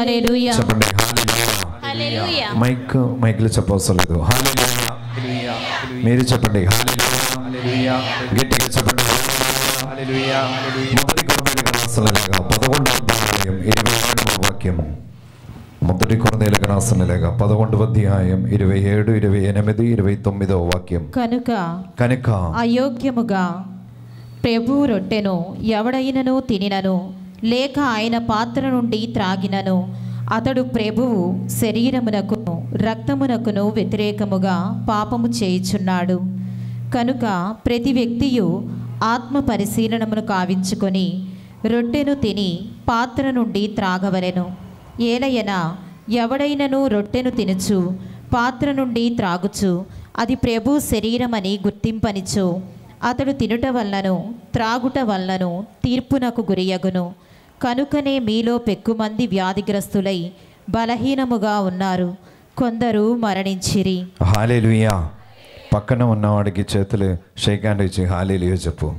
హల్లెలూయా. చెప్పండి హల్లెలూయా. హల్లెలూయా. మైక్లో చెప్పవసరం లేదు. హల్లెలూయా. మీరు చెప్పండి హల్లెలూయా. గట్టిగా చెప్పండి హల్లెలూయా. మొదటి కొరింథీయులకు రాసిన లేఖ 11వ అధ్యాయం 27వ వాక్యం. మొదటి కొరింథీయులకు రాసిన లేఖ 11వ అధ్యాయం 27, 28, 29వ వాక్యం. కనుక అయోగ్యముగా ప్రభువు రొట్టెను ఎవడైనను తినినను లేక ఆయన పాత్ర నుండి త్రాగినను అతడు ప్రభువు శరీరమునకును రక్తమునకును వ్యతిరేకముగా పాపము చేయుచున్నాడు. కనుక ప్రతి వ్యక్తియు ఆత్మ పరిశీలనమును కావించుకొని రొట్టెను తిని పాత్ర నుండి త్రాగవలెను. ఏలయన ఎవడైనను రొట్టెను తినుచు పాత్ర నుండి త్రాగుచు అది ప్రభు శరీరమని గుర్తింపనిచు అతడు తినుట వలనను త్రాగుట వలనను తీర్పునకు గురియగును. కనుకనే మీలో పెక్కుమంది వ్యాధిగ్రస్తులై బలహీనముగా ఉన్నారు, కొందరు మరణించిరి. హల్లెలూయా. పక్కన ఉన్నవాడికి చేతులు షేక్ హ్యాండ్ ఇచ్చి హల్లెలూయా చెప్పు.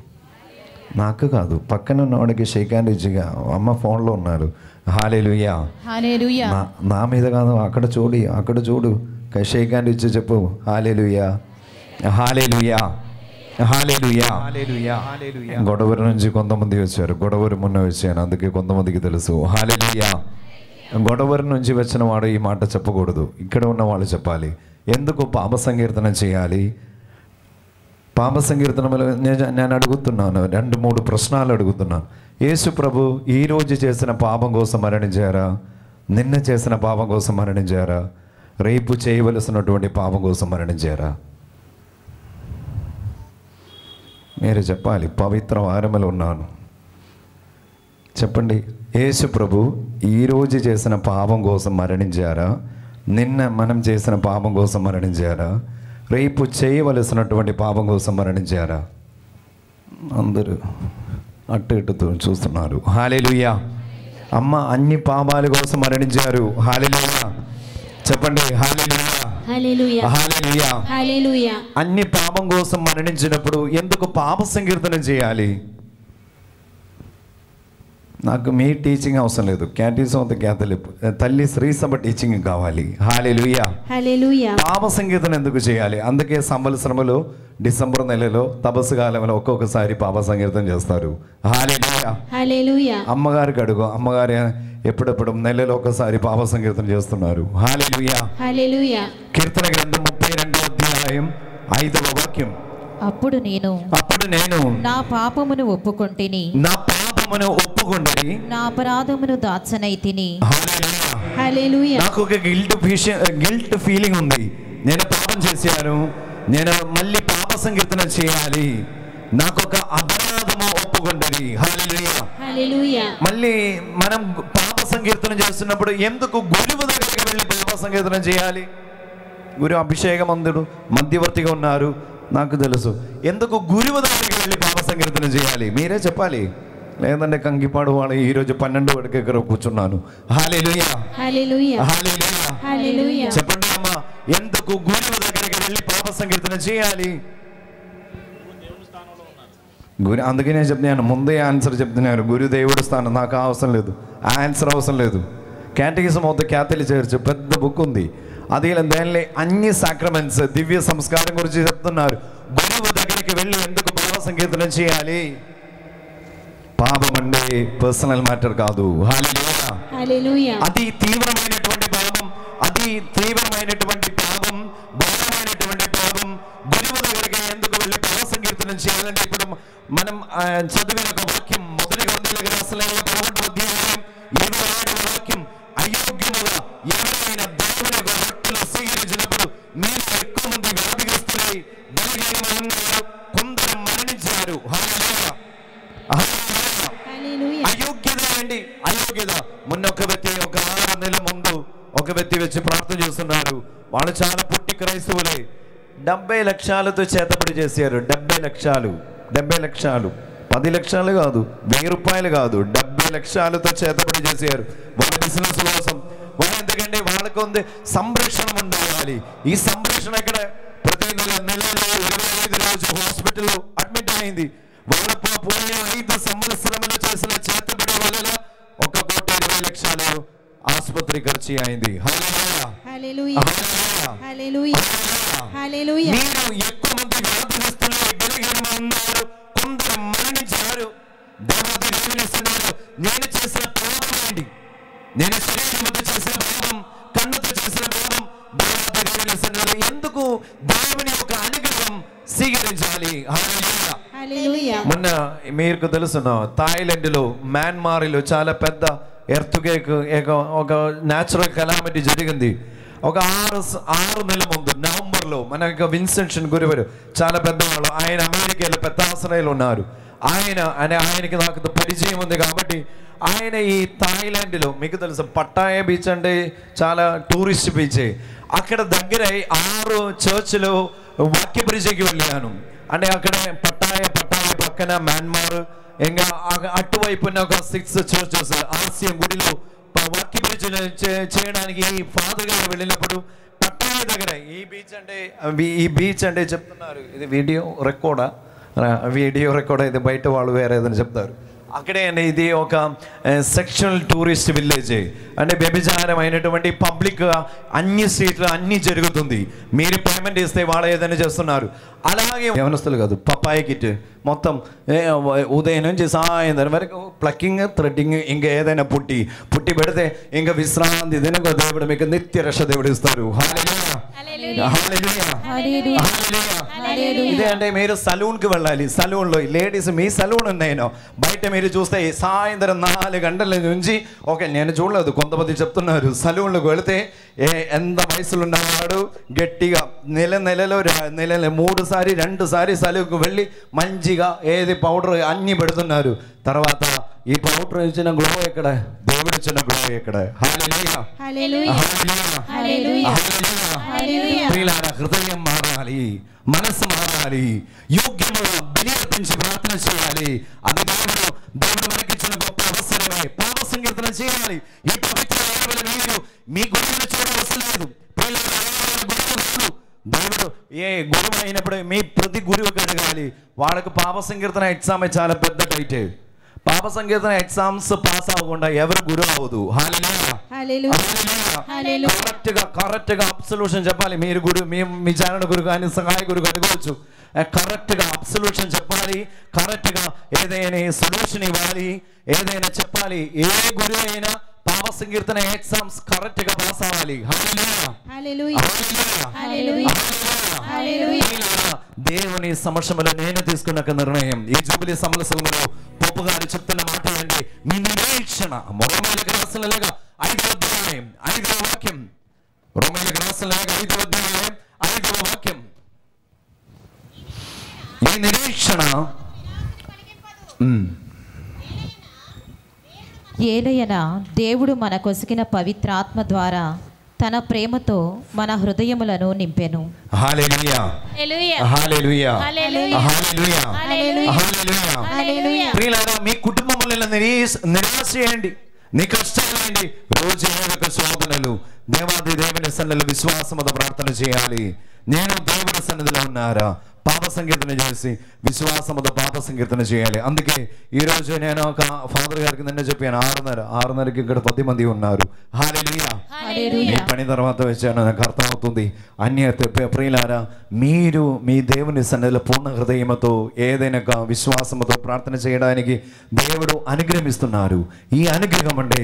నాకు కాదు, పక్కన ఉన్నవాడికి షేక్ హ్యాండ్ ఇచ్చిగా. అమ్మ ఫోన్లో ఉన్నారు. హల్లెలూయా. హల్లెలూయా. నా మీద కాదు, అక్కడ చూడు షేక్ హ్యాండ్ ఇచ్చి చెప్పు హల్లెలూయా. హల్లెలూయా. హల్లెలూయా. గొడవరి నుంచి కొంతమంది వచ్చారు. గొడవరి మొన్న వచ్చాను, అందుకే కొంతమందికి తెలుసు. హల్లెలూయా. గొడవరి నుంచి వచ్చిన వాడు ఈ మాట చెప్పకూడదు, ఇక్కడ ఉన్న వాళ్ళు చెప్పాలి. ఎందుకు పాప సంకీర్తన చేయాలి? పాప సంకీర్తనలో నేను అడుగుతున్నాను, 2-3 ప్రశ్నలు అడుగుతున్నాను. యేసు ప్రభు ఈరోజు చేసిన పాపం కోసం మరణించారా? నిన్న చేసిన పాపం కోసం మరణించారా? రేపు చేయవలసినటువంటి పాపం కోసం మరణించారా? మీరు చెప్పాలి. పవిత్ర వారములో ఉన్నాను, చెప్పండి. యేసు ప్రభు ఈరోజు చేసిన పాపం కోసం మరణించారా? నిన్న మనం చేసిన పాపం కోసం మరణించారా? రేపు చేయవలసినటువంటి పాపం కోసం మరణించారా? అందరూ అటు ఇటు చూస్తున్నారు. హల్లెలూయా. అమ్మ అన్ని పాపాల కోసం మరణించారు. హల్లెలూయా. చెప్పండి హల్లెలూయా. హల్లెలూయా. హల్లెలూయా. హల్లెలూయా. అన్ని పాపం కోసం మరణించినప్పుడు ఎందుకు పాప సంకీర్తన చేయాలి? నాకు మీ టీచింగ్ అవసరం లేదు. క్యాటిజం ఆఫ్ ది క్యాథలిక్ తల్లి శ్రీ సభ టీచింగ్ కావాలి. హల్లెలూయా. హల్లెలూయా. పాప సంకీర్తన ఎందుకు చేయాలి? అందుకే సంవత్సరములో డిసెంబర్ నెలలో తపస్సు కాలంలో ఒక్కొక్కసారి పాప సంకీర్తన చేస్తారు. హల్లెలూయా. హల్లెలూయా. అమ్మగారికి అడుగు, అమ్మగారి ఎప్పుడెప్పుడు నెలలో ఒకసారి పాప సంకీర్తన చేస్తున్నారు. హల్లెలూయా. హల్లెలూయా. కీర్తన గ్రంథం 32వ అధ్యాయం 5వ వాక్యం. అప్పుడు నేను నా పాపమును ఒప్పుకొంటిని, నా అపరాధమును దాచనైతిని. హల్లెలూయా. నాకు ఒక గిల్ట్ ఫీలింగ్ ఉంది. నేను పాపం చేశాను, నేను మళ్ళీ పాప సంకీర్తన చేయాలి. నాకు ఒక అపరాధము ఒప్పుకొంటది. హల్లెలూయా. హల్లెలూయా. మళ్ళీ మనం పాప సంకీర్తన చేస్తున్నప్పుడు ఎందుకు గురువు దగ్గరికి వెళ్ళి పాప సంకీర్తన చేయాలి? గురు అభిషేకం అందుడు మధ్యవర్తిగా ఉన్నారు, నాకు తెలుసు. ఎందుకు గురువు దగ్గరికి వెళ్ళి పాప సంకీర్తన చేయాలి? మీరే చెప్పాలి. లేదంటే కంకిపాడు వాళ్ళు ఈరోజు 12 వరకు దగ్గర కూర్చున్నాను. హల్లెలూయా. హల్లెలూయా. హల్లెలూయా. హల్లెలూయా. చెప్పండి అమ్మా, ఎందుకు గురువు దగ్గరికి వెళ్ళి పాప సంకీర్తన చేయాలి? అందుకే నేను చెప్తున్నాను, ముందే ఆన్సర్ చెప్తున్నాను. గురుదేవుడు స్థానం నాకు అవసరం లేదు, ఆన్సర్ అవసరం లేదు. Catechism of the Catholic church పెద్ద బుక్ ఉంది. అది దానిలో అన్ని సాక్రమెంట్స్ దివ్య సంస్కారం గురించి చెప్తున్నారు. గురువు దగ్గరికి వెళ్ళి ఎందుకు పాప సంకీర్తన చేయాలి? పాపం అంటే పర్సనల్ మ్యాటర్ కాదు. హల్లెలూయా. హల్లెలూయా. అతి తీవ్రమైనటువంటి పాపం, ఘోరమైనటువంటి పాపం. గురువు దగ్గరికి ఎందుకు వెళ్ళి పాప సంకీర్తన చేయాలంటే ఇప్పుడు మనం చదివిన ఒక వాక్యం, మొదటి కొరింథీయులకు రాసిన లేఖ 11వ అధ్యాయం 27వ వాక్యం. అయోగ్యముగా ఎవరైనా దేవుని యొక్క రొట్టెలు స్వీకరించినప్పుడు మీరు ఎక్కువ మంది వ్యాధిగ్రస్తులై బలహీనమై ఉన్నారు, కొందరు మరణించారు. హల్లెలూయా. అయోగ్యత అండి, అయోగ్యత. మొన్న ఒక వ్యక్తి ఒక 6 నెలల ముందు ఒక వ్యక్తి వచ్చి ప్రార్థన చేస్తున్నారు. వాళ్ళు చాలా పుట్టి క్రైస్తవులే. 70 లక్షలతో చేతబడి చేశారు. 70 లక్షలు 10 లక్షలు కాదు, 1000 రూపాయలు కాదు, 70 లక్షలతో చేతబడి చేశారు వాళ్ళ బిజినెస్ కోసం. వాళ్ళు ఎందుకంటే వాళ్ళకు ఉంది సంరక్షణ ఉండాలి. ఈ సంరక్షణ ఇక్కడ ప్రతి నెలలో 25 రోజులు హాస్పిటల్లో అడ్మిట్ అయింది. వాళ్ళ పోయిన 5 సంవత్సరములు చేసిన చేతబడి వల్ల 1,20,00,000 ఆ ఆసుపత్రి ఖర్చు అయింది. హల్లెలూయా, హల్లెలూయా, హల్లెలూయా, హల్లెలూయా. మీరు ఎక్కువ మంది వ్యాధిగ్రస్తులు బలహీనంగా ఉన్నారు, కొందరు మరణించారు. దేవాది దేవుని సన్నిధిలో నేను చేసిన పాపం ఏంటి? నేను శరీరంతో చేసిన పాపం, కన్నుతో చేసిన పాపం, దేవాది దేవుని సన్నిధిలో ఎందుకు దేవుని యొక్క అనుగ్రహం స్వీకరించాలి? హల్లెలూయా, హల్లెలూయా. మొన్న మీకు తెలుసున్న థాయిలాండ్లో మ్యాన్మార్లో చాలా పెద్ద ఎర్త్క్వేక్, ఒక న్యాచురల్ కెలామిటీ జరిగింది. ఒక ఆరు నెలల ముందు నవంబర్లో మన యొక్క విన్సెంట్ గురువారు చాలా పెద్దవాళ్ళు, ఆయన అమెరికాలో పెద్ద ఆశ్రయాలు ఉన్నారు. ఆయనకి నాకు పరిచయం ఉంది కాబట్టి ఆయన ఈ థాయిలాండ్లో మీకు తెలుసు పట్టాయ బీచ్ అంటే చాలా టూరిస్ట్ బీచ్. అక్కడ దగ్గర 6 చర్చిలు వాక్య పరిచయకి వెళ్ళాను. అంటే అక్కడ పట్టాయ పక్కన మ్యాన్మార్, ఇంకా అటువైపు ఒక 6 చర్చెస్ ఆసియా గుడిలో వాక్య పరిచయం చేయడానికి ఫాదర్ గారు వెళ్ళినప్పుడు పట్టాయ దగ్గర ఈ బీచ్ అంటే చెప్తున్నారు, ఇది వీడియో రికార్డా, ఇది బయట వాళ్ళు వేరే ఏదని చెప్తారు. అక్కడే ఇది ఒక సెక్షువల్ టూరిస్ట్ విలేజ్. అంటే వ్యభిచారం అయినటువంటి పబ్లిక్ అన్ని స్ట్రీట్లో అన్నీ జరుగుతుంది. మీరు పేమెంట్ ఇస్తే వాళ్ళు ఏదైనా చేస్తున్నారు. అలాగే యవనస్తులు కాదు, పపాయి కిట్ మొత్తం ఉదయం నుంచి సాయంత్రం వరకు ప్లక్కింగ్, థ్రెడ్డింగ్, ఇంకా ఏదైనా పుట్టి పెడితే ఇంకా విశ్రాంతి దినకు దేవుడు మీకు నిత్య రక్ష దేవుడు ఇస్తారు. ఇదే అంటే మీరు సలూన్కి వెళ్ళాలి. సలూన్లో లేడీస్ మీ సలూన్ ఉన్నాయో బయట మీరు చూస్తే సాయంత్రం 4 గంటల నుంచి నేను చూడలేదు, కొంతమంది చెప్తున్నారు సలూన్లోకి వెళితే ఎంత వయసులో ఉన్నవాడు గట్టిగా నెలలో 3 సారి 2 సారి సలూన్కి వెళ్ళి మంచిగా ఏది పౌడర్ అన్నీ పెడుతున్నారు. తర్వాత ఈ పౌడర్ ఇచ్చిన గ్లో ఎక్కడ? దేవుడు ఇచ్చిన గ్లో ఎక్కడ? హృదయం మారాలి, మనసు మారాలి, యోగ్యముగా బలి అర్పించి ప్రార్థన చేయాలి. అది దేవుడు మనకి ఇచ్చిన గొప్ప అవసరమే. పాప సంకీర్తన చేయాలి. ఈ పవిత్ర మీరు మీ గురువును చూడవలసిన లేదు. దేవుడు ఏ గురువు అయినప్పుడు మీ ప్రతి గురువు కడగాలి. వాళ్ళకు పాప సంకీర్తన ఎగ్జామ్ చాలా పెద్ద టైటిల్. పాప సంకీర్తన ఎగ్జామ్స్ పాస్ అవ్వకుండా ఎవరు గురువు అవ్వదు. కరెక్ట్ గా అబ్సల్యూషన్ చెప్పాలి. మీరు గురువు, మీ చారణ గురువు కానీ సహాయ గురువు అనుకోవచ్చు. కరెక్ట్ గా అబ్సల్యూషన్ చెప్పాలి, కరెక్ట్ గా ఏదైనా సొల్యూషన్ ఇవ్వాలి, ఏదైనా చెప్పాలి. ఏ గురువు అయినా పాప సంకీర్తన ఎగ్జామ్స్ కరెక్ట్ గా పాస్ అవ్వాలి. దేవుని సమక్షంలో నేను తీసుకున్న నిర్ణయం ఈ జూబిలీ సంవత్సరంలో పోపు గారు చెప్తున్న మాట ఏంటి? మీ నిరీక్షణ. రోమీయులకు రాసిన లేఖ 5వ అధ్యాయం 5వ వాక్యం. రోమీయులకు రాసిన లేఖ 5వ అధ్యాయం 5వ వాక్యం. ఈ నిరీక్షణ ఏలయన దేవుడు మన కొసికిన పవిత్రాత్మ ద్వారా తన ప్రేమతో మన హృదయములను నింపెను. హల్లెలూయా, హల్లెలూయా, హల్లెలూయా, హల్లెలూయా. ప్రియులారా, మీ కుటుంబములను నిరాశ చేయండి, నీ కష్టాలేండి, రోజు ఏదో శోధనలు. దేవాది దేవుని సన్నిధిలో విశ్వాసముతో ప్రార్థన చేయాలి. నేను దేవుని సన్నిధిలో ఉన్నారా? పాప సంకీర్తన చేసి విశ్వాసముతో పాప సంకీర్తన చేయాలి. అందుకే ఈరోజు నేను ఒక ఫాదర్ గారికి నిన్న చెప్పాను, 6:30కి ఇక్కడ 10 మంది ఉన్నారు. హల్లెలూయా. మీ పని తర్వాత వచ్చాను, నాకు అర్థమవుతుంది. ప్రియులారా, మీరు మీ దేవుని సన్నిధిలో పూర్ణ హృదయముతో ఏదైనా విశ్వాసముతో ప్రార్థన చేయడానికి దేవుడు అనుగ్రహిస్తున్నారు. ఈ అనుగ్రహం అంటే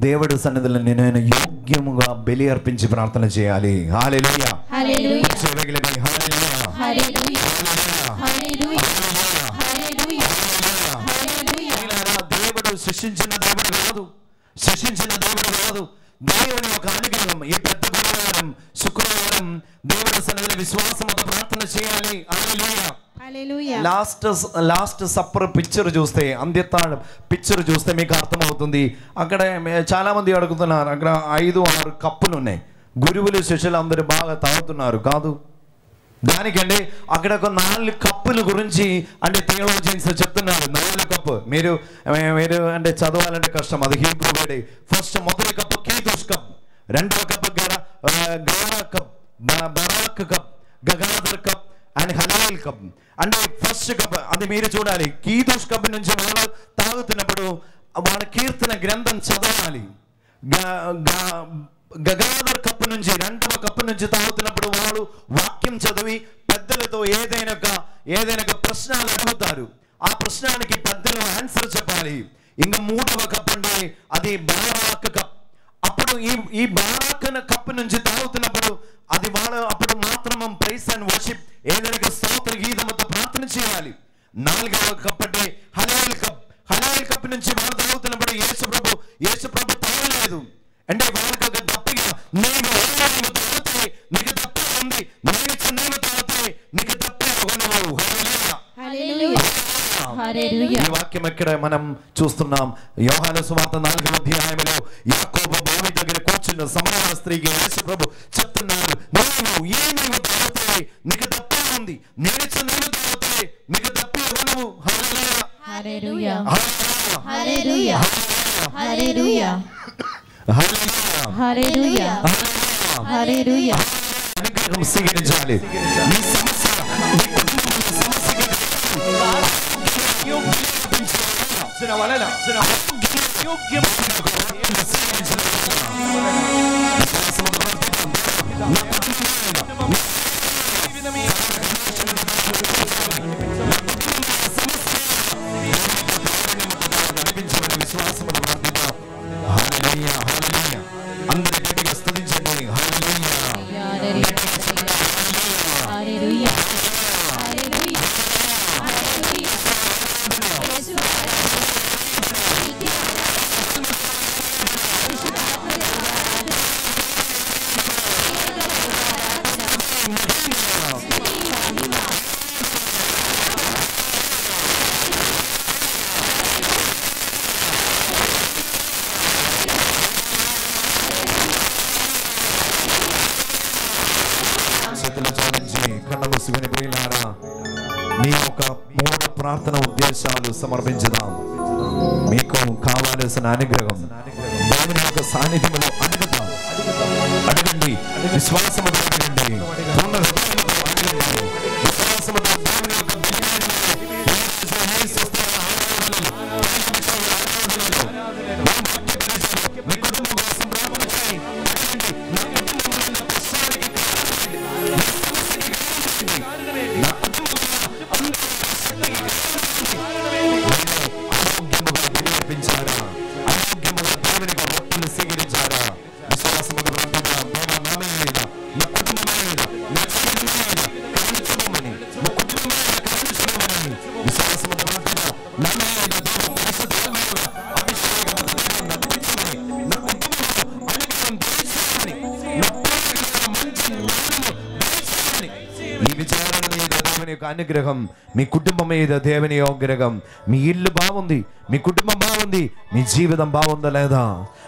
దేవుడు సన్నిధిలో నేను యోగ్యముగా బలి అర్పించి ప్రార్థన చేయాలి. హల్లెలూయా. దేవుడు శిక్షించిన దేవుడు కాదు, దేవుని ఒక అనుగ్రహం. ఈ పెద్ద గురువారం శుక్రవారం దేవుడి సన్నిధిలో విశ్వాసముతో ప్రార్థన చేయాలి. హల్లెలూయా. లాస్ట్ సప్పర్ పిక్చర్ చూస్తే, అంత్యతాళ పిక్చర్ చూస్తే మీకు అర్థమవుతుంది. అక్కడ చాలా మంది అడుగుతున్నారు, అక్కడ 5-6 కప్పులు ఉన్నాయి. గురువులు శిష్యులు అందరూ బాగా తాగుతున్నారు కాదు. దానికంటే అక్కడ ఒక 4 కప్పుల గురించి అంటే థియోలాజియన్స్ చెప్తున్నారు. 4 కప్పు మీరు అంటే చదవాలంటే కష్టం, అది హీబ్రూ వర్డ్. ఫస్ట్ మొదటి కప్పు కీదోష్ కప్, రెండవ కప్పు గారా కప్, బరాక్ కప్, గగాదర్ కప్ అండ్ హలాల్ కప్. అంటే ఫస్ట్ కప్ అది మీరు చూడాలి. కీదోష్ కప్ నుంచి వాళ్ళు తాగుతున్నప్పుడు వాళ్ళ కీర్తన గ్రంథం చదవాలి. గగాధర్ కప్పు నుంచి, రెండవ కప్పు నుంచి తాగుతున్నప్పుడు వాడు వాక్యం చదివి పెద్దలతో ఏదైనా ప్రశ్నలు అడుగుతారు. ఆ ప్రశ్నకి పెద్దలు ఆన్సర్ చెప్పాలి. ఇంకా మూడవ కప్పు అంటే అది బారాక్ కప్. అప్పుడు ఈ బారాక్ కప్పు నుంచి తాగుతున్నప్పుడు అది అప్పుడు మాత్రం ప్రైస్ అండ్ వర్షిప్ ఏదైనా స్తోత్ర గీతముతో ప్రార్థన చేయాలి. నాలుగవ కప్ అంటే హలేల్ కప్. హలేల్ కప్ నుంచి వాళ్ళు తాగుతున్నప్పుడు యేసు ప్రభు తాగలేదు అంటే వాళ్ళకి ఒక తప్పిగా నీకు తాగితే నీకు తప్పే ఉంది, నీకు తాగితే నీకు తప్పే కొనవు. ఈ వాక్యం ఎక్కడ మనం చూస్తున్నాం? యోహాను సువార్త 4వ అధ్యాయంలో యాకోబు బావి దగ్గర కూర్చున్న సమరయ స్త్రీకి యేసు ప్రభు చెప్తున్నాడు, నీవు తాగితే నీకు తప్పే ఉంది, నీవు తాగితే నీకు తప్పే కొనవు. హల్లెలూయా, హల్లెలూయా, హల్లెలూయా, హల్లెలూయా, హల్లెలూయా. అనుగ్రహం స్వీకరించాలి. నీ సమస్య అందరి గట్టిగా స్తుతించండి. మీ యొక్క మూల ప్రార్థన ఉద్దేశాలు సమర్పించుదాం. మీకు కావాల్సిన అనుగ్రహం దేవుని యొక్క సాన్నిధ్యంలో అడగండి. విశ్వాసముతో అడగండి. పూర్ణ హృదయంతో అడగండి. విశ్వాసముతో దేవుని యొక్క మీ కుటుంబం కోసం ప్రార్థన చేయండి. అనుగ్రహం మీ కుటుంబం మీద దేవుని అనుగ్రహం. మీ ఇల్లు బాగుంది, మీ కుటుంబం బాగుంది, మీ జీవితం బాగుందా లేదా?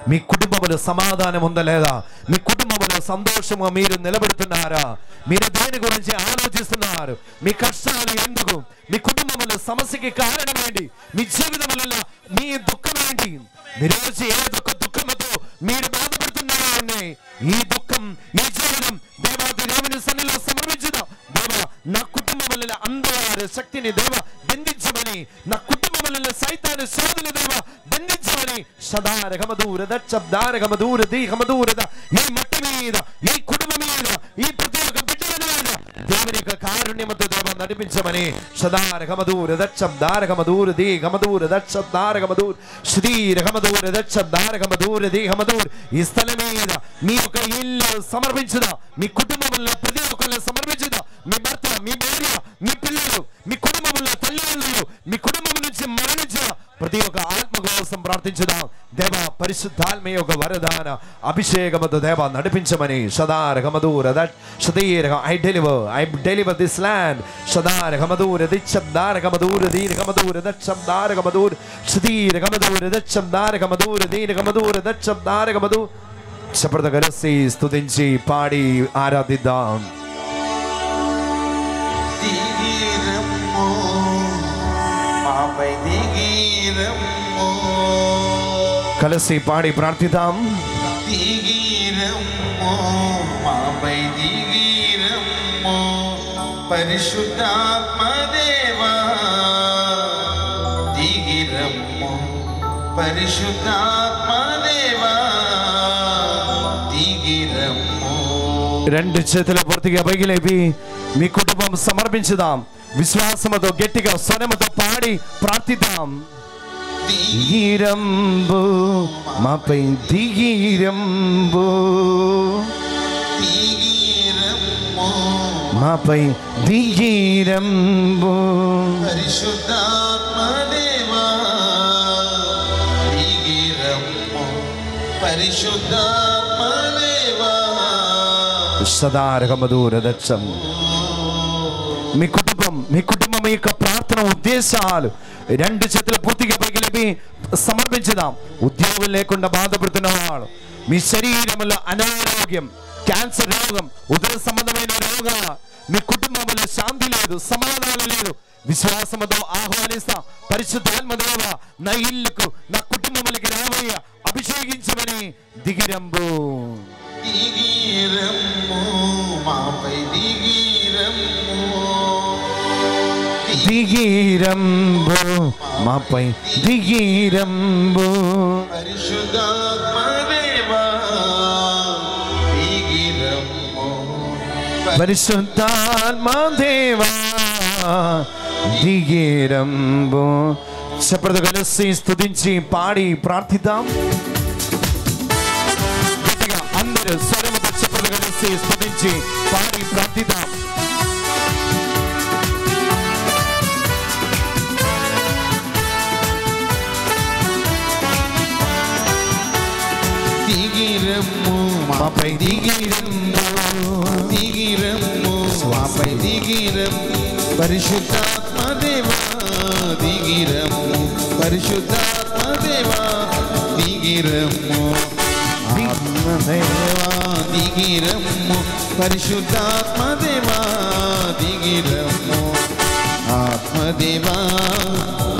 మీ కుటుంబంలో సమాధానం ఉందా లేదా? మీ కుటుంబంలో సంతోషంగా మీరు నిలబెడుతున్నారా? మీరు దేని గురించి ఆలోచిస్తున్నారు? మీ కష్టాలు ఎందుకు? మీ కుటుంబంలో సమస్యకి కారణం ఏంటి? మీ జీవితంలో మీ దుఃఖం ఏంటి? మీరు ఏ దుఃఖంతో మీరు బాధపడుతున్నారా? ఈ దుఃఖం, ఈ జీవనం దేవుని సన్నిధిలో సమర్పించుదాం. దేవా, నా కుటుంబంలో అందరి శక్తిని దేవ బంధించమని, నా కుటుంబంలో సైతాను శోధన దేవ బంధించమని సదారగమదూర దచ్చబ్దారగమదూర దీహమదూరద ఈ మట్టి మీద, ఈ కుటుంబం మీద, ఈ ప్రతి ఒక్క బిడ్డల మీద దేవుని యొక్క కారుణ్యముతో దేవ నడిపించమని సదారగమదూర దచ్చబ్దారగమదూర దీహమదూర దచ్చబ్దారగమదూర శ్రీరగమదూర దచ్చబ్దారగమదూర దీహమదూర ఈ స్థలం మీద మీ యొక్క ఇల్లు సమర్పించుదా. మీ కుటుంబంలో ప్రతి ఒక్కరిని సమర్పించుదా. మీ భర్త, మీ భార్య, మీ పిల్లలు, మీ కుటుంబంలో తల్లిదండ్రులు, మీ కుటుంబం నుంచి మరణించిన ప్రతి ఒక్క ఆత్మ కోసం ప్రార్థించుదాం. దేవ, పరిశుద్ధాత్మ యొక్క వరదాన అభిషేకముతో దేవ నడిపించమని సదారగమదూర ఐ డెలివర్ దిస్ ల్యాండ్ సదారగమదూర దిచ్చబ్దారగమదూర దీర్ఘమదూర దచ్చబ్దారగమదూర శ్రీరగమదూర దచ్చబ్దారగమదూర దీర్ఘమదూర దచ్చబ్దారగమదూర శపథ కలిసి స్తుతించి పాడి ఆరాధిద్దాం. కలిసి పాడి ప్రార్థిద్దాం. పరిశుద్ధాత్మ దేవా దిగిరమ్ము, పరిశుద్ధాత్మ దేవా రెండు చేతుల పూర్తిగా పైకి లేపి మీ కుటుంబం సమర్పించుదాం. విశ్వాసముతో గట్టిగా స్వరముతో పాడి ప్రార్థిద్దాం. దిగిరంబు మాపై దిగిరంబు, మాపై దిగిరంబు. పరిశుద్ధాత్మదేవా దిగిరమ్ము, పరిశుద్ధాత్మదేవా సదారగమధురదచ్చం. మీ కుటుంబం యొక్క ప్రార్థన ఉద్దేశాలు రెండు చేతులు పూర్తిగా పైకి లేపి సమర్పించుదాం. ఉద్యోగం లేకుండా బాధపడుతున్న వాళ్ళు, మీ శరీరంలో అనారోగ్యం, క్యాన్సర్ రోగం, ఉదర సంబంధమైన రోగం, మీ కుటుంబంలో శాంతి లేదు, సమాధానం లేదు, విశ్వాసముతో ఆహ్వానిస్తా. పరిశుద్ధాత్మదేవా నా ఇల్లుకు నా కుటుంబములకి రావయ్య, అభిషేకించమని. దిగిరంబు దిగిరమ్ము మాపై దిగిరమ్ము, దిగిరంబు మాపై దిగిరంబు. పరిశుద్ధాత్మదేవా దిగిరమ్ము, పరిశుద్ధాత్మదేవా దిగిరంబు. చెప్పడు కలిసి స్తుతించి పాడి ప్రార్థిద్దాం. గట్టిగా అందరూ స్వరముతో చెప్పడు కలిసి స్తుతించి పాడి ప్రార్థిద్దాం. దిగిరమ్ము మాపై దిగిరమ్ము, దిగిరమ్ము మాపై దిగిరమ్ము. పరిశుద్ధాత్మదేవా దిగిరమ్ము, పరిశుద్ధాత్మదేవా దిగిరమ్ము. ఆత్మదేవా దిగిరమ్ము, పరిశుద్ధాత్మదేవా దిగిరమ్ము. ఆత్మదేవా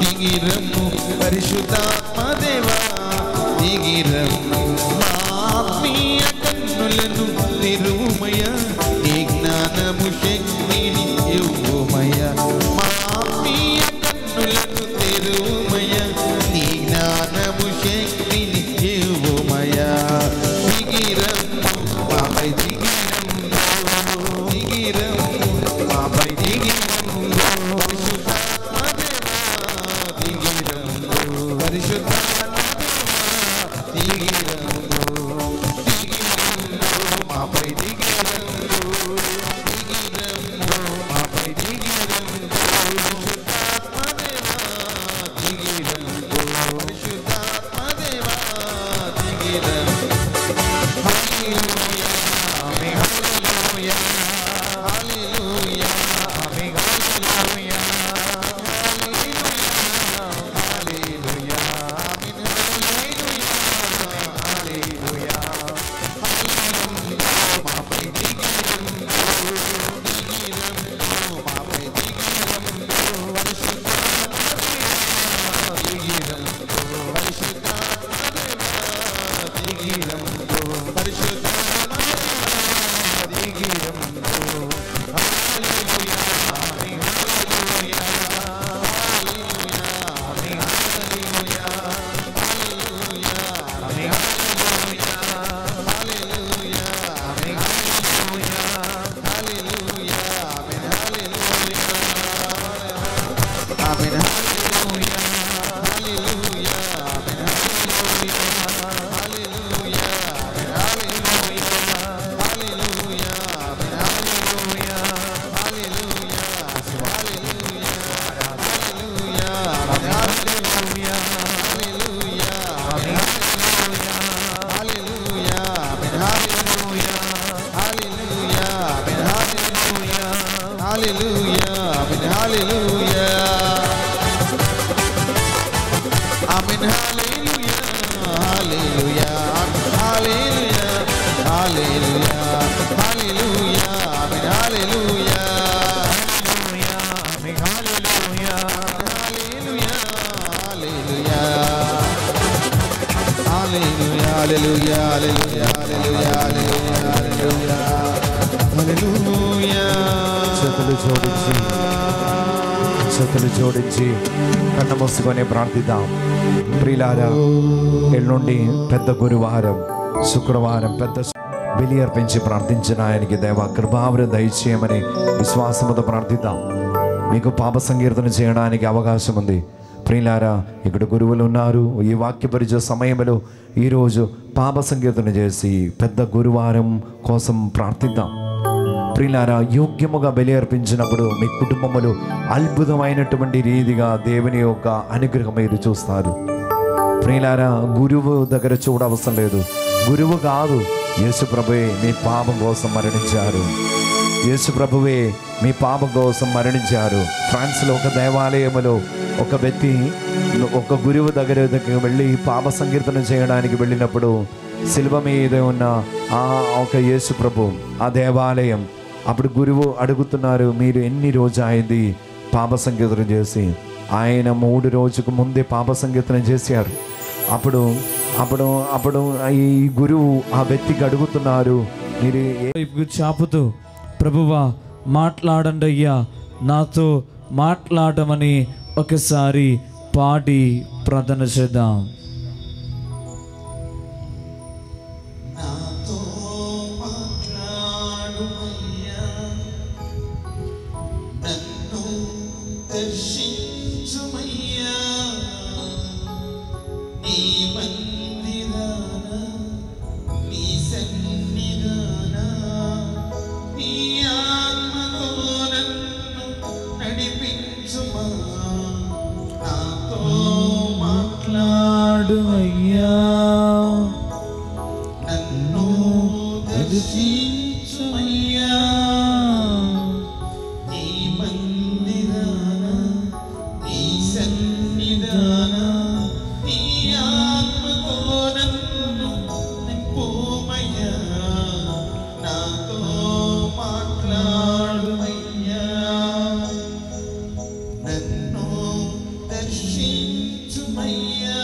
దిగిరమ్ము, పరిశుద్ధాత్మదేవా దిగిరమ్ము. ఆత్మీయ కన్నులను తెరుమయ, నీ జ్ఞానము శక్తిని ఇవ్వుమయ. మా ఆత్మీయ కన్నులను తెరుమయ, నీ జ్ఞానము శక్తిని ఇవ్వుమయ. దిగిరమ్ము మాపై దిగిరమ్ము, దిగిరమ్ము మాపై దిగిరమ్ము. పరిశుద్ధాత్మదేవా దిగిరమ్ము, పరిశుద్ధాత్మదేవా దిగిరమ్ము, దిగిరమ్ము మాపై దిగిరమ్ము, దిగిరమ్ము మాపై దిగిరమ్ము. పరిశుద్ధాత్మదేవా దిగిరమ్ము, పరిశుద్ధాత్మదేవా దిగిరమ్ము. హల్లెలూయా ఆమేన్, హల్లెలూయా హల్లెలూయా ఆమేన్, హల్లెలూయా హల్లెలూయా ఆమేన్, హల్లెలూయా హల్లెలూయా. మాపై దిగిరమ్ము, దిగిరమ్ము మాపై దిగిరమ్ము. పరిశుద్ధాత్మదేవా దిగిరమ్ము, పరిశుద్ధాత్మదేవా దిగిరమ్ము, పరిశుద్ధాత్మదేవా దిగిరమ్ము. హల్లెలూయా ఆమేన్, హల్లెలూయా హల్లెలూయా ఆమేన్, హల్లెలూయా హల్లెలూయా ఆమేన్, హల్లెలూయా హల్లెలూయా ఆమేన్, హల్లెలూయా హల్లెలూయా ఆమేన్, హల్లెలూయా ఆమేన్, హల్లెలూయా హల్లెలూయా ఆమేన్, హల్లెలూయా హల్లెలూయా ఆమేన్, హల్లెలూయా హల్లెలూయా ఆమేన్, హల్లెలూయా హల్లెలూయా హల్లెలూయా ఆమేన్, హల్లెలూయా హల్లెలూయా ఆమేన్, హల్లెలూయా హల్లెలూయా ఆమేన్, హల్లెలూయా హల్లెలూయా ఆమేన్, హల్లెలూయా హల్లెలూయా ఆమేన్, హల్లెలూయా ఆమేన్, హల్లెలూయా హల్లెలూయా హల్లెలూయా హల్లెలూయా హల్లెలూయా ఆమేన్, హల్లెలూయా ఆమేన్, హల్లెలూయా హల్లెలూయా హల్లెలూయా హల్లెలూయా హల్లెలూయా హల్లెలూయా హల్లెలూయా హల్లెలూయా హల్లెలూయా. చేతులు జోడించి కన్ను మూసుకొని ప్రార్థిద్దాం. ప్రియులారా, ఎల్లుండి పెద్ద గురువారం, శుక్రవారం పెద్ద బలి అర్పించి ప్రార్థించిన ఆయనకి దేవ కృపావరం దయచేయమని విశ్వాసముతో ప్రార్థిద్దాం. మీకు పాప సంకీర్తన చేయడానికి అవకాశం ఉంది. ప్రియులారా, ఇక్కడ గురువులు ఉన్నారు. ఈ వాక్య పరిచయ సమయంలో ఈరోజు పాప సంకీర్తన చేసి పెద్ద గురువారం కోసం ప్రార్థిద్దాం. ప్రియులారా, యోగ్యముగా బలి అర్పించినప్పుడు మీ కుటుంబములు అద్భుతమైనటువంటి రీతిగా దేవుని యొక్క అనుగ్రహం మీరు చూస్తారు. ప్రియులారా, గురువు దగ్గర చూడవసరం లేదు. గురువు కాదు, యేసు ప్రభువే మీ పాపం కోసం మరణించారు. యేసు ప్రభువే మీ పాపం కోసం మరణించారు. ఫ్రాన్స్లో ఒక దేవాలయంలో ఒక వ్యక్తి ఒక గురువు దగ్గరికి వెళ్ళి పాప సంకీర్తన చేయడానికి వెళ్ళినప్పుడు శిలువ మీద ఉన్న ఆ ఒక యేసు ప్రభు, ఆ దేవాలయం, అప్పుడు గురువు అడుగుతున్నారు, మీరు ఎన్ని రోజు అయింది పాప సంకీర్తన చేసి? ఆయన 3 రోజుకు ముందే పాప సంకీర్తన చేశారు. అప్పుడు అప్పుడు అప్పుడు ఈ గురువు ఆ వ్యక్తికి అడుగుతున్నారు, మీరు చాపుతూ ప్రభువా మాట్లాడండి అయ్యా, నాతో మాట్లాడమని ఒకసారి పాడి ప్రార్థన చేద్దాం. అయ్యా నన్ను దర్శించుమయ్యా, నీ మందిరాన నీ సన్నిధాన నీ ఆత్మతో నన్ను నింపుమయ్యా, నాతో మాట్లాడుమయ్యా, నన్ను దర్శించుమయ్యా,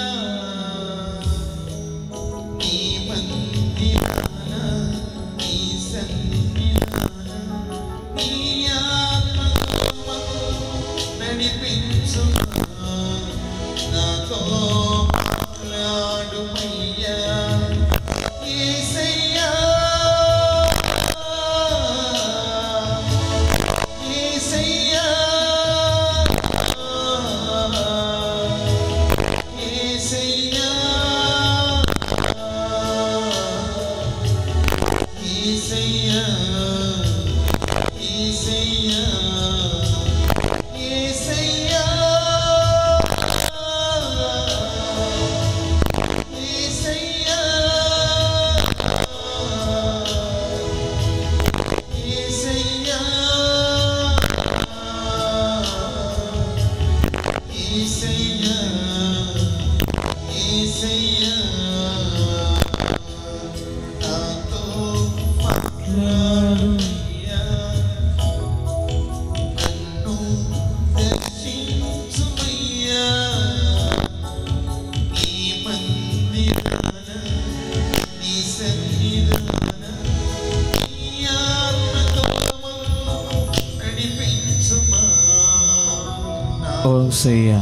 యేసయ్యా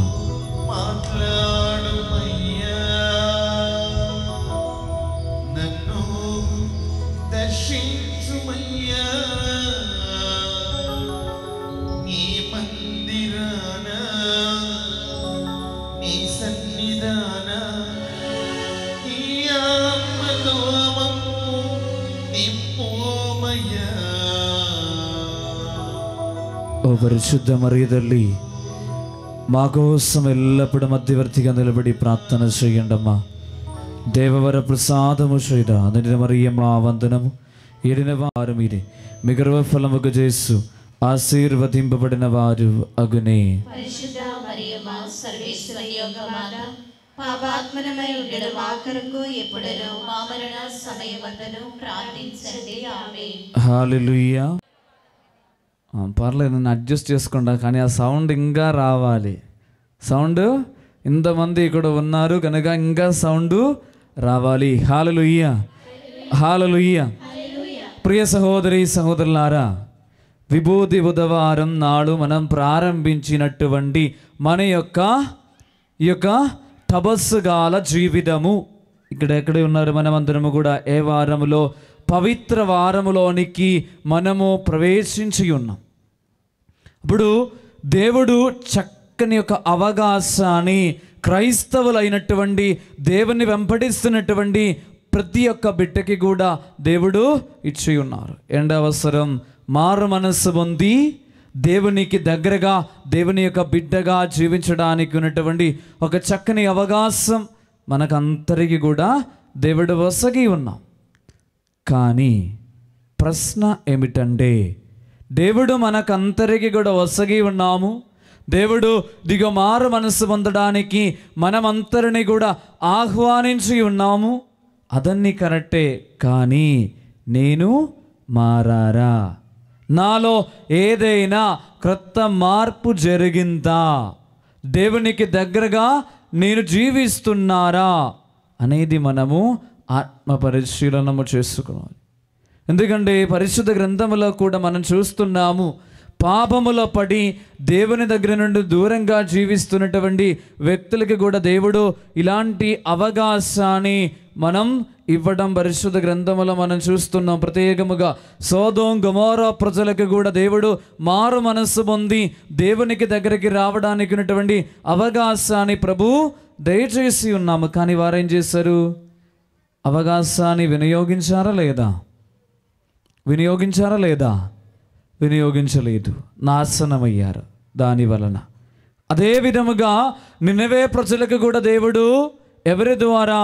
మాట్లాడుమయ్యా, నన్ను దర్శించుమయ్యా, నీ మందిరాన నీ సన్నిధాన నీ ఆత్మతో మమ్ము నింపుమయ్యా. ఓ పరిశుద్ధ మరియ తల్లి, మా కోసం ఎల్లప్పుడూ మధ్యవర్తిగా నిలబడి ప్రార్థన చేయండమ్మా. దేవవర ప్రసాదము చేయడ నిన్న మరియమ్మ వందనము. ఏడిన వారు మీరే, మీ గర్భఫలముకు చేసు ఆశీర్వదింపబడిన వారు అగునే. పరిశుద్ధ మరియమ్మ సర్వేశ్వరి యొక్క మాత, పాపాత్మనమై ఉండడు మా కొరకు ఎప్పుడను మా మరణ సమయమందును ప్రార్థించండి. ఆమేన్. హల్లెలూయా. పర్లేదు, నన్ను అడ్జస్ట్ చేసుకుంటా, కానీ ఆ సౌండ్ ఇంకా రావాలి. సౌండ్ ఇంతమంది ఇక్కడ ఉన్నారు కనుక ఇంకా సౌండ్ రావాలి. హల్లెలూయా, హల్లెలూయా. ప్రియ సహోదరి సహోదరులారా, విభూతి బుధవారం నాడు మనం ప్రారంభించినటువంటి మన యొక్క తపస్సుగాల జీవితము, ఇక్కడ ఎక్కడే ఉన్నారు మనమందరము కూడా ఏ వారములో పవిత్ర వారములోనికి మనము ప్రవేశించి ఉన్నాం. ఇప్పుడు దేవుడు చక్కని ఒక అవకాశాన్ని క్రైస్తవులైనటువంటి దేవుని వెంబడిస్తున్నటువంటి ప్రతి ఒక్క బిడ్డకి కూడా దేవుడు ఇచ్చి ఉన్నారు. అవసరం మారు మనస్సు పొంది దేవునికి దగ్గరగా దేవుని యొక్క బిడ్డగా జీవించడానికి ఉన్నటువంటి ఒక చక్కని అవకాశం మనకందరికీ కూడా దేవుడు వసగి ఉన్నాం. కానీ ప్రశ్న ఏమిటంటే, దేవుడు మనకందరికీ కూడా వసగి ఉన్నాము, దేవుడు దిగ మారు మనస్సు పొందడానికి మనమందరినీ కూడా ఆహ్వానించి ఉన్నాము, అదన్నీ కరెక్టే. కానీ నేను మారారా? నాలో ఏదైనా క్రొత్త మార్పు జరిగిందా? దేవునికి దగ్గరగా నేను జీవిస్తున్నారా అనేది మనము ఆత్మ పరిశీలనము చేసుకోవాలి. ఎందుకంటే పరిశుద్ధ గ్రంథములో కూడా మనం చూస్తున్నాము, పాపములో పడి దేవుని దగ్గర నుండి దూరంగా జీవిస్తున్నటువంటి వ్యక్తులకి కూడా దేవుడు ఇలాంటి అవకాశాన్ని మనం ఇవ్వడం పరిశుద్ధ గ్రంథములో మనం చూస్తున్నాం. ప్రత్యేకముగా సొదొమ గొమొర్రా ప్రజలకు కూడా దేవుడు మారు మనస్సు పొంది దేవునికి దగ్గరికి రావడానికి ఉన్నటువంటి అవకాశాన్ని ప్రభు దయచేసి ఉన్నాము. కానీ వారేం చేశారు? అవకాశాన్ని వినియోగించారా లేదా? వినియోగించారా లేదా? వినియోగించలేదు, నాశనమయ్యారు దాని వలన. అదే విధముగా నినవే ప్రజలకు కూడా దేవుడు ఎవరి ద్వారా?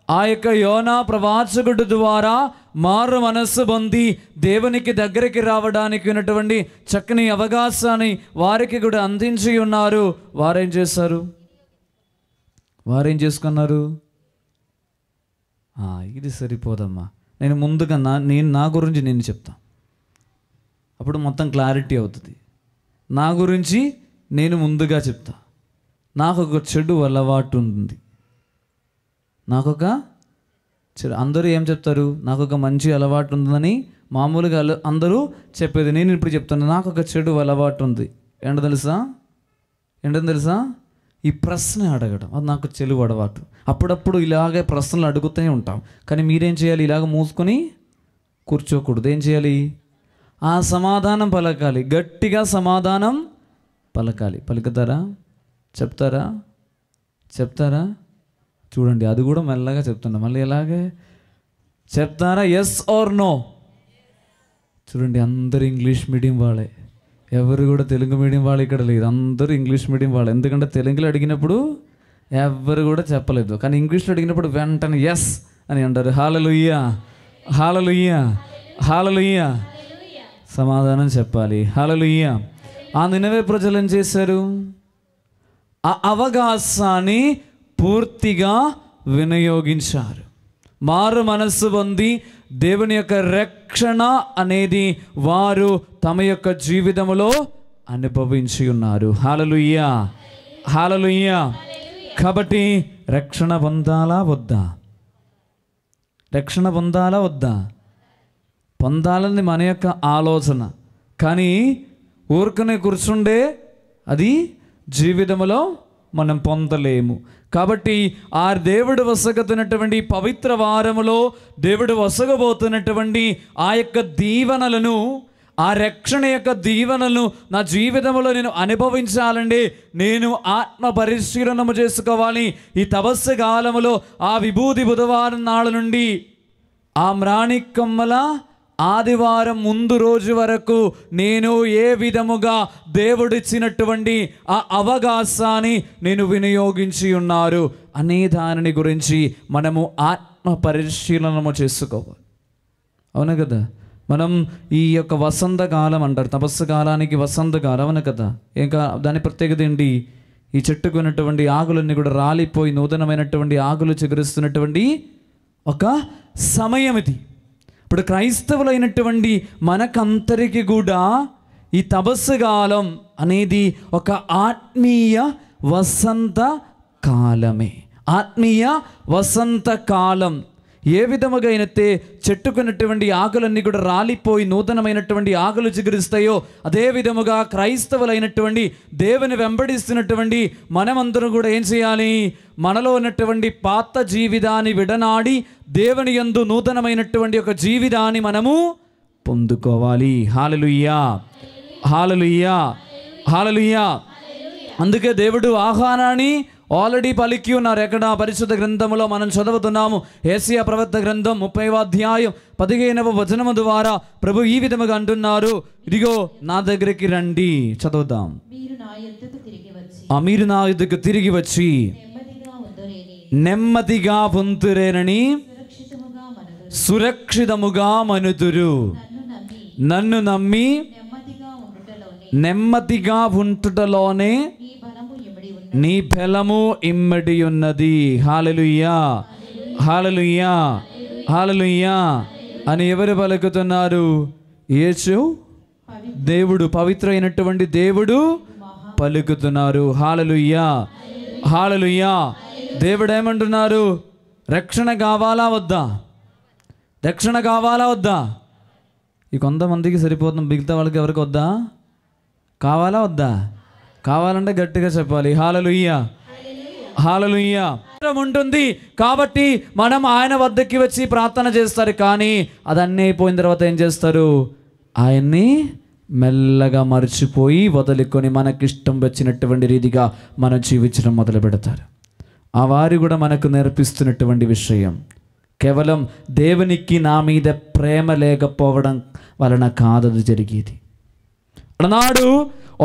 ఆ యొక్క యోనా ప్రవాచకుడు ద్వారా మారు మనస్సు పొంది దేవునికి దగ్గరికి రావడానికి ఉన్నటువంటి చక్కని అవకాశాన్ని వారికి కూడా అందించి ఉన్నారు. వారేం చేశారు? వారేం చేసుకున్నారు? ఇది సరిపోదమ్మా, నేను ముందుగా నా గురించి నేను చెప్తాను, అప్పుడు మొత్తం క్లారిటీ అవుతుంది. నా గురించి నేను ముందుగా చెప్తా. నాకు ఒక చెడు అలవాటు ఉంది. నాకొక చెడు, అందరూ ఏం చెప్తారు? నాకు ఒక మంచి అలవాటు ఉందని మామూలుగా అందరూ చెప్పేది. నేను ఇప్పుడు చెప్తాను, నాకు ఒక చెడు అలవాటు ఉంది. ఏంటో తెలుసా? ఈ ప్రశ్న అడగడం, అది నాకు చెడు అలవాటు. అప్పుడప్పుడు ఇలాగే ప్రశ్నలు అడుగుతూనే ఉంటాం. కానీ మీరేం చేయాలి? ఇలాగ మూసుకొని కూర్చోకూడదు. ఏం చేయాలి? ఆ సమాధానం పలకాలి, గట్టిగా సమాధానం పలకాలి. పలుకుతారా? చెప్తారా? చూడండి, అది కూడా మెల్లగా చెప్తున్నా. మళ్ళీ ఎలాగే చెప్తారా? Yes or no? చూడండి, అందరూ ఇంగ్లీష్ మీడియం వాళ్ళే, ఎవరు కూడా తెలుగు మీడియం వాళ్ళు ఇక్కడ లేదు. అందరూ ఇంగ్లీష్ మీడియం వాళ్ళు. ఎందుకంటే తెలుగులో అడిగినప్పుడు ఎవరు కూడా చెప్పలేదు, కానీ ఇంగ్లీష్లో అడిగినప్పుడు వెంటనే ఎస్ అని అంటారు. హల్లెలూయా, హల్లెలూయా, హల్లెలూయా. సమాధానం చెప్పాలి. హల్లెలూయా. ఆ నినవే ప్రజలు ఏం చేశారు? ఆ అవకాశాన్ని పూర్తిగా వినియోగించారు. మారు మనస్సు పొంది దేవుని యొక్క రక్షణ అనేది వారు తమ యొక్క జీవితంలో అనుభవించి ఉన్నారు. హల్లెలూయా, హల్లెలూయా. కాబట్టి రక్షణ పొందాలా వద్దా? రక్షణ పొందాలా వద్దా? పొందాలని మన యొక్క ఆలోచన, కానీ ఊరుకునే కూర్చుండే అది జీవితంలో మనం పొందలేము. కాబట్టి ఆ దేవుడు వసగుతున్నటువంటి పవిత్ర వారములో దేవుడు వసగబోతున్నటువంటి ఆ యొక్క దీవెనలను, ఆ రక్షణ యొక్క దీవెనలను నా జీవితంలో నేను అనుభవించాలండి. నేను ఆత్మ పరిశీలనము చేసుకోవాలి. ఈ తపస్సు కాలములో ఆ విభూతి బుధవారం నాళ్ళ నుండి ఆ మ్రాణికమ్మల ఆదివారం ముందు రోజు వరకు నేను ఏ విధముగా దేవుడిచ్చినటువంటి ఆ అవకాశాన్ని నేను వినియోగించి ఉన్నారు అనే దానిని గురించి మనము ఆత్మ పరిశీలనము చేసుకోవాలి. అవును కదా? మనం ఈ యొక్క వసంతకాలం అంటారు, తపస్సు కాలానికి వసంతకాలం అవును కదా? ఇంకా దాని ప్రత్యేకత ఏంటి? ఈ చెట్టుకు ఉన్నటువంటి ఆకులన్నీ కూడా రాలిపోయి నూతనమైనటువంటి ఆకులు చిగురిస్తున్నటువంటి ఒక సమయం ఇది. ఇప్పుడు క్రైస్తవులైనటువంటి మనకందరికీ కూడా ఈ తపస్సు కాలం అనేది ఒక ఆత్మీయ వసంత కాలమే. ఆత్మీయ వసంత కాలం. ఏ విధముగా అయినతే చెట్టుకున్నటువంటి ఆకులన్నీ కూడా రాలిపోయి నూతనమైనటువంటి ఆకులు చిగురిస్తాయో అదే విధముగా క్రైస్తవులైనటువంటి దేవుని వెంబడిస్తున్నటువంటి మనమందరం కూడా ఏం చేయాలి? మనలో ఉన్నటువంటి పాత జీవితాన్ని విడనాడి దేవుని యందు నూతనమైనటువంటి ఒక జీవితాన్ని మనము పొందుకోవాలి. హల్లెలూయా, హల్లెలూయా, హల్లెలూయా. అందుకే దేవుడు ఆహ్వానాన్ని ఆల్రెడీ పలికి ఉన్నారు. ఎక్కడ? పరిశుద్ధ గ్రంథములో మనం చదువుతున్నాము. యేషయా ప్రవక్త గ్రంథం 30వ అధ్యాయం 15వ వచనము ద్వారా ప్రభు ఈ విధముగా అంటున్నారు, ఇదిగో నా దగ్గరికి రండి. చదువుదాం. మీరు నా యొద్దకు తిరిగి వచ్చి మీరు నా యొద్దకు తిరిగి వచ్చి నెమ్మదిగా పొందురేనని సురక్షితముగా మనుదురు. నన్ను నమ్మి నెమ్మదిగా ఉంటుటలోనే నీ బలము ఇమ్మడి ఉన్నది. హల్లెలూయా, హల్లెలూయా, హల్లెలూయా అని ఎవరు పలుకుతున్నారు? యేసు దేవుడు, పవిత్ర అయినటువంటి దేవుడు పలుకుతున్నారు. హల్లెలూయా, హల్లెలూయా. దేవుడు ఏమంటున్నారు? రక్షణ కావాలా వద్దా? రక్షణ కావాలా వద్దా? ఈ కొంతమందికి సరిపోతుంది, మిగతా వాళ్ళకి ఎవరికి వద్దా? కావాలా వద్దా? కావాలంటే గట్టిగా చెప్పాలి. హల్లెలూయా, హల్లెలూయా ఉంటుంది. కాబట్టి మనం ఆయన వద్దకి వచ్చి ప్రార్థన చేస్తారు. కానీ అదన్నీ అయిపోయిన తర్వాత ఏం చేస్తారు? ఆయన్ని మెల్లగా మర్చిపోయి వదులుకొని మనకిష్టం వచ్చినటువంటి రీతిగా మనం జీవించడం మొదలు పెడతారు. ఆ వారు కూడా మనకు నేర్పిస్తున్నటువంటి విషయం కేవలం దేవునికి నా మీద ప్రేమ లేకపోవడం వలన కాదది జరిగేది. అన్నాడు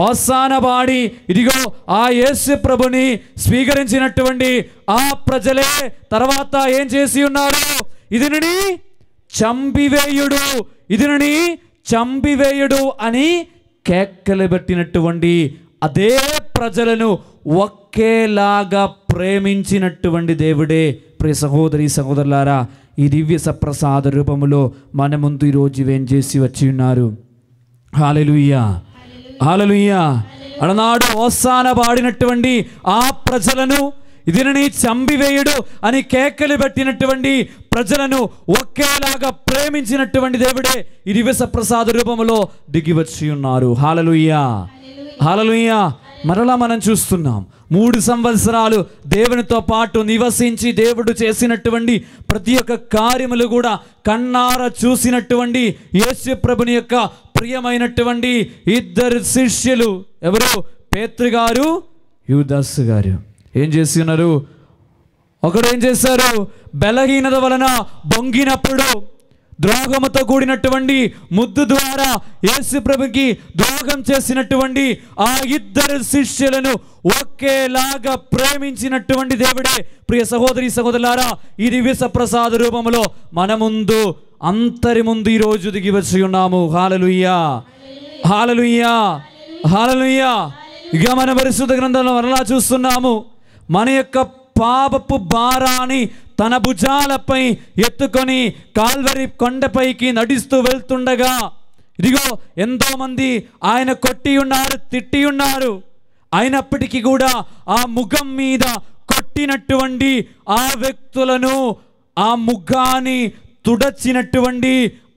ఓసాన పాడి ఇదిగో ఆ యేసు ప్రభుని స్వీకరించినటువంటి ఆ ప్రజలే తర్వాత ఏం చేసి ఉన్నారు? ఇదిని చంపివేయుడు, ఇదిని చంపివేయుడు అని కేకలు పెట్టినటువంటి అదే ప్రజలను ఒకేలాగా ప్రేమించినటువంటి దేవుడే ప్రియ సహోదరి సహోదరులారా ఈ దివ్య సప్రసాద రూపములో మన ముందు ఈరోజు ఏం చేసి వచ్చి ఉన్నారు. హల్లెలూయా, హల్లెలూయా. అలనాడు హోసానా పాడినటువంటి ఆ ప్రజలను ఇదిని చంపివేయుడు అని కేకలు పెట్టినటువంటి ప్రజలను ఒకేలాగా ప్రేమించినటువంటి దేవుడే ఈ దివ్య సప్రసాద రూపములో దిగి వచ్చి ఉన్నారు. హల్లెలూయా, హల్లెలూయా. మరలా మనం చూస్తున్నాం 3 సంవత్సరాలు దేవునితో పాటు నివసించి దేవుడు చేసినటువంటి ప్రతి ఒక్క కార్యములు కూడా కన్నార చూసినటువంటి యేసు ప్రభుని యొక్క ప్రియమైనటువంటి 2 శిష్యులు ఎవరు? పేతురు గారు, యూదాసు గారు. ఏం చేసి ఉన్నారు? ఒకడు ఏం చేశారు? బలహీనత వలన బొంగినప్పుడు ద్రోహముతో కూడినటువంటి ముద్దు ద్వారా యేసు ప్రభుకి ద్రోహం చేసినటువంటి ఆ 2 శిష్యులను ఒకేలాగా ప్రేమించినటువంటి దేవుడే ప్రియ సహోదరి సహోదరులారా ఈ దివ్య సప్రసాద రూపంలో మన ముందు అంతరి ముందు ఈ రోజు దిగి వచ్చి ఉన్నాము. హల్లెలూయా, హల్లెలూయా, హల్లెలూయా. ఇక మన పరిశుద్ధ గ్రంథంలో మరలా చూస్తున్నాము మన యొక్క పాపపు భారాన్ని తన భుజాలపై ఎత్తుకొని కాల్వరి కొండపైకి నడుస్తూ వెళ్తుండగా ఇదిగో ఎంతో మంది ఆయన కొట్టి ఉన్నారు, తిట్టి ఉన్నారు. అయినప్పటికీ కూడా ఆ ముఖం మీద కొట్టినటువంటి ఆ వ్యక్తులను ఆ ముఖాన్ని తుడచినటువంటి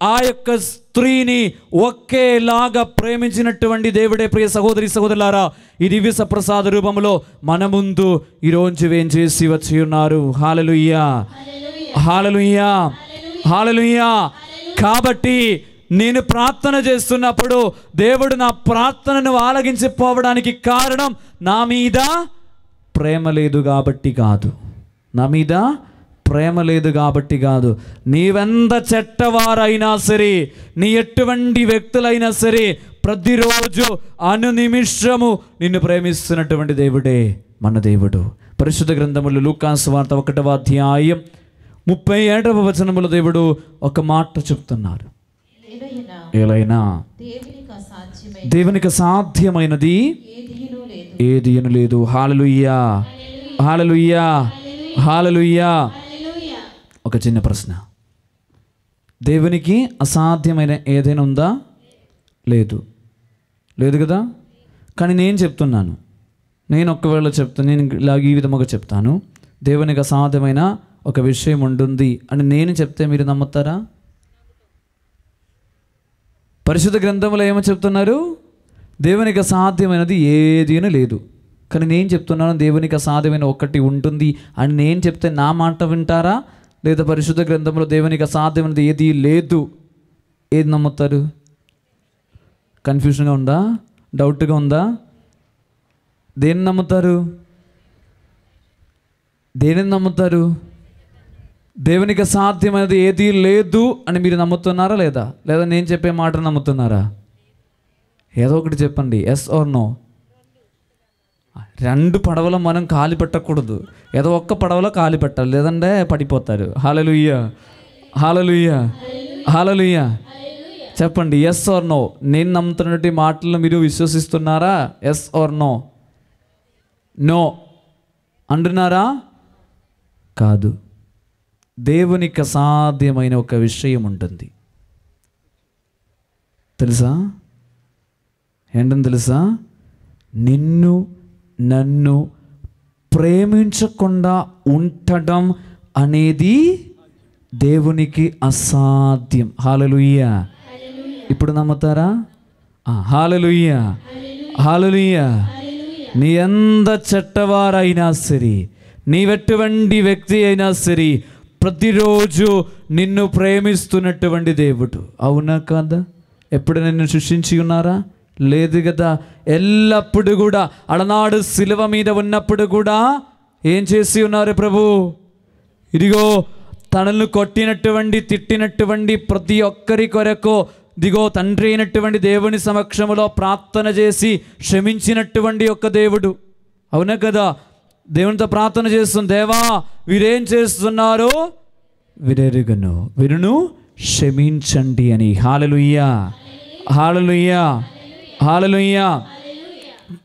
ఆ యొక్క స్త్రీని ఒకేలాగా ప్రేమించినటువంటి దేవుడే ప్రియ సహోదరి సహోదరులారా ఈ దివ్య సప్రసాద రూపంలో మన ముందు ఈరోజు ఏం చేసి వచ్చి ఉన్నారు. హల్లెలూయా, హల్లెలూయా, హల్లెలూయా. కాబట్టి నేను ప్రార్థన చేస్తున్నప్పుడు దేవుడు నా ప్రార్థనను ఆలకించిపోవడానికి కారణం నా మీద ప్రేమ లేదు కాబట్టి కాదు, నా మీద ప్రేమ లేదు కాబట్టి కాదు. నీవెంత చెట్టవారైనా సరే, నీ ఎటువంటి వ్యక్తులైనా సరే, ప్రతిరోజు అనునిమిషము నిన్ను ప్రేమిస్తున్నటువంటి దేవుడే మన దేవుడు. పరిశుద్ధ గ్రంథములు లూకా సువార్త 1వ అధ్యాయం 37వ వచనములో దేవుడు ఒక మాట చెప్తున్నారు. ఏలైనా దేవునికి అసాధ్యమైనది ఏదియను లేదు. హల్లెలూయా, హల్లెలూయా, హల్లెలూయా. ఒక చిన్న ప్రశ్న, దేవునికి అసాధ్యమైన ఏదైనా ఉందా? లేదు, లేదు కదా. కానీ నేను చెప్తున్నాను, నేను ఒకవేళ చెప్తాను, నేను ఇలాగ ఈ విధముగా చెప్తాను, దేవునికి అసాధ్యమైన ఒక విషయం ఉంటుంది అని నేను చెప్తే మీరు నమ్ముతారా? పరిశుద్ధ గ్రంథంలో ఏమో చెప్తున్నారు? దేవునికి అసాధ్యమైనది ఏదీనూ లేదు. కానీ నేను చెప్తున్నాను దేవునికి అసాధ్యమైన ఒకటి ఉంటుంది అని నేను చెప్తే నా మాట వింటారా? లేదా పరిశుద్ధ గ్రంథంలో దేవునికి అసాధ్యమైనది ఏదీ లేదు, ఏది నమ్ముతారు? కన్ఫ్యూషన్గా ఉందా? డౌట్గా ఉందా? దేన్ని నమ్ముతారు? దేనిని నమ్ముతారు? దేవునికి అసాధ్యమైనది ఏదీ లేదు అని మీరు నమ్ముతున్నారా లేదా? లేదా నేను చెప్పే మాట నమ్ముతున్నారా? ఏదో ఒకటి చెప్పండి, ఎస్ ఆర్ నో. రెండు పడవలో మనం కాలి పెట్టకూడదు, ఏదో ఒక్క పడవలో కాలి పెట్టాలి, లేదంటే పడిపోతారు. హల్లెలూయా, హల్లెలూయా, హల్లెలూయా. చెప్పండి, ఎస్ ఆర్ నో. నేను నమ్ముతున్నటువంటి మాటలను మీరు విశ్వసిస్తున్నారా? Yes or no? నో అంటున్నారా? కాదు. దేవునికి అసాధ్యమైన ఒక విషయం ఉంటుంది, తెలుసా? ఏంటని తెలుసా? నిన్ను నన్ను ప్రేమించకుండా ఉండటం అనేది దేవునికి అసాధ్యం. హల్లెలూయా. ఇప్పుడు నమ్ముతారా? హల్లెలూయా, హల్లెలూయా. నీ ఎంత చెట్టవారైనా సరే, నీవెటువంటి వ్యక్తి అయినా సరే, ప్రతిరోజు నిన్ను ప్రేమిస్తున్నటువంటి దేవుడు. అవునా కాదా? ఎప్పుడు నిన్ను సృష్టించి ఉన్నారా? లేదు కదా. ఎల్లప్పుడూ కూడా అలనాడు శిలువ మీద ఉన్నప్పుడు కూడా ఏం చేసి ఉన్నారు ప్రభు? ఇదిగో తనను కొట్టినటువంటి, తిట్టినటువంటి ప్రతి ఒక్కరి కొరకు దిగో తండ్రి అయినటువంటి దేవుని సమక్షములో ప్రార్థన చేసి క్షమించినటువంటి ఒక దేవుడు. అవునా కదా? దేవునితో ప్రార్థన చేస్తుంది, దేవా వీరేం చేస్తున్నారో వీరెరుగను, వీరును క్షమించండి అని. హల్లెలూయా, హల్లెలూయా, హల్లెలూయా.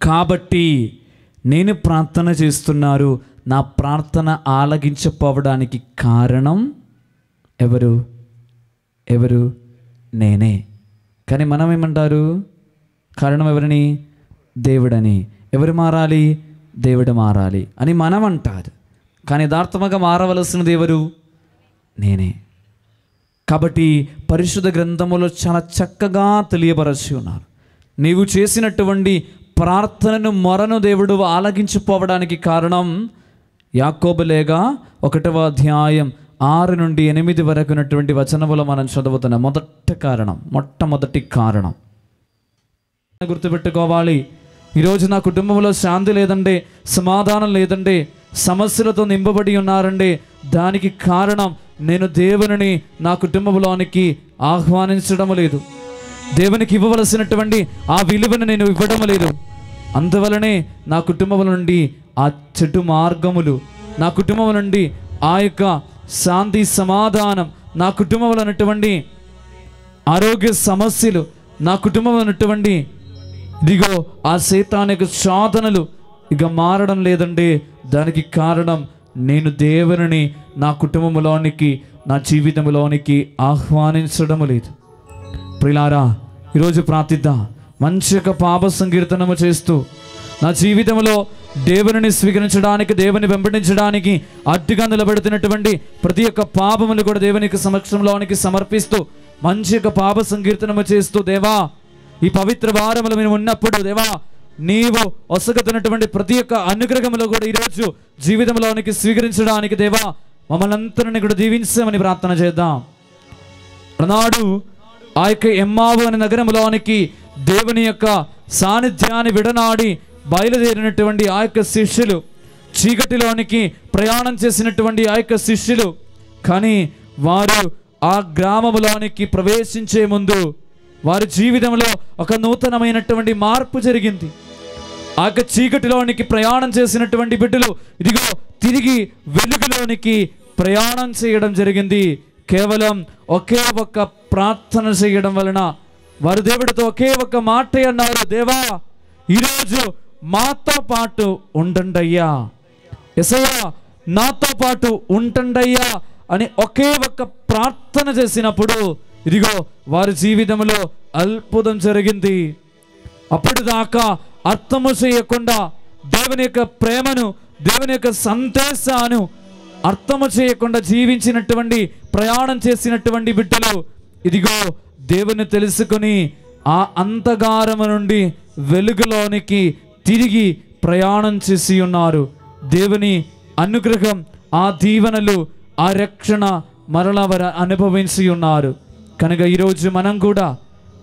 కాబట్టి నేను ప్రార్థన చేస్తున్నారు, నా ప్రార్థన ఆలకించకపోవడానికి కారణం ఎవరు? ఎవరు? నేనే. కానీ మనం ఏమంటారు? కారణం ఎవరిని? దేవుడని. ఎవరు మారాలి? దేవుడు మారాలి అని మనం అంటారు. కానీ యథార్థంగా మారవలసినది ఎవరు? నేనే. కాబట్టి పరిశుద్ధ గ్రంథములో చాలా చక్కగా తెలియపరచి ఉన్నారు. నీవు చేసినటువంటి ప్రార్థనను, మొరను దేవుడు ఆలకించిపోవడానికి కారణం యాకోబు లేఖ 1వ అధ్యాయం 6 నుండి 8 వరకు ఉన్నటువంటి వచనములో మనం చదువుతున్న మొట్టమొదటి కారణం గుర్తుపెట్టుకోవాలి. ఈరోజు నా కుటుంబంలో శాంతి లేదండి, సమాధానం లేదండి, సమస్యలతో నింపబడి ఉన్నారండి, దానికి కారణం నేను దేవుని నా కుటుంబంలోనికి ఆహ్వానించడం లేదు, దేవునికి ఇవ్వవలసినటువంటి ఆ విలువను నేను ఇవ్వడం లేదు. అందువలనే నా కుటుంబం నుండి ఆ చెడు మార్గములు, నా కుటుంబం నుండి ఆ యొక్క శాంతి సమాధానం, నా కుటుంబంలో ఉన్నటువంటి ఆరోగ్య సమస్యలు, నా కుటుంబంలో ఉన్నటువంటి ఇదిగో ఆ సైతానిక సాధనలు ఇక మారడం లేదండి. దానికి కారణం నేను దేవుని నా కుటుంబంలోనికి, నా జీవితంలోనికి ఆహ్వానించడం లేదు. ప్రియులారా, ఈరోజు ప్రార్థిద్దాం. మంచిగా పాప సంకీర్తనము చేస్తూ నా జీవితంలో దేవుని స్వీకరించడానికి, దేవుని వెంబడించడానికి అడ్డుగా నిలబెడుతున్నటువంటి ప్రతి ఒక్క పాపములు కూడా దేవునికి సమక్షంలోనికి సమర్పిస్తూ మంచిగా పాప సంకీర్తనము చేస్తూ, దేవా ఈ పవిత్ర వారములు మేము ఉన్నప్పుడు దేవా నీవు ఒసగుతున్నటువంటి ప్రతి ఒక్క అనుగ్రహములు కూడా ఈరోజు జీవితంలోనికి స్వీకరించడానికి దేవా మమ్మల్ని అంతరిని కూడా దీవించమని ప్రార్థన చేద్దాం. ఆనాడు ఆ యొక్క ఎమ్మావు అనే నగరంలోనికి దేవుని యొక్క సాన్నిధ్యాన్ని విడనాడి బయలుదేరినటువంటి ఆ యొక్క శిష్యులు, చీకటిలోనికి ప్రయాణం చేసినటువంటి ఆ యొక్క శిష్యులు, కానీ వారు ఆ గ్రామంలోనికి ప్రవేశించే ముందు వారి జీవితంలో ఒక నూతనమైనటువంటి మార్పు జరిగింది. ఆ యొక్క చీకటిలోనికి ప్రయాణం చేసినటువంటి బిడ్డలు ఇదిగో తిరిగి వెలుగులోనికి ప్రయాణం చేయడం జరిగింది. కేవలం ఒకే ఒక్క ప్రార్థన చేయడం వలన వారు దేవుడితో ఒకే ఒక్క మాట అన్నారు, దేవా ఈరోజు మాతో పాటు ఉండండి అయ్యా, యేసయ్యా నాతో పాటు ఉండండి అయ్యా అని ఒకే ఒక్క ప్రార్థన చేసినప్పుడు ఇదిగో వారి జీవితంలో అద్భుతం జరిగింది. అప్పటిదాకా అర్థము చేయకుండా దేవుని యొక్క ప్రేమను, దేవుని యొక్క సందేశాన్ని అర్థము చేయకుండా జీవించినటువంటి ప్రయాణం చేసినటువంటి బిడ్డలు ఇదిగో దేవుని తెలుసుకొని ఆ అంధకారము నుండి వెలుగులోనికి తిరిగి ప్రయాణం చేసి ఉన్నారు. దేవుని అనుగ్రహం, ఆ దీవెనలు, ఆ రక్షణ మరలా వారు అనుభవించి ఉన్నారు. కనుక ఈరోజు మనం కూడా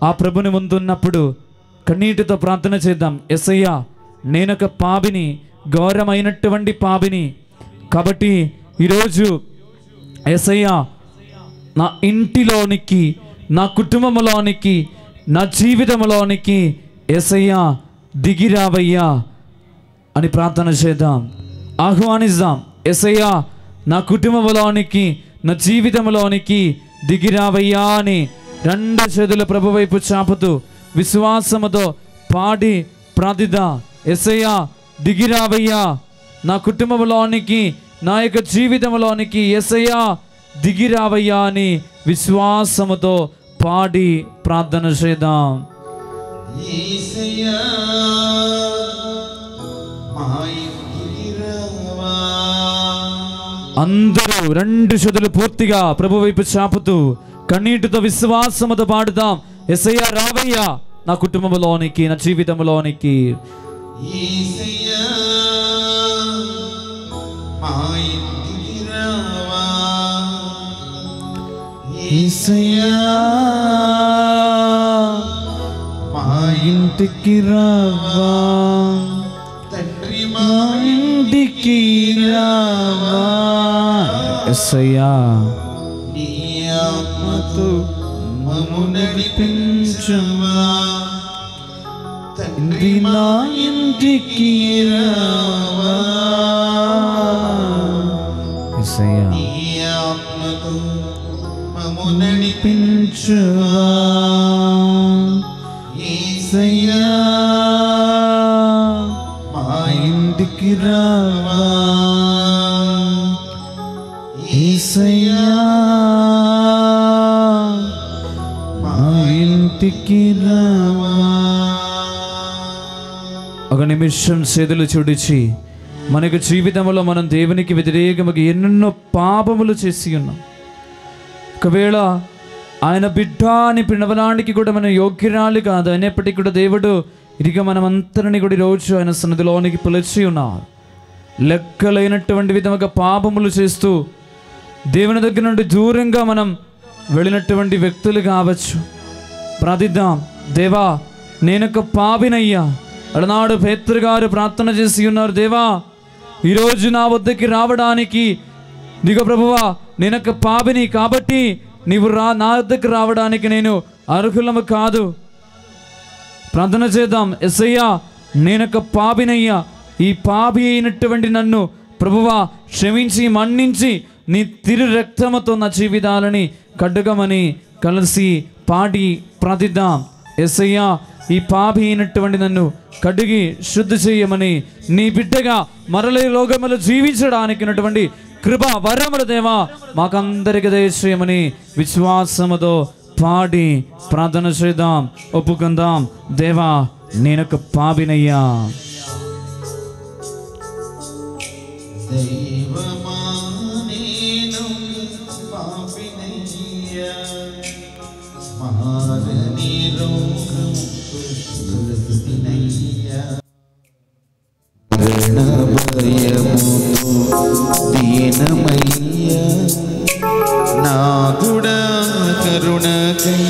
ఆ ప్రభుని ముందున్నప్పుడు కన్నీటితో ప్రార్థన చేద్దాం. యేసయ్యా, నేనొక పాపిని, ఘోరమైనటువంటి పాపిని. కాబట్టి ఈరోజు యేసయ్యా, నా ఇంటిలోనికి, నా కుటుంబంలోనికి, నా జీవితంలోనికి యేసయ్యా దిగిరావయ్యా అని ప్రార్థన చేద్దాం, ఆహ్వానిద్దాం. యేసయ్యా, నా కుటుంబంలోనికి, నా జీవితంలోనికి దిగిరావయ్యా అని రెండు చేతులు ప్రభు వైపు చాపుతూ విశ్వాసముతో పాడి ప్రార్థిద్దాం. యేసయ్యా, దిగిరావయ్యా నా కుటుంబంలోనికి, నా యొక్క జీవితంలోనికి యేసయ్యా దిగిరావయ్యా అని విశ్వాసముతో పాడి ప్రార్థన చేద్దాం. యేసయ్యా మా ఇంటికి రావా. అందరూ రెండు చేతులు పూర్తిగా ప్రభు వైపు చాపుతూ కన్నీటితో విశ్వాసముతో పాడుదాం. యేసయ్యా రావయ్యా నా కుటుంబంలోనికి, నా జీవితంలోనికి. యేసయ్యా మా ఇంటికి రావా. యేసయ్యా మా ఇంటికి రావా, తండ్రి మా ఇంటికి రావా. యేసయ్యా, నీ ఆత్మతో మమ్ము నడిపించువా. తండ్రి మా ఇంటికి రావా. యేసయ్యా, నీ ఆత్మతో మమ్ము నడిపించువా. యేసయ్యా మా ఇంటికి రావా. యేసయ్యా మా ఇంటికి రావా. ఒక నిమిషం చేతులు చూడిచి, మనకు జీవితంలో మనం దేవునికి వ్యతిరేకముగా ఎన్నెన్నో పాపములు చేసి ఉన్నాం. ఒకవేళ ఆయన బిడ్డ అని పిలవడానికి కూడా మనం యోగ్యరాలు కాదు అయినప్పటికీ కూడా దేవుడు ఇదిగా మనం అంతరిని కూడా ఈరోజు ఆయన సన్నిధిలోనికి పిలిచి ఉన్నారు. లెక్కలైనటువంటి విధముగా పాపములు చేస్తూ దేవుని దగ్గర నుండి దూరంగా మనం వెళ్ళినటువంటి వ్యక్తులు కావచ్చు. ప్రార్థిద్దాం. దేవా, నేనొక పాపినయ్యా. అలనాడు పేతురు గారు ప్రార్థన చేసి ఉన్నారు, దేవా ఈరోజు నా వద్దకి రావడానికి దిగో ప్రభువా, నేనొక పాపిని కాబట్టి నీవు నా వద్దకు రావడానికి నేను అర్హులము కాదు. ప్రార్థన చేద్దాం. యేసయ్యా, నేనొక పాపినయ్యా. ఈ పాపి అయినటువంటి నన్ను ప్రభువా క్షమించి మన్నించి నీ తిరు రక్తముతో నా జీవితాలని కడ్డుగమని కలిసి పాడి ప్రార్థిద్దాం. యేసయ్యా, ఈ పాపి అయినటువంటి నన్ను కడిగి శుద్ధి చేయమని, నీ బిడ్డగా మరలే లోకములు జీవించడానికి కృప వరములు దేవా మాకందరికి దయచేయమని విశ్వాసముతో పాడి ప్రార్థన చేద్దాం, ఒప్పుకుందాం. దేవా, నేనొక పాపినయ్యా. దైవమా నేను పాపినయ్యా. మారని రోగం తులసినయ్యా. భయముతో దీనమయ్యా. నాదుడా కరుణకై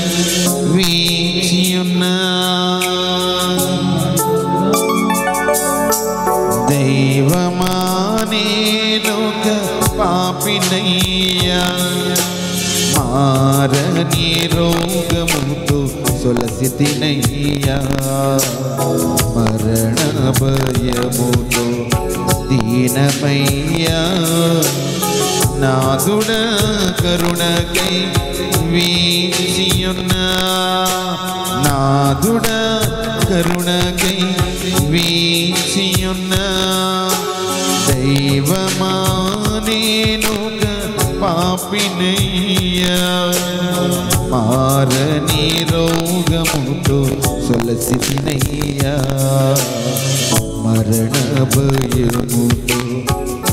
వీచియున్నా. దైవమా నేనొక పాపినయ్యా. మారని రోగముతో సొలసితినయ్యా. మరణ భయముతో దీనమయ్యా. నాదుడ కరుణకై వీచియున్నా. నాదుడ కరుణకై వీచియున్నా. దైవమా నేనొక పాపినయ్యా. మారని రోగముతో సొలసినయ్యా. మరణ భయముతో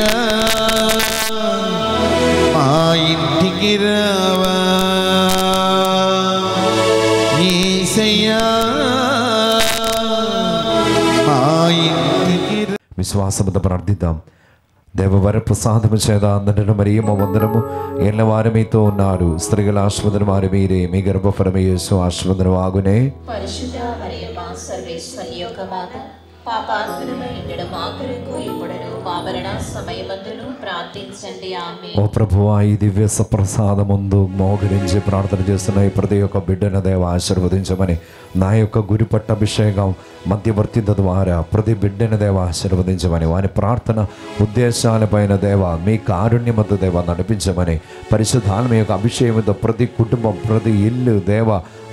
యేసయ్యా మా ఇంటికి రావా యేసయ్యా మా ఇంటికి విశ్వాసముతో ప్రార్థిద్దాం. దేవవర ప్రసాదము చేత అందరిని మరియమ్మ వందనము ఎల్లవారు మీతో ఉన్నారు, స్త్రీల ఆశీర్వదన వారు మీరే, మీ గర్భఫలము యేసు ఆశీర్వదన వాగునే. పరిశుద్ధ మరియమ్మ సర్వేశ్వరి యొక్క మాత పాపాత్మనమై ఉండడం మా కొరకు ఇప్పుడును మా మరణ సమయమందును ప్రార్థించండి. ఆమేన్. ఓ ప్రభువా, ఈ దివ్య సప్రసాద ముందు మోకరించి ప్రార్థన చేస్తున్న ఈ ప్రతి ఒక్క బిడ్డను దేవ ఆశీర్వదించమని, నా యొక్క గురి పట్టాభిషేకం మధ్యవర్తిత ద్వారా ప్రతి బిడ్డను దేవ ఆశీర్వదించమని, వారి ప్రార్థన ఉద్దేశాలపైన దేవ మీ కారుణ్యమతో దేవ నడిపించమని, పరిశుద్ధాత్మ యొక్క అభిషేకంతో ప్రతి కుటుంబం ప్రతి ఇల్లు దేవ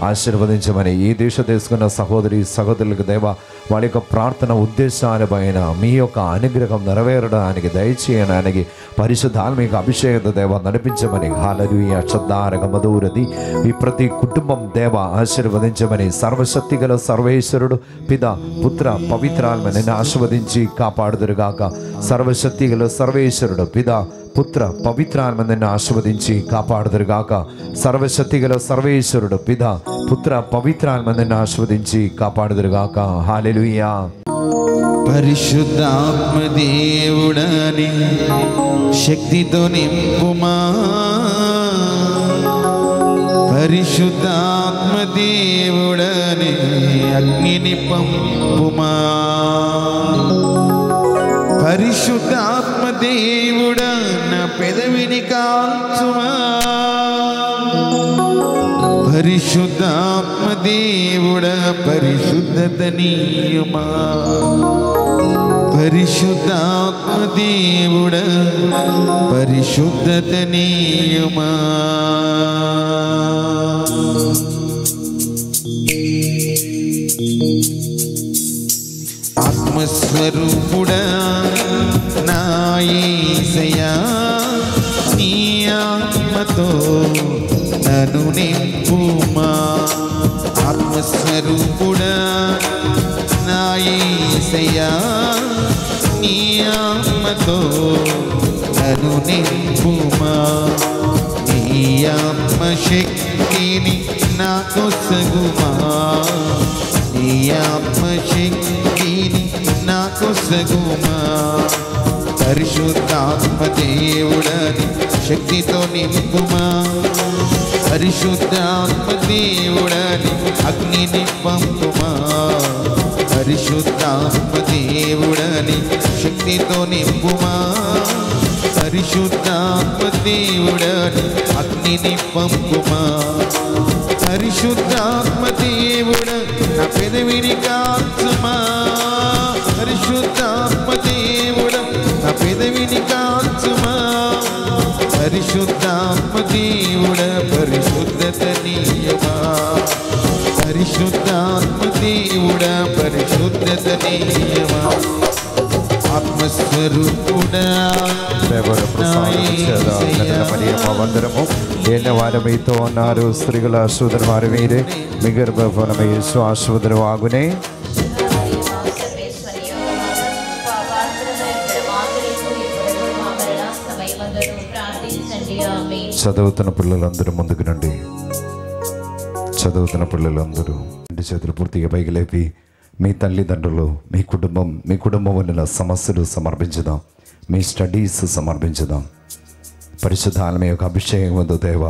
ఆశీర్వదించమని, ఈ దేశ తీసుకున్న సహోదరి సహోదరులకు దేవ వాళ్ళ యొక్క ప్రార్థన ఉద్దేశాలపైన మీ యొక్క అనుగ్రహం నెరవేరడానికి దయచేయడానికి పరిశుద్ధాత్మ యొక్క అభిషేకత దేవ నడిపించమని, హల్లెలూయా శుద్ధారక మధురది ఈ ప్రతి కుటుంబం దేవ ఆశీర్వదించమని, సర్వశక్తి గల సర్వేశ్వరుడు పిత పుత్ర పవిత్రాత్మ నిన్ను ఆశీర్వదించి కాపాడుదురుగాక. సర్వశక్తి గల సర్వేశ్వరుడు పిత పుత్ర పవిత్రాత్మ నిన్ను ఆశీర్వదించి కాపాడుదురుగాక. సర్వశక్తి గల సర్వేశ్వరుడు పిత పుత్ర పవిత్రాత్మ నిన్ను ఆశీర్వదించి కాపాడుదురుగాక. హల్లెలూయా. పరిశుద్ధాత్మ దేవుడని శక్తితో నింపుమా, పరిశుద్ధాత్మ దేవుడని అగ్నిని పంపుమా, పరిశుద్ధాత్మ దేవుడ నా పెదవిని కాల్చుమా, పరిశుద్ధాత్మ దేవుడ పరిశుద్ధత నీయుమా, పరిశుద్ధాత్మ దేవుడ పరిశుద్ధత నీయుమా. ఆత్మస్వరూపుడా నా యేసయ్యా, నీ ఆత్మతో నన్ను నింపుమా, ఆత్మస్వరూపుడా నా యేసయ్యా, నీ ఆత్మతో నన్ను నింపుమా, నీ ఆత్మశక్తిని నాకు సగుమా, నీ ఆత్మశక్తిని నాకు సగుమా, పరిశుద్ధాత్మ దేవుడని శక్తితో నింపుమా, పరిశుద్ధాత్మ దేవుడని అగ్నిని పంపుమా, పరిశుద్ధాత్మ దేవుడని శక్తితో నింపుమా, పరిశుద్ధాత్మ దేవుడని అగ్నిని పంపుమా, పరిశుద్ధాత్మ దేవుడ నా పెదవిని కాల్చుమా, పరిశుద్ధాత్మ దేవుడ నా పెదవిని కాల్చుమా, పరిశుద్ధాత్మ దేవుడ పరిశుద్ధత నీయమా, పరిశుద్ధాత్మ దేవుడ పరిశుద్ధత నీయమా, ఆత్మస్వరూపుడా దేవర ప్రసాదము చేత అందరిని మరియమ్మ వందనము ఎల్లవారు మీతో ఉన్నారు, స్త్రీల ఆశీర్వదన వారు మీరే, మీ గర్భఫలము యేసు ఆశీర్వదన వాగునే. సర్వేశ్వరి యొక్క మాత పాపాత్మనమై ఉండడం మా కొరకు ఇప్పుడును మా మరణ సమయమందును ప్రార్థించండి. ఆమేన్. చదువుతున్న పిల్లలందరూ ముందుకు రండి. చదువుతున్న పిల్లలందరూ ఇంటి చేతులు పూర్తిగా పైకి లేపి మీ తల్లిదండ్రులు మీ కుటుంబం ఉన్న సమస్యలు సమర్పించుదాం, మీ స్టడీస్ సమర్పించుదాం. పరిశుద్ధాత్మ యొక్క అభిషేకం దేవ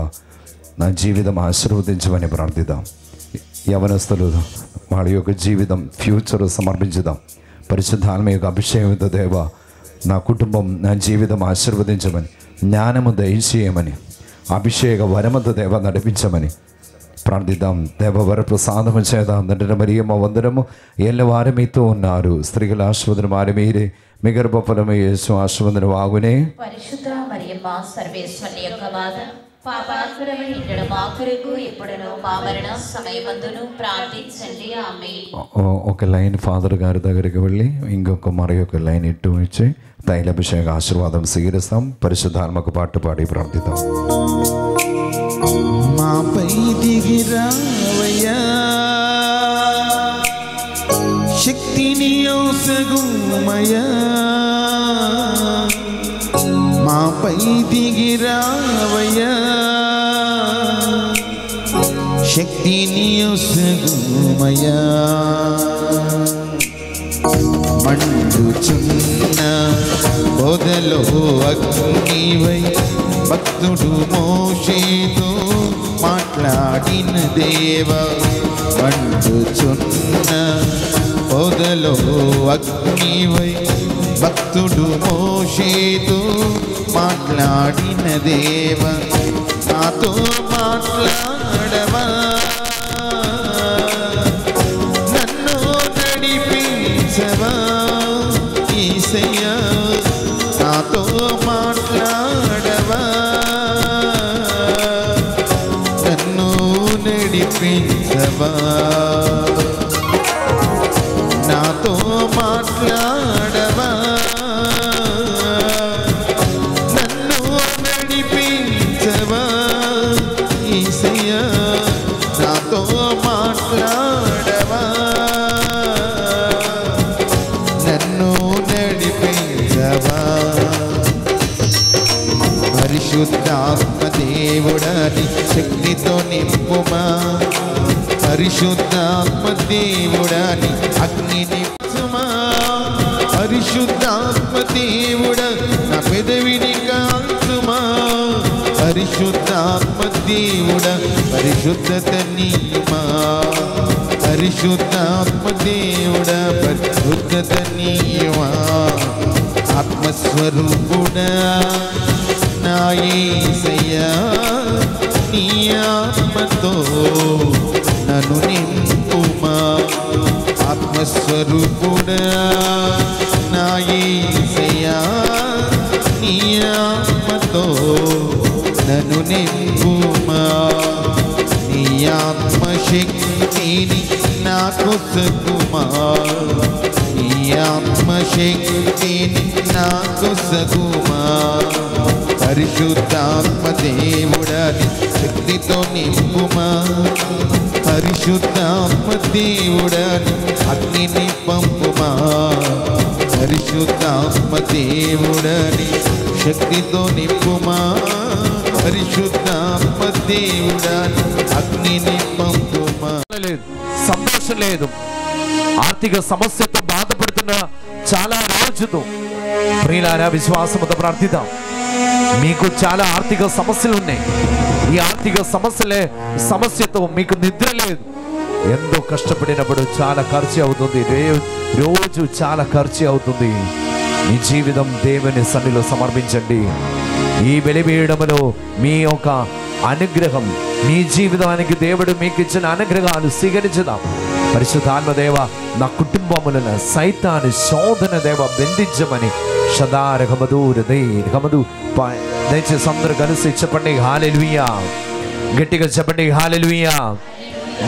నా జీవితం ఆశీర్వదించమని ప్రార్థిద్దాం. యవనస్తులు వాళ్ళ యొక్క జీవితం ఫ్యూచర్ సమర్పించుదాం. పరిశుద్ధాత్మ యొక్క అభిషేకంతో దేవ నా కుటుంబం నా జీవితం ఆశీర్వదించమని, జ్ఞానము దయచేయమని, అభిషేక వరమతో దేవ నడిపించమని ప్రార్థిద్దాం. దేవవర ప్రసాదము చేత అందరిని మరియమ్మ వందనము ఎల్లవారు మీతో ఉన్నారు, స్త్రీల ఆశీర్వదన వారు మీరే, మీ గర్భఫలము యేసు ఆశీర్వదన వాగునే. పరిశుద్ధ మరియమ్మ సర్వేశ్వరి యొక్క మాత పాపాత్మనమై ఉండడం మా కొరకు ఇప్పుడును మా మరణ సమయమందును ప్రార్థించండి. ఆమేన్. ఒక లైన్ ఫాదర్ గారి దగ్గరికి వెళ్ళి ఇంకొక మరొక లైన్ ఇటు ఇచ్చి తైలాభిషేక ఆశీర్వాదం స్వీకరిస్తాం. పరిశుద్ధాత్మకు పాటు పాడి ప్రార్థిద్దాం. మాపై దిగిరావయ్యా, శక్తిని యోసగుమయా, మాపై దిగిరావయ్యా శక్తిని ఒసగుమయ్యా మండుచున్న పొదలో అగ్నివై భక్తుడు మోషేతో మాట్లాడిన దేవా మండుచున్న పొదలో అగ్నివై భక్తుడు మోషేతో మాట్లాడిన దేవా నాతో మాట్లాడవా నన్ను నడిపించవా యేసయ్యా నాతో మాట్లాడవా నన్ను నడిపించవా నాతో మాట్లాడవా నన్ను నడిపించవా యేసయ్యా నాతో మాట్లాడవా నన్ను నడిపించవా పరిశుద్ధాత్మ దేవుడని శక్తితో నింపుమా పరిశుద్ధాత్మ దేవుడని అగ్ని నింపుమా పరిశుద్ధాత్మ దేవుడ నా పెదవిని కాల్చుమా పరిశుద్ధాత్మ దేవుడ పరిశుద్ధత నీయుమా పరిశుద్ధాత్మ దేవుడ పరిశుద్ధత నీయుమా ఆత్మస్వరూపుడా నా యేసయ్యా నీ ఆత్మతో నన్ను నింపుమా ఆత్మస్వరూపుడా నా యేసయ్యా నీ ఆత్మతో నన్ను నింపుమా నీ ఆత్మశక్తిని నాకు సగుమా నీ ఆత్మశక్తిని నాకు సగుమా పరిశుద్ధాత్మ దేవుడని శక్తితో నింపుమా పరిశుద్ధాత్మ దేవుడని అగ్నిని పంపుమా పరిశుద్ధాత్మ దేవుడని శక్తితో నింపుమా పరిశుద్ధాత్మ దేవుడని అగ్నిని పంపుమా లేదు, సంతోషం లేదు, ఆర్థిక సమస్యతో బాధపడుతున్న చాలా రోజుతో ప్రియులారా విశ్వాసముతో ప్రార్థిద్దాం. మీకు చాలా ఆర్థిక సమస్యలు ఉన్నాయి. ఈ ఆర్థిక సమస్యతో మీకు నిద్ర లేదు. ఎంతో కష్టపడినప్పుడు చాలా ఖర్చు అవుతుంది, రోజు చాలా ఖర్చు అవుతుంది. మీ జీవితం దేవుని సన్నిధిలో సమర్పించండి. ఈ బలిపీఠములో మీ యొక్క అనుగ్రహం, మీ జీవితానికి దేవుడు మీకు ఇచ్చిన అనుగ్రహాలు స్వీకరించుదాం. పరిశుద్ధాత్మ దేవ, నా కుటుంబములను సైతాన్ని శోధన దేవ బంధించమని దయచేసి అందరూ కలిసి చెప్పండి హల్లెలూయా. గట్టిగా చెప్పండి హల్లెలూయా.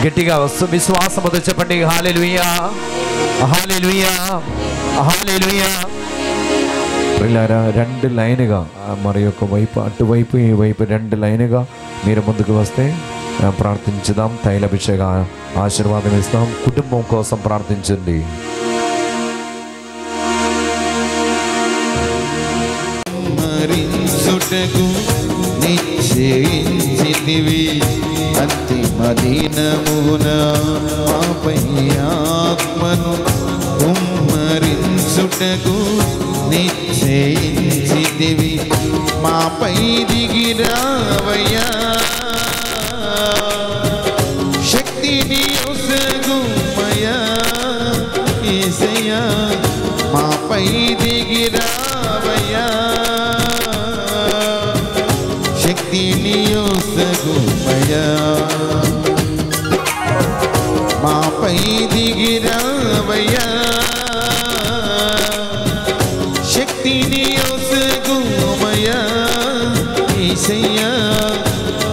గట్టిగా విశ్వాసముతో చెప్పండి హల్లెలూయా, హల్లెలూయా, హల్లెలూయా. ప్రియులారా, రెండు లైన్గా మరి యొక్క వైపు అటువైపు ఈ వైపు రెండు లైన్గా మీరు ముందుకు వస్తే ప్రార్థించుదాం. తైలాభిషేక ఆశీర్వాదం ఇస్తాం. కుటుంబం కోసం ప్రార్థించండి. మరించుటకు నిశ్చయించితివి అంతిమ దినమున మాపై ఆత్మను కుమ్మరించుటకు నిశ్చయించితివి మాపై దిగిరావయ్యా శక్తిని ఒసగుమయ్యా యేసయ్యా మాపై దిగిరావయ్యా శక్తిని ఒసగుమయ్యా మాపై దిగిరావయ్యా శక్తిని ఒసగుమయ్యా యేసయ్యా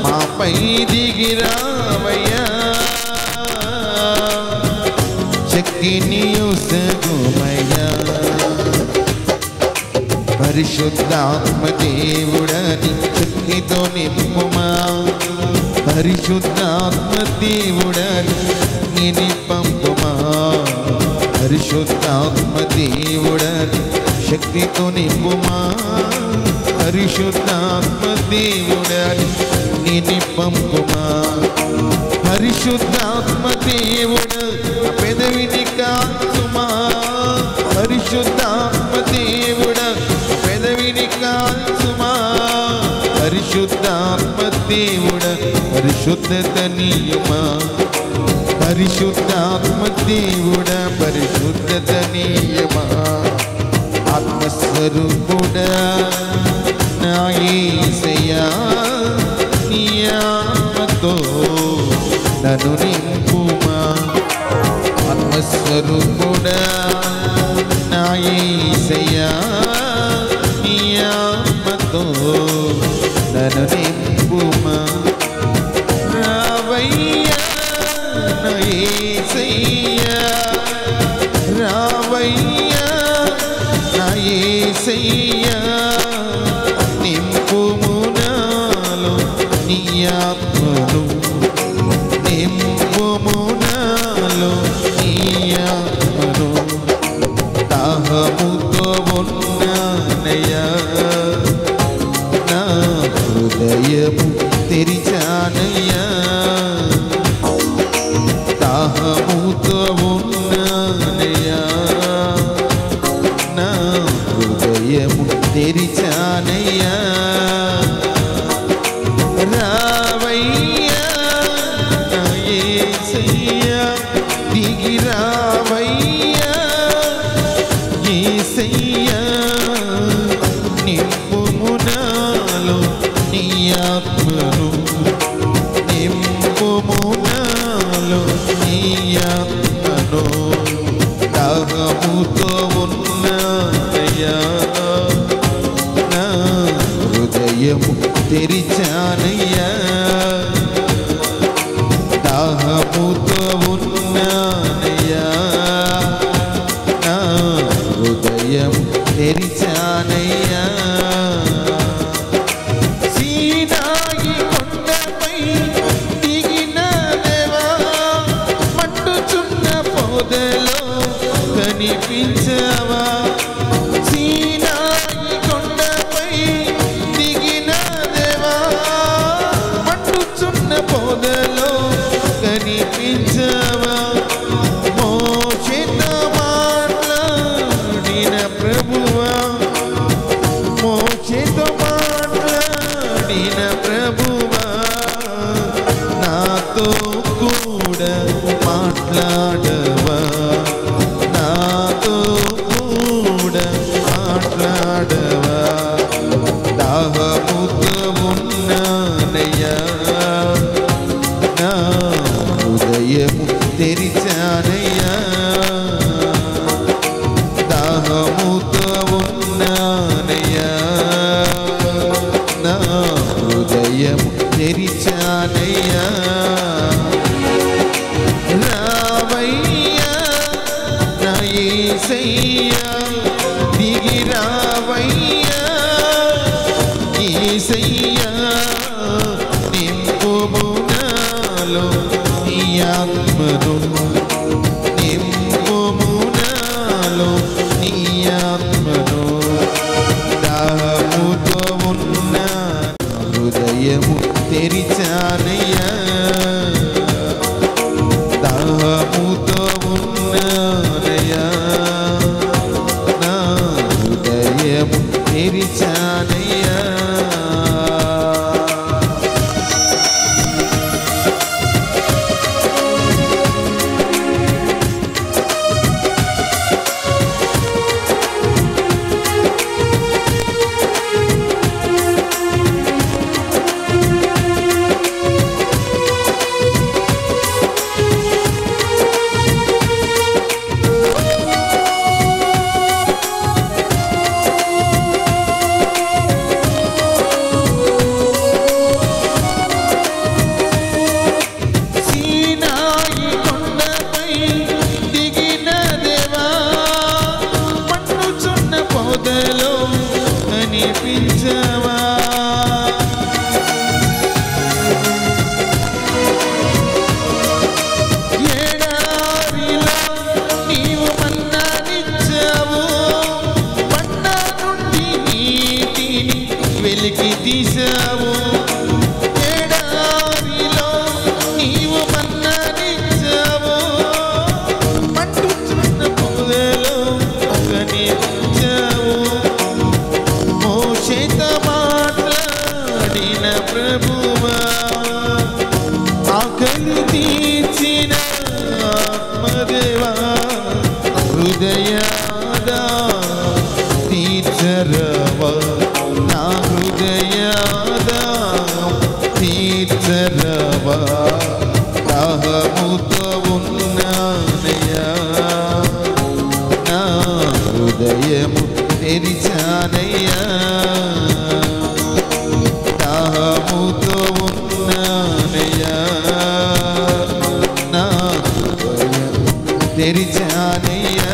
మాపై దిగిరావయ్యా శక్తిని ఒసగుమయ్యా పరిశుద్ధాత్మ దేవుడని శక్తితో నింపుమా పరిశుద్ధాత్మ దేవుడని నిన్ను పంపుమా పరిశుద్ధాత్మ దేవుడని శక్తితో నింపుమా పరిశుద్ధాత్మ దేవుడని నిన్ను పంపుమా పరిశుద్ధాత్మ దేవుడు పెదవిని కాల్చుమా పరిశుద్ధాత్మ దేవుడు పెదవిని కాల్చుమా పరిశుద్ధాత్మ దేవుడు పరిశుద్ధత నీయుమా పరిశుద్ధాత్మ దేవుడ పరిశుద్ధత నీయమా ఆత్మస్వరూపుడా నా యేసయ్యా నీ ఆత్మతో నన్ను నింపుమా ఆత్మస్వరూపుడా నా యేసయ్యా నీ ఆత్మతో నన్ను నింపుమా రావయ్యా నా యేసయ్యా రావయ్యా నా యేసయ్యా నింపుము నాలో నీ ఆత్మను నింపుము నాలో నీ ఆత్మను దాహముతో ఉన్నానయ్యా నా హృదయము తెరిచానయ్యా దాహముతో ఉన్నానయ్యా నా హృదయము తెరిచానయ్యా రావయ్యా నా యేసయ్యా దిగి రావయ్యా యేసయ్యా నింపుము నాలో నీ ఆత్మను నింపుము నాలో నీ ఆత్మను దాహముతో ఉన్నానయ్యా నా హృదయము తెరిచానయ్యా దాహముతో ఉన్నానయ్యా నా హృదయము తెరిచానయ్యా సీనాయి కొండపై దిగిన దేవా మండుచున్న పొదలో కనిపించవా సీనాయి కొండపై దిగిన దేవా మండుచున్న పొదలో కనిపించవా మోషేతో మాట్లాడిన ప్రభువా మోషేతో మాట్లాడిన ప్రభువా నాతో కూడా మాట్లాడవా నాతో కూడా మాట్లాడవా దాహముతో ఉన్నానయ్యా నా హృదయము తెరిచానయ్యా దాహముతో ఉన్నానయ్యా నా హృదయము తెరిచానయ్యా రావయ్యా నా యేసయ్యా దిగి రావయ్యా యేసయ్యా నింపుము నాలో నీ ఆత్మను నింపుము నాలో నీ ఆత్మను దాహముతో ఉన్న హృదయము తెరిచానయ్యా దాహముతో ఉన్నానయ్యా నా హృదయము తెరిచానయ్యా తీర్చిన ఆత్మదేవా హృదయాద తీర్చరవా నా హృదయాద తీర్చరవా దాహముతో ఉన్నానయ్యా నా హృదయము తెరిచానయ్యా దాహముతో ఉన్నానయ్యా నా హృదయం తెరిచానయ్యా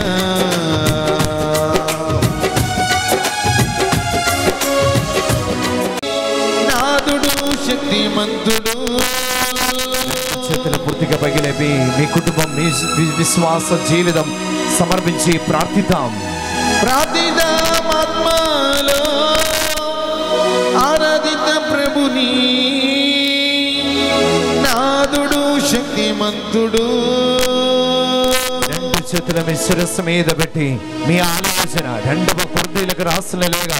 నాదుడు శక్తిమంతుడు చేతులు పూర్తిగా పగిలేపి మీ కుటుంబం మీ విశ్వాస జీవితం సమర్పించి ప్రార్థిద్దాం. ఆత్మలో ఆరాధిత ప్రభుని నాదుడు శక్తిమంతుడు. రెండు చేతుల మీ శిరస్సు మీద పెట్టి మీ ఆలోచన 2వ కొరింథీయులకు రాసిన లేఖ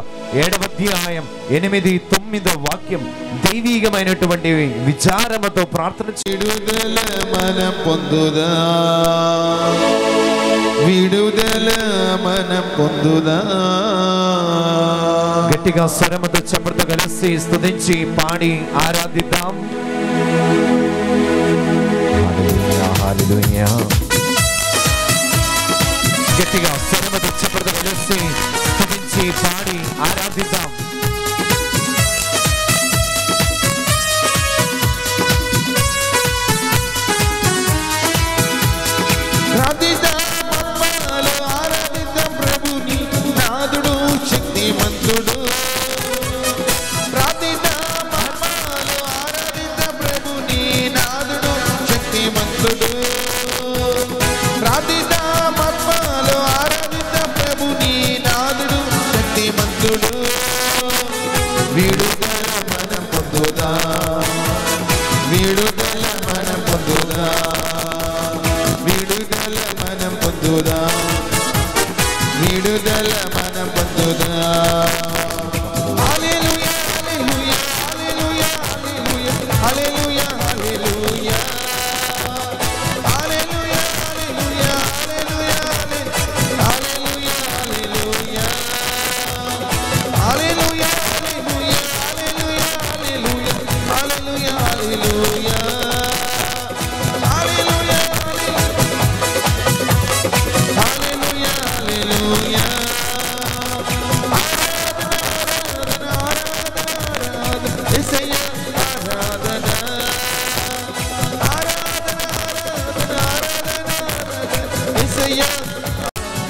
7వ అధ్యాయం 8, 9 వాక్యం దైవీకమైనటువంటి విచారముతో ప్రార్థన విడుదల మనం పొందుదా విడుదల మనం పొందుదా. గట్టిగా స్వరముతో చప్పటితో కలిసి స్తుతించి పాడి ఆరాధిద్దాం. హల్లెలూయా హల్లెలూయా. గట్టిగా స్వరముతో చప్పటితో కలిసి స్తుతించి పాడి ఆరాధిద్దాం. ఆరాధిత ప్రభుని నాదుడు శక్తిమంతుడు. ఆరాధిత ప్రభుని నాదుడు శక్తిమంతుడు. ఆరాధిత ప్రభుని నాదుడు శక్తిమంతుడు. విడుదల మనం పొందుదా విడుదల మనం పొందుదా విడుదల మనం పొందుదా విడుదల మనం పొందుదా. హల్లెలూయా హల్లెలూయా హల్లెలూయా హల్లెలూయా హల్లెలూయా హల్లెలూయా హల్లెలూయా హల్లెలూయా హల్లెలూయా హల్లెలూయా హల్లెలూయా హల్లెలూయా.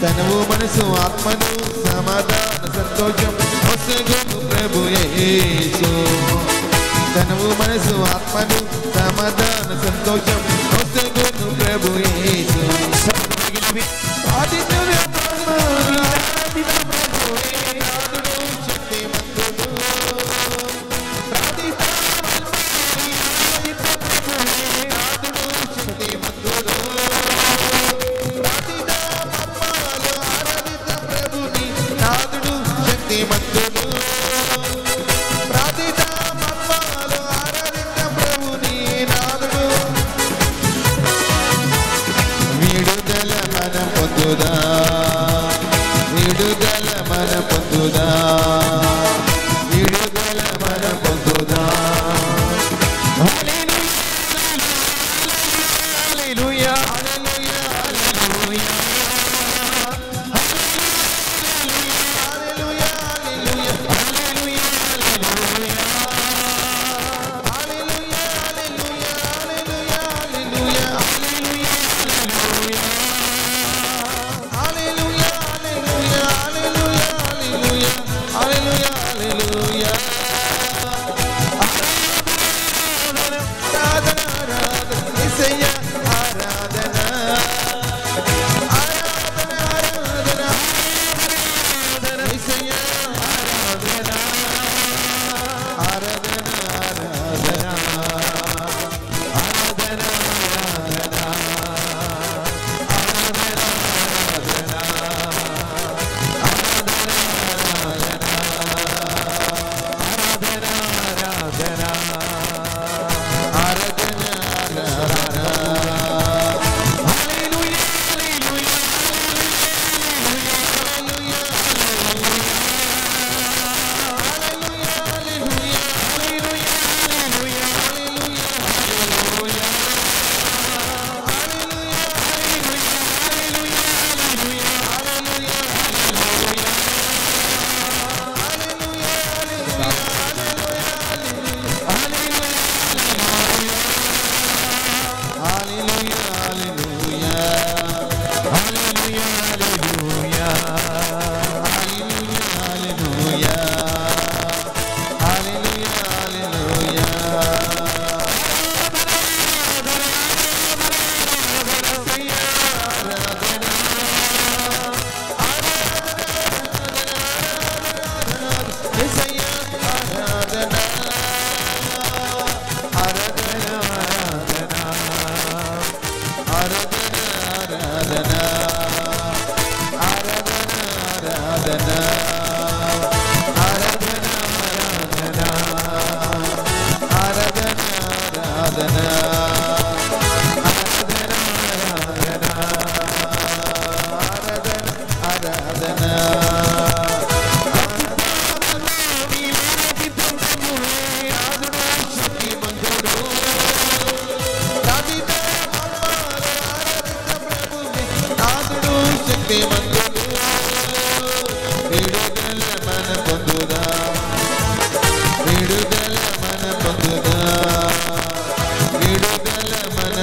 తనవు మనసు ఆత్మను సమాధాన సంతోషం ఒసగును ప్రభు యేసు. తనవు మనసు ఆత్మను సమాధాన సంతోషం ఒసగును ప్రభు యేసు. విడుదల మనం పొందుదా విడుదల మనం పొందుదా విడుదల మనం పొందుదా. హల్లెలూయా హల్లెలూయా హల్లెలూయా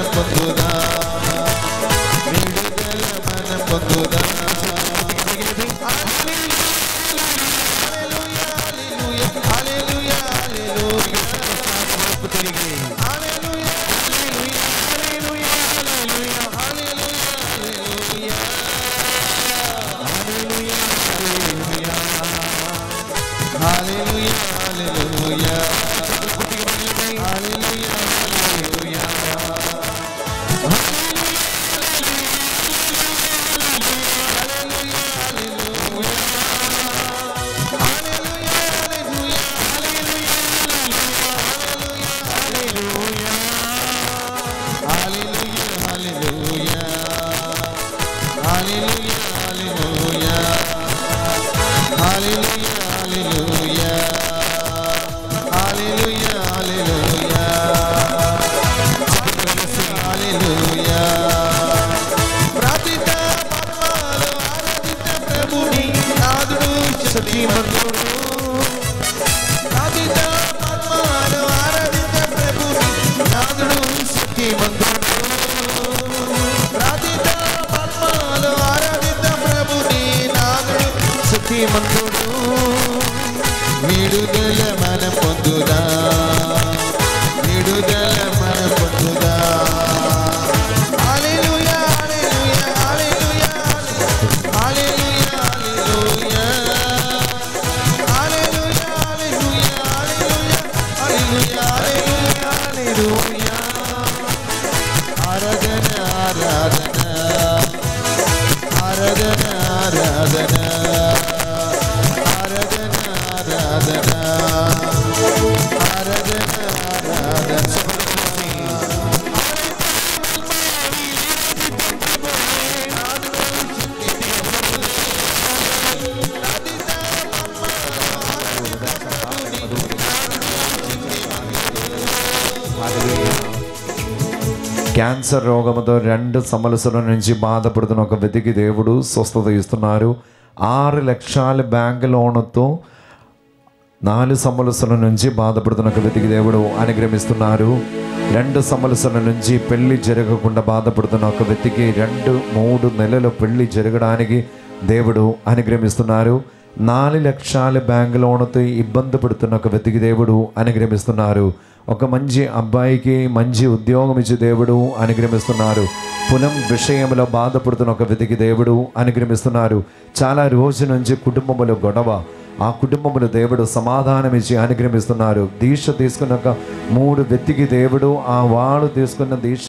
మనం పొందుదా విడుదల మనం పొందుదా విడుదల మనం పొందుదా విడుదల మనం పొందుదా హల్లెలూయా హల్లెలూయా హల్లెలూయా హల్లెలూయా హల్లెలూయా హల్లెలూయా హల్లెలూయా హల్లెలూయా హల్లెలూయా ఆరాధన ఆరాధన ఆరాధన ఆరాధన క్యాన్సర్ రోగంతో 2 సంవత్సరాల నుంచి బాధపడుతున్న ఒక వ్యక్తికి దేవుడు స్వస్థత ఇస్తున్నారు. 6 లక్షల బ్యాంక్ లోన్తో 4 సంవత్సరాల నుంచి బాధపడుతున్న ఒక వ్యక్తికి దేవుడు అనుగ్రహిస్తున్నారు. 2 సంవత్సరాల నుంచి పెళ్లి జరగకుండా బాధపడుతున్న ఒక వ్యక్తికి 2-3 నెలలు పెళ్లి జరగడానికి దేవుడు అనుగ్రహిస్తున్నారు. 4 లక్షల బ్యాంక్ లోన్తో ఇబ్బంది పడుతున్న ఒక వ్యక్తికి దేవుడు అనుగ్రహిస్తున్నారు. ఒక మంచి అబ్బాయికి మంచి ఉద్యోగం ఇచ్చి దేవుడు అనుగ్రహిస్తున్నారు. పొలం విషయంలో బాధపడుతున్న ఒక వ్యక్తికి దేవుడు అనుగ్రహిస్తున్నారు. చాలా రోజుల నుంచి కుటుంబంలో గొడవ, ఆ కుటుంబంలో దేవుడు సమాధానం ఇచ్చి అనుగ్రహిస్తున్నారు. దీక్ష తీసుకున్న ఒక 3 వ్యక్తికి దేవుడు ఆ వాళ్ళు తీసుకున్న దీక్ష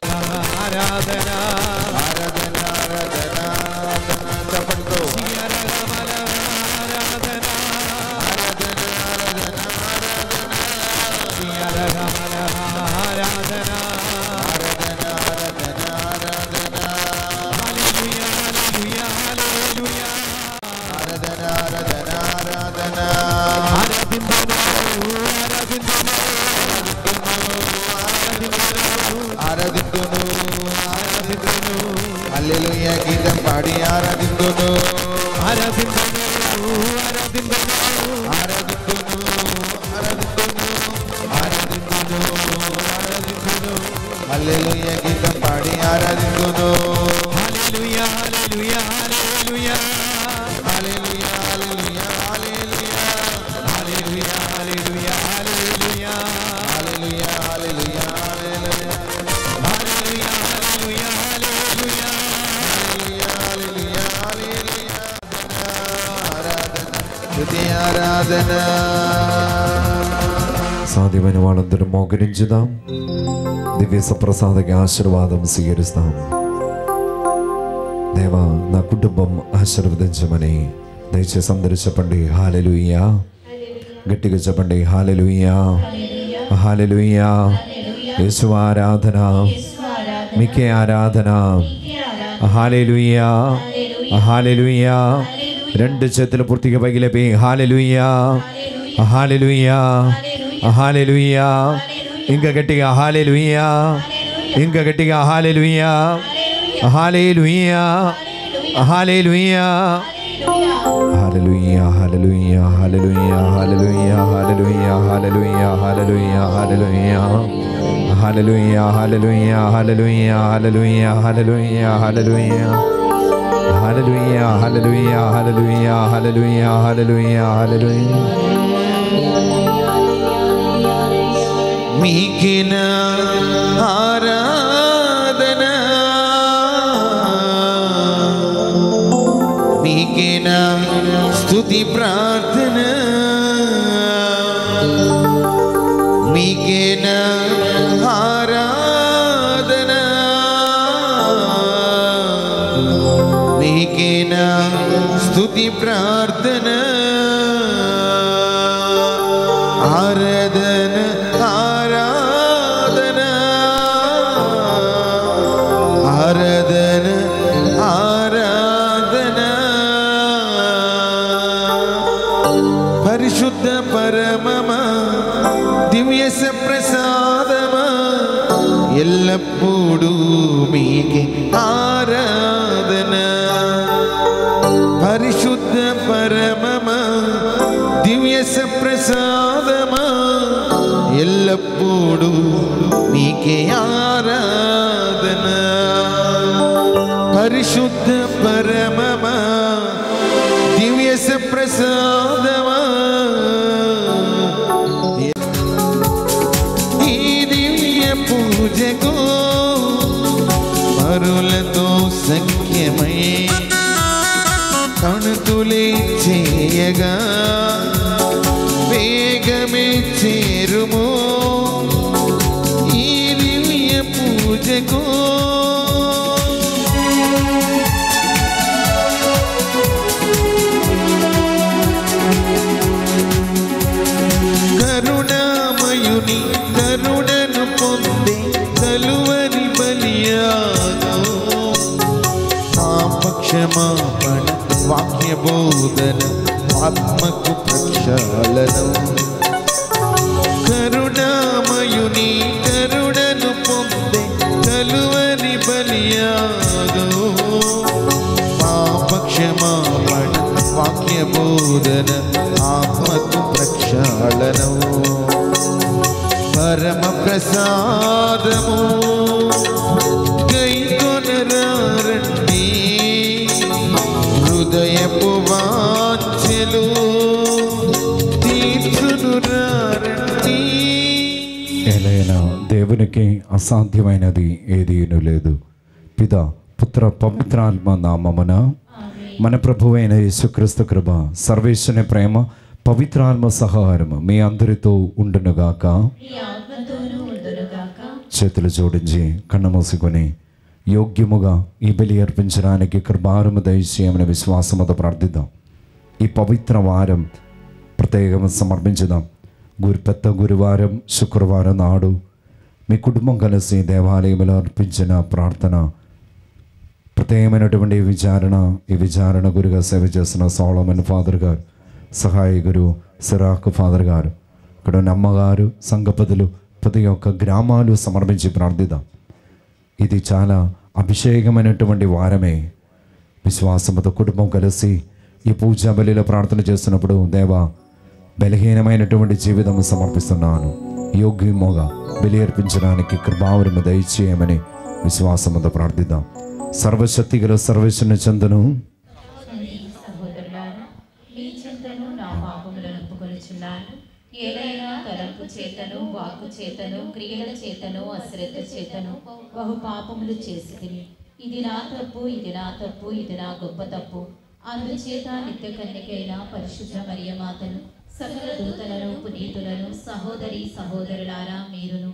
హల్లెలూయా గీతం పాడి ఆరాధిందును హల్లెలూయా గీతం పాడి ఆరాధిందును హల్లెలూయా హల్లెలూయా హల్లెలూయా హల్లెలూయా హల్లెలూయా హల్లెలూయా హల్లెలూయా హల్లెలూయా హల్లెలూయా హల్లెలూయా ఆరాధన సాధ్యమైన వాళ్ళందరూ మోకరించుదాం. దివ్య సప్రసాదకి ఆశీర్వాదం స్వీకరిస్తాం. దేవా, నా కుటుంబం ఆశీర్వదించమని దయచేసి అందరూ చెప్పండి. హల్లెలూయా. గట్టిగా చెప్పండి. హల్లెలూయా హల్లెలూయా. యేసు ఆరాధన, మీకే ఆరాధన. హల్లెలూయా హల్లెలూయా. 2 చేతులు పూర్తిగా పైకి హల్లెలూయా హల్లెలూయా హల్లెలూయా. ఇంకా గట్టిగా హల్లెలూయా, ఇంకా గట్టిగా హల్లెలూయా హల్లెలూయా హల్లెలూయా హల్లెలూయా హల్లెలూయా హల్లెలూయా హల్లెలూయా హల్లెలూయా హల్లెలూయా హల్లెలూయా హల్లెలూయా హల్లెలూయా హల్లెలూయా హల్లెలూయా హల్లెలూయా హల్లెలూయా హల్లెలూయా హల్లెలూయా హల్లెలూయా హల్లెలూయా హల్లెలూయా హల్లెలూయా మీకిన ఆరాధన మీకిన స్తుతి ప్రార్థన మీకిన ఆరాధన మీకిన స్తుతి ప్రార్థన ఆరాధన ఆరాధన ఆరాధన ఆరాధన పరిశుద్ధ పరమమ దివ్య ప్రసాదమ ఎల్లప్పుడూ మీకే ఆరాధన పరిశుద్ధ పరమమ దివ్య ప్రసాదమ ఎల్లప్పుడూ మీకే ఆరాధన పరిశుద్ధ పరమమ దివ్య ప్రసాదమ ఈ దివ్య పూజకు మరులతో సఖ్యమై కణుతులే చేయగా వేగమే చేరుము ఈ దివ్య పూజకు కరుణామయుని కరుణను పొందే కలువరి బలియాను పాపక్షమాపణ వాక్య బోధన ఆత్మకు ప్రక్షాళనం కరుణామయుని కరుణను పొందే కలువరి బలియాగో పాపక్షమాపణ వాక్య బోధన ఆత్మకు ప్రక్షాళనం పరమ ప్రసాదము గైకొనరారండి హృదయపు వాంఛలు తీర్చునురారండి. ఎలైనా దేవునికి అసాధ్యమైనది ఏదీను లేదు. పిత పుత్ర పవిత్రాత్మ నామమున మన ప్రభువైన యేసుక్రీస్తు కృప సర్వేశ్వరుని ప్రేమ పవిత్రాత్మ సహాయము మీ అందరితో ఉండునుగాక. చేతులు జోడించి కన్ను మూసుకొని యోగ్యముగా ఈ బలి అర్పించడానికి కృపారము దయచేయమని విశ్వాసముతో ప్రార్థిద్దాం. ఈ పవిత్ర వారం ప్రత్యేకంగా సమర్పించుదాం. పెద్ద గురువారం శుక్రవారం నాడు మీ కుటుంబం కలిసి దేవాలయంలో అర్పించిన ప్రార్థన ప్రత్యేకమైనటువంటి ఈ విచారణ గురుగా సేవ చేస్తున్న సోలమన్ ఫాదర్ గారు, సహాయ గురు సిరాక్ ఫాదర్ గారు, ఇక్కడ ఉన్న అమ్మగారు, సంఘపతులు, ప్రతి ఒక్క గ్రామాలు సమర్పించి ప్రార్థిద్దాం. ఇది చాలా అభిషేకమైనటువంటి వారమే. విశ్వాసముతో కుటుంబం కలిసి ఈ పూజా బలిలో ప్రార్థన చేస్తున్నప్పుడు దేవా బలహీనమైనటువంటి జీవితం సమర్పిస్తున్నాను, యోగ్యముగా బలి అర్పించడానికి కృపావరము దయచేయమని విశ్వాసముతో ప్రార్థిద్దాం. సర్వశక్తి గల సర్వేశ్వరుని చెందును ఏదైనా తలంపు చేతను వాక్కు చేతను క్రియల చేతను అశ్రద్ధ చేతను బహు పాపములు చేసితిని. ఇది నా తప్పు, ఇది నా తప్పు, ఇది నా గొప్ప తప్పు. అందుచేత నిత్య కన్యకైన పరిశుద్ధ మరియమాతను, సకల దూతలను, పునీతులను, సహోదరి సహోదరులారా మీరును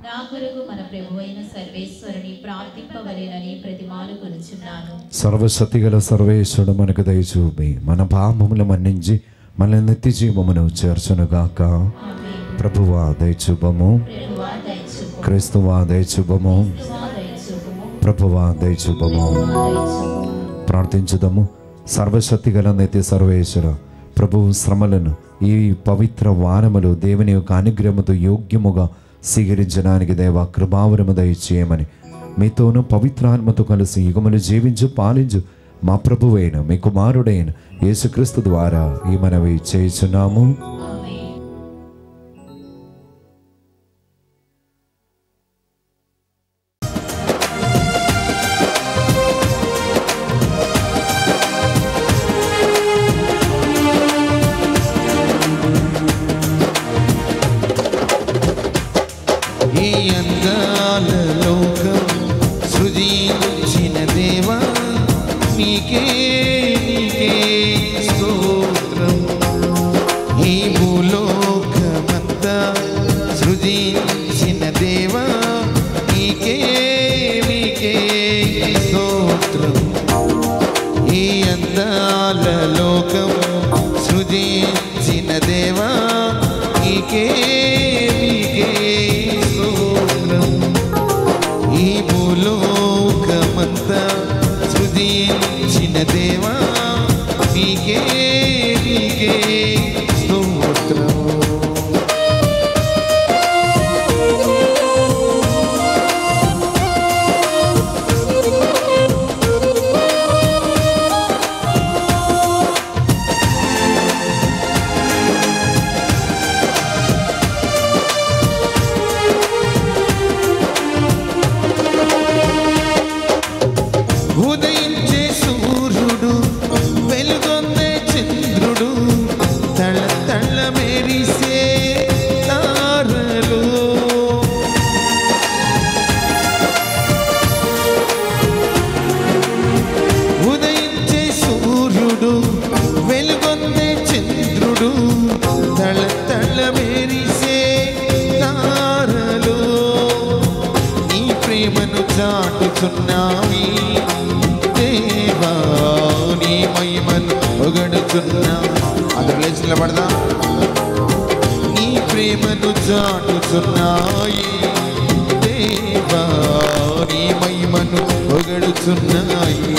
నా కొరకు మన ప్రభువైన సర్వేశ్వరుని ప్రార్థింపవలెనని ప్రతిమాలు కొనుచున్నాను. సర్వశక్తి గల సర్వేశ్వరుడు మనకు దయచూపి మన పాపములు మన్నించి మన నిత్య జీవమును చేర్చునుగాక. ప్రభువా దయచూపము, క్రీస్తువా దయచూపము, ప్రభువా దయచూపము. ప్రార్థించుదాము. సర్వశక్తి గల నిత్య సర్వేశ్వర ప్రభువు శ్రమలను ఈ పవిత్ర వారములు దేవుని యొక్క అనుగ్రహముతో యోగ్యముగా స్వీకరించడానికి దేవా కృపావరము దయచేయమని మీతోనూ పవిత్రాత్మతో కలిసి యుగములు జీవించు పాలించు మా ప్రభువైన మీ కుమారుడైన యేసుక్రీస్తు ద్వారా ఈ మనవి చేయుచున్నాము. ఈ అందాల లోకం సృజించిన దేవా నీకే నీకే స్తోత్రం. ఈ భూలోకమంతా సృజించిన దేవా నీకే నీకే స్తోత్రం. ఈ అందాల లోకం సృజించిన దేవా నీకే నీకే స్తోత్రం. ఈ భూలోకమంతా సృజించిన దేవా నీకే నీకే స్తోత్రం. ఉదయించే సూర్యుడు వెలుగొందే చంద్రుడు తళ తళ మెరిసే తారలు. ఉదయించే సూర్యుడు వెలుగొందే చంద్రుడు తళ తళ మెరిసే తారలు. నీ ప్రేమను చాటుచున్నావి దేవా, నీ మహిమను పొగడుచున్నా. అందరూ లేచి నిలబడదాం. నీ ప్రేమను చాటుచున్నాయి దేవా, నీ మహిమను పొగడుచున్నాయి.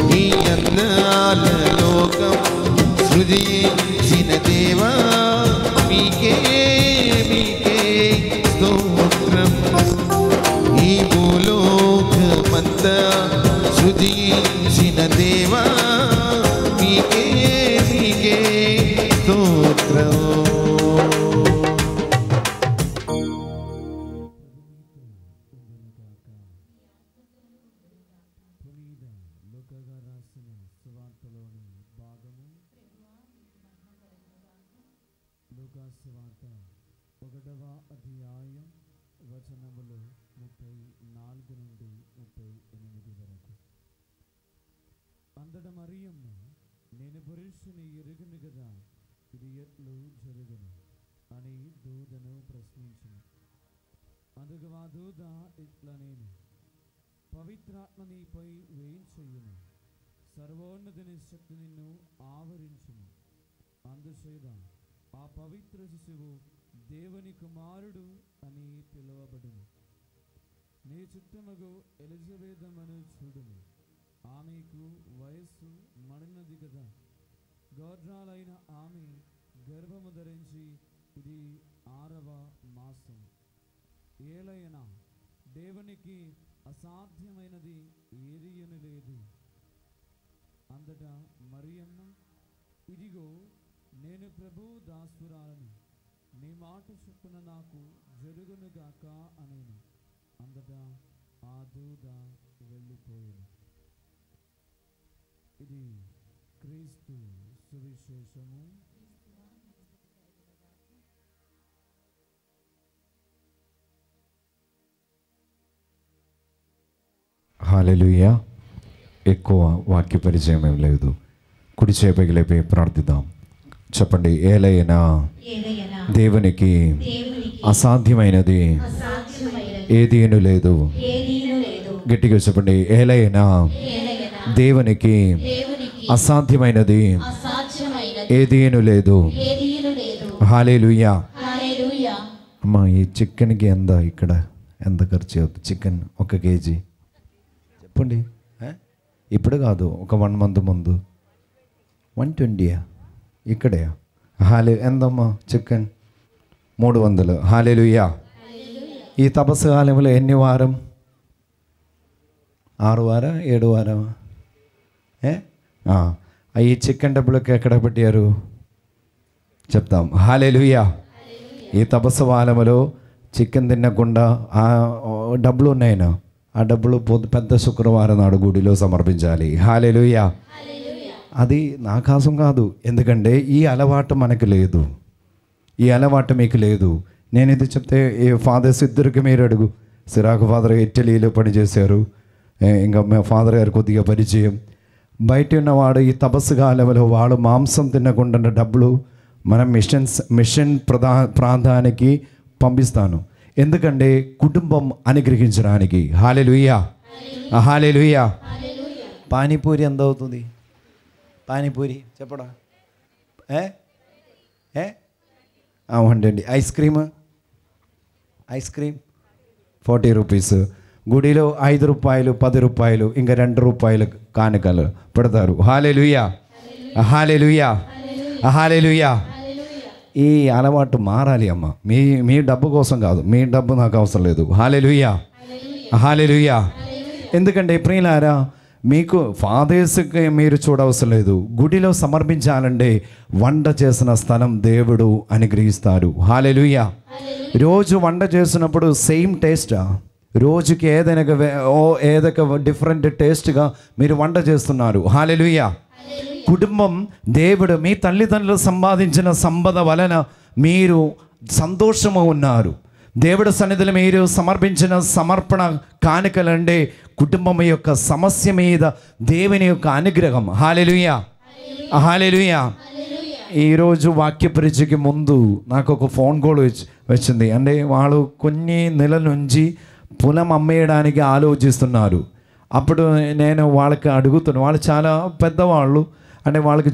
నీ అందాల లోకం సృజించిన దేవా మీకే మీకే స్తోత్రం. ఈ భూలోకమంతా సృజించిన దేవా మీకే మీకే స్తోత్రం. అంతట మరియమ్మ, నేను పురుషుని ఎరుగును కదా, ఇది ఎట్లు జరుగును అని దూతను ప్రశ్నించును. అందుకు ఆ దూత ఇట్లా, నేను పవిత్రాత్మ నీపై వేయించెయ్యును, సర్వోన్నతుని శక్తి నిన్ను ఆవరించును. అందుచేత ఆ పవిత్ర శిశువు దేవుని కుమారుడు అని పిలువబడును. నీ చుట్టమగు ఎలిజబెతమ్మను చూడుము, ఆమెకు వయస్సు మడినది కదా. గోత్రాలైన ఆమె గర్భము ధరించి ఇది 6వ మాసం. ఏలైనా దేవునికి అసాధ్యమైనది ఏదియను లేదు. అంతటా మరియమ్మ, ఇదిగో నేను ప్రభువు దాసురాలను, నీ మాట చొప్పున నాకు జరుగునుగాక అనేను. అంతటా ఆ దూత వెళ్ళిపోయాను. ఇది క్రీస్తు సువిశేషము. హల్లెలూయా. ఎక్కువ వాక్య పరిచయం ఏం లేదు. కుడి చేపకి లేపి ప్రార్థిద్దాం. చెప్పండి. ఏలైనా దేవునికి అసాధ్యమైనది ఏదీను లేదు. గట్టిగా చెప్పండి. ఏలైనా దేవునికి అసాధ్యమైనది ఏదీను లేదు. హల్లెలూయా. అమ్మా, ఈ చికెన్కి ఇక్కడ ఎంత ఖర్చు అవుతుంది? చికెన్ 1 కేజీ చెప్పండి. ఇప్పుడు కాదు, ఒక 1 మంత్ ముందు 120 ఇక్కడే. ఎంతమ్మా చికెన్? 300. హల్లెలూయా. ఈ తపస్సు కాలంలో ఎన్ని వారం? 6 వారా 7 వారమా? ఈ చికెన్ డబ్బులకి ఎక్కడ పెట్టారు చెప్తాం. హల్లెలూయా. ఈ తపస్వాలములో చికెన్ తినకుండా ఆ డబ్బులు ఉన్నాయినా, ఆ డబ్బులు పెద్ద శుక్రవారం నాడు గుడిలో సమర్పించాలి. హల్లెలూయా. అది నా కోసం కాదు, ఎందుకంటే ఈ అలవాటు మనకు లేదు, ఈ అలవాటు మీకు లేదు. నేను ఇది చెప్తే ఈ ఫాదర్స్ ఇద్దరికి మీరు అడుగు. సిరాకు ఫాదర్ ఇటలీలో పనిచేశారు, ఇంకా మా ఫాదర్ గారు కొద్దిగా పరిచయం. బయట ఉన్నవాడు ఈ తపస్సు కాలంలో వాడు మాంసం తినకుండా డబ్బులు మనం మిషన్ ప్రాంతానికి పంపిస్తాను, ఎందుకంటే కుటుంబం అనుగ్రహించడానికి. హల్లెలూయా. హల్లెలూయా. పానీపూరి ఎంత అవుతుంది? పానీపూరి చెప్పడా? 100. Ice cream 40 rupees. గుడిలో 5 రూపాయలు 10 రూపాయలు ఇంకా 2 రూపాయలు కానుకలు పెడతారు. హల్లెలూయా. హల్లెలూయా. హల్లెలూయా. ఈ అలవాటు మారాలి అమ్మ. మీ డబ్బు కోసం కాదు, మీ డబ్బు నాకు అవసరం లేదు. హల్లెలూయా. హల్లెలూయా. ఎందుకంటే ప్రియులారా, మీకు ఫాదర్స్కి మీరు చూడవసరం లేదు, గుడిలో సమర్పించాలంటే వంట చేసిన స్థలం దేవుడు అనుగ్రహిస్తారు. హల్లెలూయా. రోజు వంట చేసినప్పుడు సేమ్ టేస్టా? రోజుకి ఏదైనా డిఫరెంట్ టేస్ట్గా మీరు వంట చేస్తున్నారు. హల్లెలూయా. కుటుంబం దేవుడు మీ తల్లిదండ్రులు సంపాదించిన సంపద వలన మీరు సంతోషము ఉన్నారు. దేవుడి సన్నిధిలో మీరు సమర్పించిన సమర్పణ కానుకలంటే కుటుంబం యొక్క సమస్య మీద దేవుని యొక్క అనుగ్రహం. హల్లెలూయా. హల్లెలూయా. ఈరోజు వాక్య పరిచయకి ముందు నాకు ఒక ఫోన్ కాల్ వచ్చింది. అంటే వాళ్ళు కొన్ని నెలల నుంచి పొలం అమ్మేయడానికి ఆలోచిస్తున్నారు. అప్పుడు నేను వాళ్ళకి అడుగుతున్నాను, వాళ్ళు చాలా పెద్దవాళ్ళు, అంటే వాళ్ళకి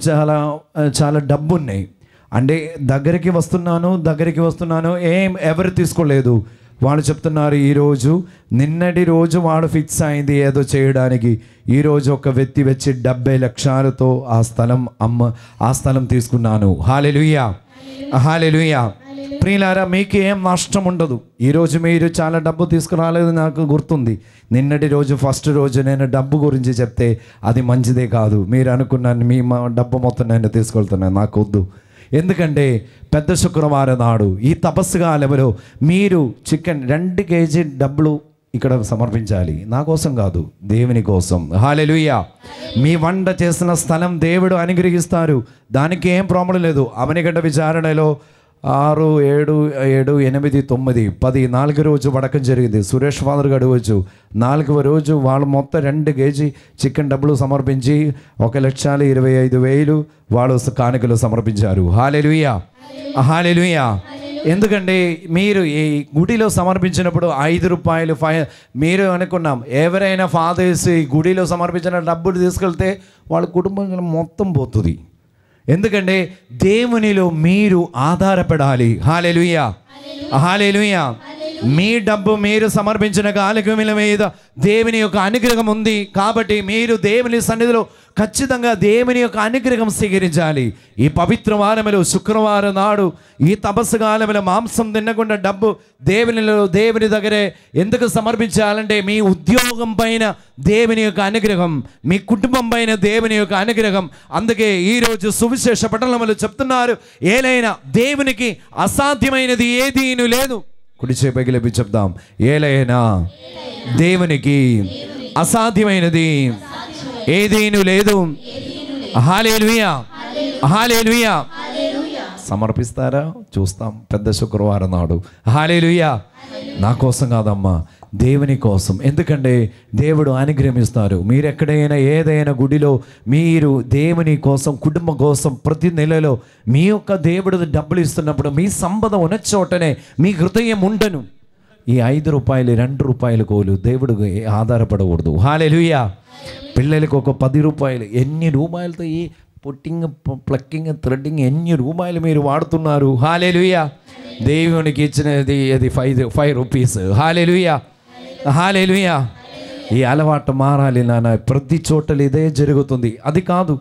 చాలా డబ్బు ఉన్నాయి. అంటే దగ్గరికి వస్తున్నాను ఎవరు తీసుకోలేదు. వాళ్ళు చెప్తున్నారు, ఈరోజు నిన్నటి రోజు వాడు ఫిక్స్ అయింది ఏదో చేయడానికి, ఈరోజు ఒక వ్యక్తి వచ్చి 70 లక్షలతో ఆ స్థలం తీసుకున్నాను. హల్లెలూయా. హల్లెలూయా. ప్రియులారా, మీకు ఏం నష్టం ఉండదు. ఈరోజు మీరు చాలా డబ్బు తీసుకురాలేదు నాకు గుర్తుంది. నిన్నటి రోజు ఫస్ట్ రోజు నేను డబ్బు గురించి చెప్తే అది మంచిదే కాదు. మీరు అనుకున్నాను మీ డబ్బు మొత్తం నేను తీసుకెళ్తున్నాను, నాకు వద్దు. ఎందుకంటే పెద్ద శుక్రవారం నాడు ఈ తపస్సుగా లెవెలో మీరు చికెన్ 2 కేజీ డబ్బులు ఇక్కడ సమర్పించాలి. నా కోసం కాదు, దేవుని కోసం. హల్లెలూయా. మీ వంట చేసిన స్థలం దేవుడు అనుగ్రహిస్తారు, దానికి ఏం ప్రాబ్లం లేదు. అవనిగడ్డ విచారణలో 6, 7, 7, 8, 9, 10 4 రోజు వడకం జరిగింది. సురేష్ ఫాదర్ గడవచ్చు 4వ రోజు వాళ్ళు మొత్తం 2 కేజీ చికెన్ డబ్బులు సమర్పించి 1,25,000 వాళ్ళు కానుకలు సమర్పించారు. హల్లెలూయా. హల్లెలూయా. ఎందుకంటే మీరు ఈ గుడిలో సమర్పించినప్పుడు 5 రూపాయలు మీరు అనుకున్నాం, ఎవరైనా ఫాదర్స్ ఈ గుడిలో సమర్పించిన డబ్బులు తీసుకెళ్తే వాళ్ళ కుటుంబం మొత్తం పోతుంది. ఎందుకంటే దేవునిలో మీరు ఆధారపడాలి. హల్లెలూయా. హల్లెలూయా. మీ డబ్బు మీరు సమర్పించిన కానుకల మీద దేవుని యొక్క అనుగ్రహం ఉంది కాబట్టి మీరు దేవుని సన్నిధిలో ఖచ్చితంగా దేవుని యొక్క అనుగ్రహం స్వీకరించాలి. ఈ పవిత్ర వారములో శుక్రవారం నాడు ఈ తపస్సు కాలంలో మాంసం తినకుండా డబ్బు దేవుని దగ్గరే ఎందుకు సమర్పించాలంటే మీ ఉద్యోగం పైన దేవుని యొక్క అనుగ్రహం, మీ కుటుంబం పైన దేవుని యొక్క అనుగ్రహం. అందుకే ఈరోజు సువిశేష పట్టణంలో చెప్తున్నారు, ఏలైనా దేవునికి అసాధ్యమైనది ఏదీను లేదు. కుడి చేపకి లేపి చెప్దాం, ఏలైనా దేవునికి అసాధ్యమైనది ఏదీను లేదు. హల్లెలూయా. హల్లెలూయా. సమర్పిస్తారా? చూస్తాం పెద్ద శుక్రవారం నాడు. హల్లెలూయా. నా కోసం కాదమ్మా, దేవుని కోసం. ఎందుకంటే దేవుడు అనుగ్రహిస్తారు. మీరు ఎక్కడైనా ఏదైనా గుడిలో మీరు దేవుని కోసం కుటుంబం కోసం ప్రతి నెలలో మీ యొక్క దేవుడు డబ్బులు ఇస్తున్నప్పుడు మీ సంపద ఉన్న చోటనే మీ హృదయం ఉండను. ఈ 5 రూపాయలు 2 రూపాయల కోలు దేవుడు ఆధారపడకూడదు. హల్లెలూయా. పిల్లలకి ఒక 10 రూపాయలు, ఎన్ని రూపాయలతో ఈ పుట్టింగ్ ప్లక్కింగ్ థ్రెడ్డింగ్ ఎన్ని రూపాయలు మీరు వాడుతున్నారు. హల్లెలూయా. దేవునికి ఇచ్చినది అది 5 రూపీస్. హల్లెలూయా. హల్లెలూయా. ఈ అలవాటు మారాలి నాన్న. ప్రతి చోటలు ఇదే జరుగుతుంది. అది కాదు,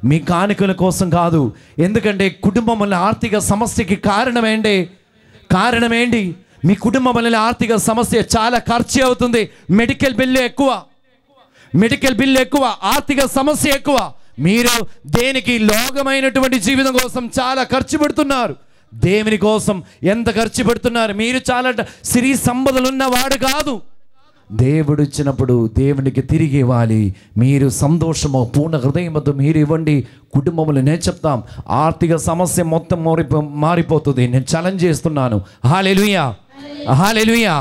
మీ కానుకల కోసం కాదు. ఎందుకంటే కుటుంబంలో ఆర్థిక సమస్యకి కారణమేంటి? మీ కుటుంబంలో ఆర్థిక సమస్య చాలా ఖర్చు అవుతుంది. మెడికల్ బిల్లు ఎక్కువ, మెడికల్ బిల్ ఎక్కువ, ఆర్థిక సమస్య ఎక్కువ. మీరు దేనికి? లోకమైనటువంటి జీవితం కోసం చాలా ఖర్చు పెడుతున్నారు. దేవుని కోసం ఎంత ఖర్చు పెడుతున్నారు? మీరు చాలా సిరి సంపదలున్నవాడు కాదు. దేవుడు ఇచ్చినప్పుడు దేవునికి తిరిగి ఇవ్వాలి. మీరు సంతోషము పూర్ణ హృదయంతో మీరు ఇవ్వండి. కుటుంబంలో నేను చెప్తాం, ఆర్థిక సమస్య మొత్తం మారిపోతుంది. నేను ఛాలెంజ్ చేస్తున్నాను. హల్లెలూయా, హల్లెలూయా,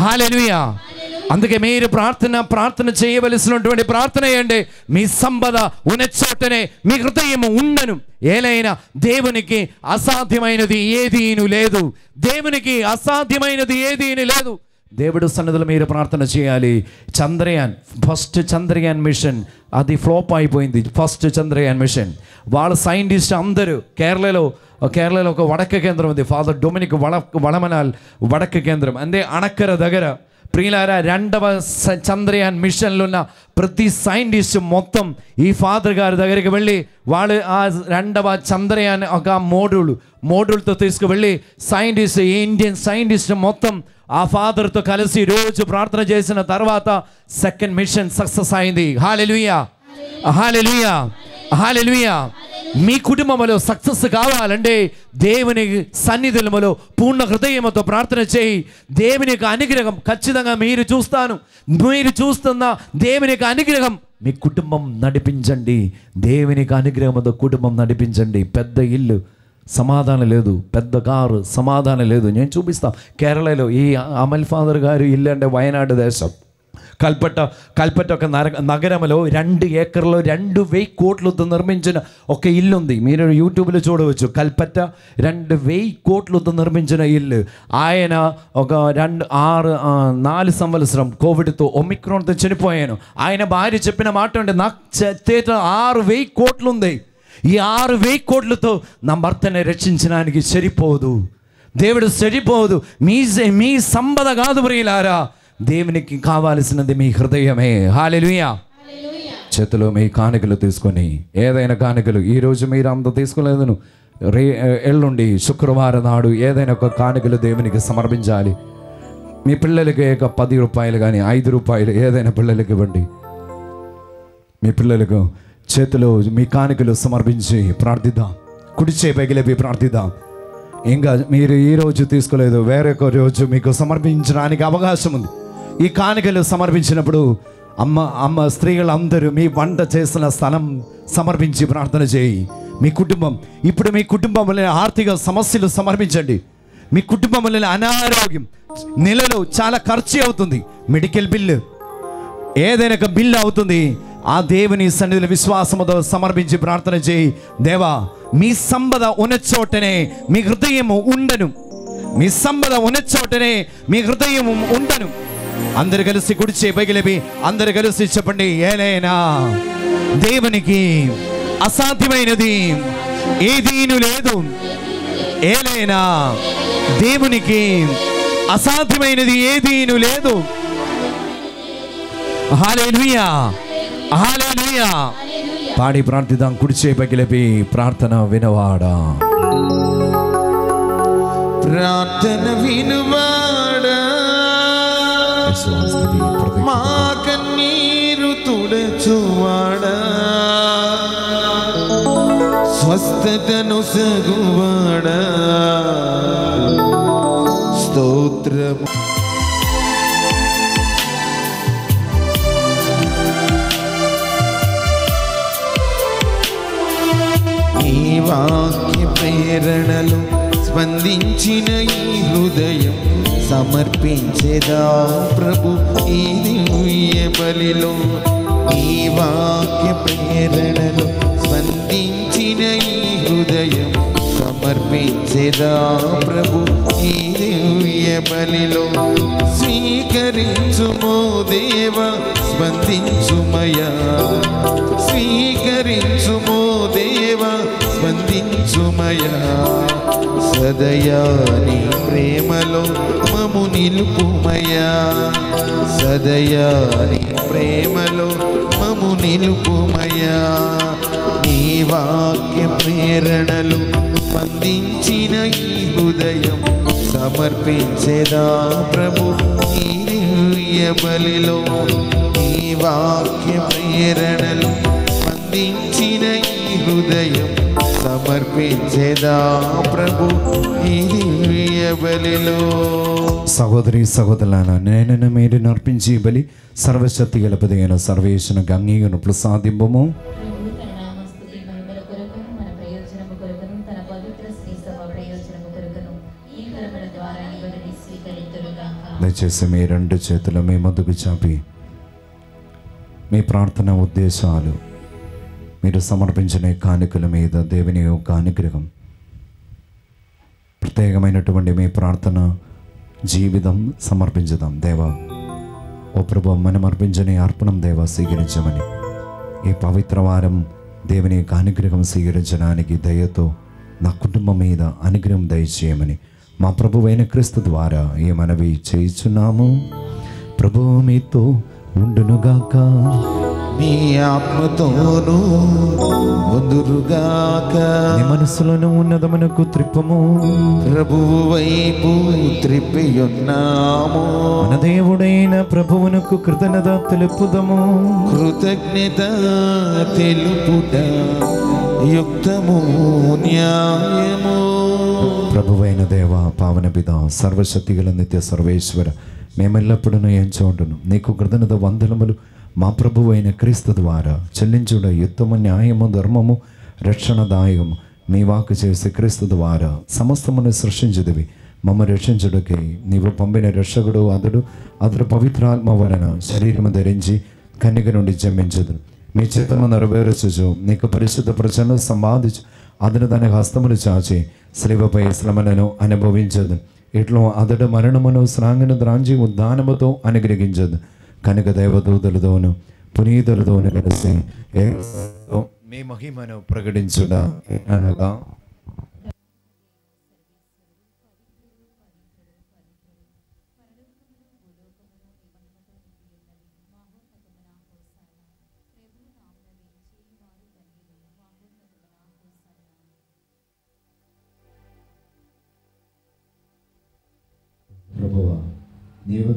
హల్లెలూయా. అందుకే మీరు ప్రార్థన చేయవలసినటువంటి ప్రార్థన ఏంటి? మీ సంపద ఉన్న చోటనే మీ హృదయం ఉండను. ఏలైనా దేవునికి అసాధ్యమైనది ఏదీను లేదు. దేవునికి అసాధ్యమైనది ఏదీను లేదు. దేవుడు సన్నిధిలో మీరు ప్రార్థన చేయాలి. ఫస్ట్ చంద్రయాన్ మిషన్ అది ఫ్లాప్ అయిపోయింది. ఫస్ట్ చంద్రయాన్ మిషన్ వాళ్ళ సైంటిస్ట్ అందరూ కేరళలో ఒక వడక కేంద్రం ఉంది, ఫాదర్ డొమినిక్ వడమనాల్ వడక కేంద్రం అందే అణక్కర దగ్గర. ప్రియులారా, రెండవ చంద్రయాన్ మిషన్లో ఉన్న ప్రతి సైంటిస్ట్ మొత్తం ఈ ఫాదర్ గారి దగ్గరికి వెళ్ళి వాళ్ళు ఆ రెండవ చంద్రయాన్ ఒక మోడ్యూల్తో తీసుకువెళ్ళి ఇండియన్ సైంటిస్ట్ మొత్తం ఆ ఫాదర్తో కలిసి రోజు ప్రార్థన చేసిన తర్వాత సెకండ్ మిషన్ సక్సెస్ అయింది. హల్లెలూయా, హల్లెలూయా, హల్లెలూయా. మీ కుటుంబంలో సక్సెస్ కావాలంటే దేవుని సన్నిధిలో పూర్ణ హృదయంతో ప్రార్థన చేయి. దేవుని యొక్క అనుగ్రహం ఖచ్చితంగా మీరు చూస్తున్న దేవుని యొక్క అనుగ్రహం మీ కుటుంబం నడిపించండి. దేవుని యొక్క అనుగ్రహంతో కుటుంబం నడిపించండి. పెద్ద ఇల్లు సమాధానం లేదు, పెద్ద కారు సమాధానం లేదు. నేను చూపిస్తాను. కేరళలో ఈ అమల్ ఫాదర్ గారు ఇల్లు అంటే వయనాడు దేశం కల్పట్ట ఒక నగరంలో 2 ఏకర్లో 2,000 కోట్లతో నిర్మించిన ఒక ఇల్లు ఉంది. మీరు యూట్యూబ్లో చూడవచ్చు. కల్పట్ట 2,000 కోట్లతో నిర్మించిన ఇల్లు. ఆయన ఒక 4 సంవత్సరం కోవిడ్తో ఒమిక్రాన్తో చనిపోయాను. ఆయన భార్య చెప్పిన మాట అంటే, నాకు చేతిలో 6,000 కోట్లు ఉంది. ఈ 6,000 కోట్లతో నా భర్తని రక్షించడానికి సరిపోదు. దేవుడు సరిపోదు. మీ సంపద కాదు ప్రియులారా, దేవునికి కావాల్సినది మీ హృదయమే. హల్లెలూయా. చేతిలో మీ కానుకలు తీసుకొని, ఏదైనా కానుకలు ఈరోజు మీరు అంత తీసుకోలేదును, ఎల్లుండి శుక్రవారం నాడు ఏదైనా ఒక కానుకలు దేవునికి సమర్పించాలి. మీ పిల్లలకి ఒక 10 రూపాయలు కానీ 5 రూపాయలు ఏదైనా పిల్లలకి ఇవ్వండి. మీ పిల్లలకు చేతిలో మీ కానుకలు సమర్పించి ప్రార్థిద్దాం. కుడి చేయి పైకి లేపి ప్రార్థిద్దాం. ఇంకా మీరు ఈరోజు తీసుకోలేదు, వేరొక రోజు మీకు సమర్పించడానికి అవకాశం ఉంది. ఈ కానుకలు సమర్పించినప్పుడు అమ్మ స్త్రీలందరూ మీ వంట చేసిన స్థలం సమర్పించి ప్రార్థన చేయి. మీ కుటుంబంలో ఆర్థిక సమస్యలు సమర్పించండి. మీ కుటుంబంలో అనారోగ్యం, నెలలో చాలా ఖర్చు అవుతుంది, మెడికల్ బిల్లు ఏదైనా ఒక బిల్లు అవుతుంది. ఆ దేవుని సన్నిధిలో విశ్వాసముతో సమర్పించి ప్రార్థన చేయి. దేవా, మీ సంపద ఉన్న చోటనే మీ హృదయము ఉండను. మీ సంపద ఉన్న చోటనే మీ హృదయము ఉండను. అందరు కలిసి కుడిచే పైకి లేపి అందరు కలిసి చెప్పండి. ఏలైనా దేవునికి అసాధ్యమైనది ఏదీను లేదు. ఏలైనా దేవునికి అసాధ్యమైనది ఏదీను లేదు. హల్లెలూయా, హల్లెలూయా. పాడి ప్రార్థిద్దాం. కుడిచే పైకి లేపి ప్రార్థన వినవాడా, ప్రార్థన వినువాడా, మా కన్నీరు తుడచువాడా, స్వస్థతను సగువాడా, స్తోత్రము. ఈ వాక్య ప్రేరణలు స్పందించిన ఈ హృదయం సమర్పించేదా ప్రభు ఈ దివ్య బలిలో. ఈ వాక్య ప్రేరణలు స్పందించిన ఈ హృదయం సమర్పించేదా ప్రభు ఈ దివ్య బలిలో. స్వీకరించుమో దేవ, స్పందించుమయా. స్వీకరించుమో దేవ, స్పందించుమయా. సదయా నీ ప్రేమలో మము నిలుపుమయా. సదయా నీ ప్రేమలో మము నిలుపుమయా. నీ వాక్య ప్రేరణలు స్పందించిన ఈ హృదయం సమర్పించేదా ప్రభు ఈ దివ్య బలిలో. ఈ వాక్య ప్రేరణలు అందించిన ఈ హృదయం సమర్పించేదా ప్రభు ఈ దివ్య బలిలో. సహోదరి సహోదరులారా, నేను మీరు నర్పించి బలి సర్వశక్తి గలపదైన సర్వేశ్వరునికి అంగీకరణ ప్రసాదింపము. ప్రభువు తన నామస్తుతి మహిమల కొరకును మన ప్రయోజనము కొరకును తన పవిత్ర శ్రీ సభ ప్రయోజనము కొరకును ఈ కర్మల ద్వారా ఇవన్నీ స్వీకరింతురుగాక. దయచేసి మీ రెండు చేతులు మీ ముందుకు చాపి మీ ప్రార్థన ఉద్దేశాలు మీరు సమర్పించిన కానుకల మీద దేవుని యొక్క అనుగ్రహం, ప్రత్యేకమైనటువంటి మీ ప్రార్థన జీవితం సమర్పించుదాం. దేవా, ఓ ప్రభు, మనం అర్పించని అర్పణం దేవా స్వీకరించమని, ఈ పవిత్ర వారం దేవుని యొక్క అనుగ్రహం స్వీకరించడానికి దయతో నా కుటుంబం మీద అనుగ్రహం దయచేయమని మా ప్రభువైన క్రీస్తు ద్వారా ఈ మనవి చేయుచున్నాము. ప్రభువు మీతో ఉండునుగాక, మీ ఆత్మతోనూ ఉందురుగాక. నీ మనసులోనూ ఉన్నదమునకు త్రిప్పము, ప్రభువు వైపు త్రిప్పియున్నాము. మన దేవుడైన ప్రభువునకు కృతజ్ఞత తెలుపుదము. కృతజ్ఞత తెలుపుట యుక్తము న్యాయము. ప్రభువైన దేవ, పావన పిత, సర్వశక్తి గల నిత్య సర్వేశ్వర, మేమెల్లప్పుడూ ఎంచుంటును నీకు కృతజ్ఞత వందనములు మా ప్రభువైన క్రీస్తు ద్వారా చెల్లించుట యుక్తము న్యాయము ధర్మము రక్షణదాయకము. మీ వాకు చేసి క్రీస్తు ద్వారా సమస్తమును సృష్టించుదివి. మమ్మ రక్షించుటకై నీవు పంపిన రక్షకుడు అతడు పవిత్రాత్మ వలన శరీరము ధరించి కన్యక నుండి జన్మించదు. మీ చిత్తము నెరవేర్చుచు నీకు పరిశుద్ధ ప్రజలను సంపాదించు అతను తన హస్తమును చాచి శిలువపై శ్రమలను అనుభవించదు. ఇట్లో అతడు మరణమును శ్రాంగను ద్రాంచి ఉద్దానముతో అనుగ్రహించదు. కనుక దేవదూతలతోను పునీతులతోను కలిసి మీ మహిమను ప్రకటించుట అనగా ప్రభువా, నీవు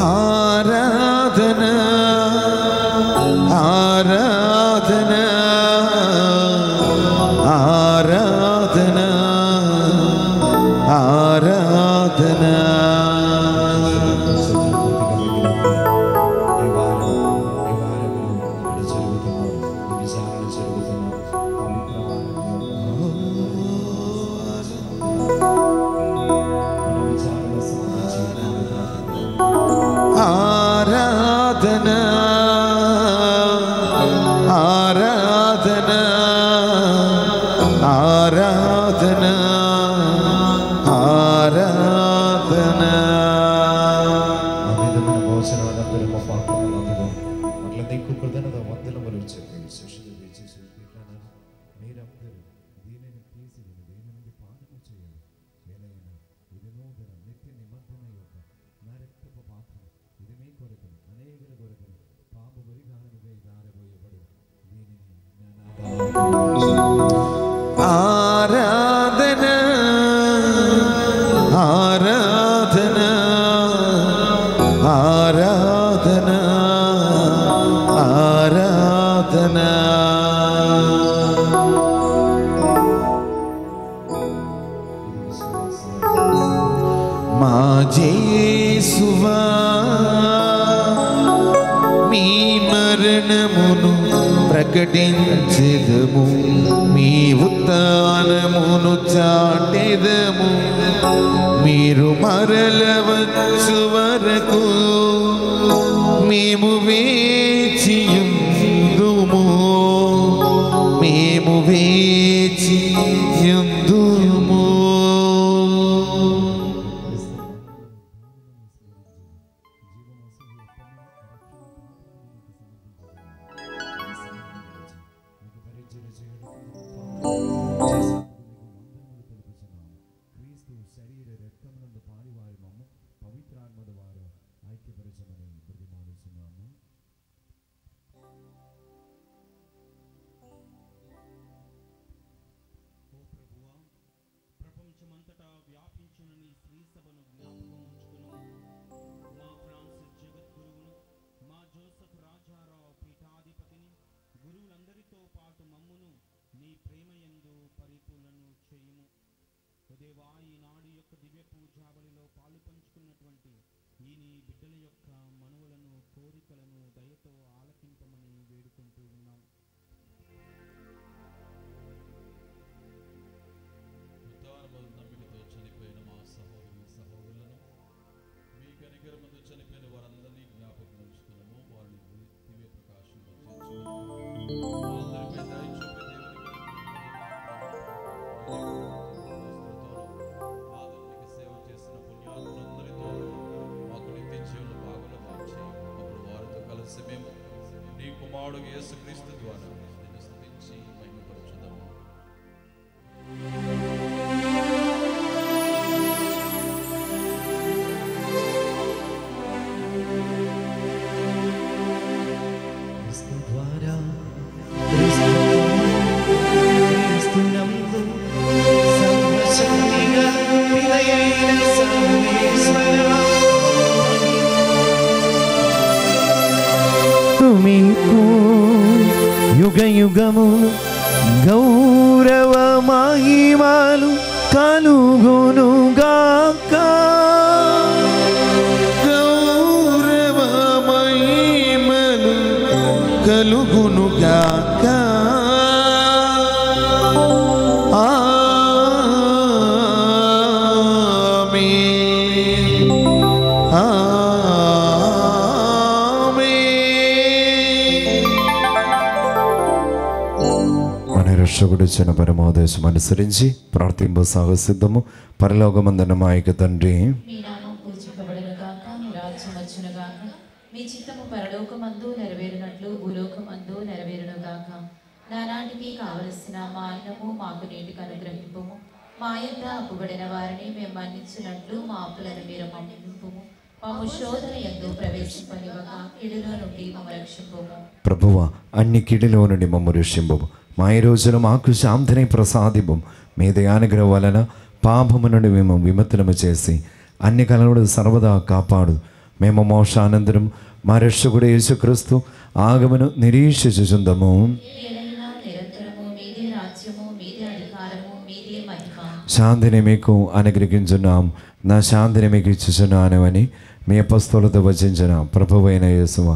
ఆరాధన ఆరాధన ఆరాధన ఆరాధన. ఆరాధన ఆరాధన ఆరాధన ఆరాధన. ఆరాధన ఆరాధన ఆరాధన ఆరాధన. మా యేసువా, మీ మరణమును ప్రకటించెదము, మీ ఉత్థానమును చాటెదము. మీరు మరల వచ్చు వరకు మేము వేచియుందుము, మేము వేచియుందుము. శరీర రక్తమునందు పాలివారి మమ్ము పవిత్రాత్మ ద్వారా ఐక్యపరచమని బ్రతిమాలుచున్నాము. ఓ ప్రభువా, ప్రపంచమంతటా వ్యాపించిన నీ శ్రీ సభను జ్ఞాపకం ఉంచుకును. మా ఫ్రాన్సిస్ జగద్గురువును, మా జోసెఫ్ రాజారావు పీఠాధిపతిని, గురువులందరితో పాటు మమ్మును నీ ప్రేమయందు పరిపూర్ణను చేయుము. దేవా, ఈనాడు యొక్క దివ్య పూజావళిలో పాలు పంచుకున్నటువంటి ఈ నీ బిడ్డల యొక్క మనవులను, కోరికలను దయతో ఆలకింపమని వేడుకుంటూ ఉన్నాం. నమ్మికతో చనిపోయిన మా సహోదరి సహోదరులను, మీ కనికర ముందు చనిపోయిన వారందరినీ జ్ఞాపకం ఉంచుతున్నాము. వారిని దివ్య ప్రకాశంలో ఆధునిక సేవ చేసిన పుణ్యాత్ములందరితో మాకు నిత్య జీవన భాగంలో మార్చేయి. అప్పుడు వారితో కలిసి మేము నీ కుమారుడు యేసుక్రీస్తు ద్వారా నిన్ను స్తుతించి మహిమపరచుదాము. యుగ యుగము గౌరవ మహిమలు కలుగునుగాక. గౌరవ మహిమలు కలుగునుగాక. ఆమేన్. రక్షకుడిచ్చిన పరమాదేశం అనుసరించి ప్రార్థింపు సాహసిద్ధము. పరలోకమందున్న మా యొక్క తండ్రి, మీ నామం పూజింపబడును గాక, మీ రాజ్యం వచ్చును గాక, మీ చిత్తము పరలోకమందు నెరవేరునట్లు భూలోకమందు నెరవేరును గాక. నానాటికి కావలసిన మా అన్నము మాకు నేటికి అనుగ్రహింపుము. మా యొద్ద అప్పుబడిన వారిని మేము మన్నించినట్లు మా అప్పులను మీరు మన్నింపుము. మాము శోధన యందు ప్రవేశింపనివ్వక కీడులో నుండి మమ్ము రక్షింపుము. ప్రభువా, అన్ని కీడులో నుండి మమ్ము రక్షింపుము. మా ఈ రోజున మాకు శాంతిని ప్రసాదింపు. మీ దయానుగ్రహం వలన పాపము నుండి మేము విముక్తులము చేసి అన్ని కలవుడు సర్వదా కాపాడు. మేము మోక్షానందరం మా రక్షకుడు యేసుక్రీస్తు ఆగమను నిరీక్షించుచుందము. నిరంతరము మీదే రాజ్యము, మీదే అధికారము, మీదే మహిమ. శాంతిని మీకు అనుగ్రహించున్నాం, నా శాంతిని మీకు ఇచ్చుచున్నాను అని మీ అపొస్తలులతో వచించిన ప్రభువైన యేసువ,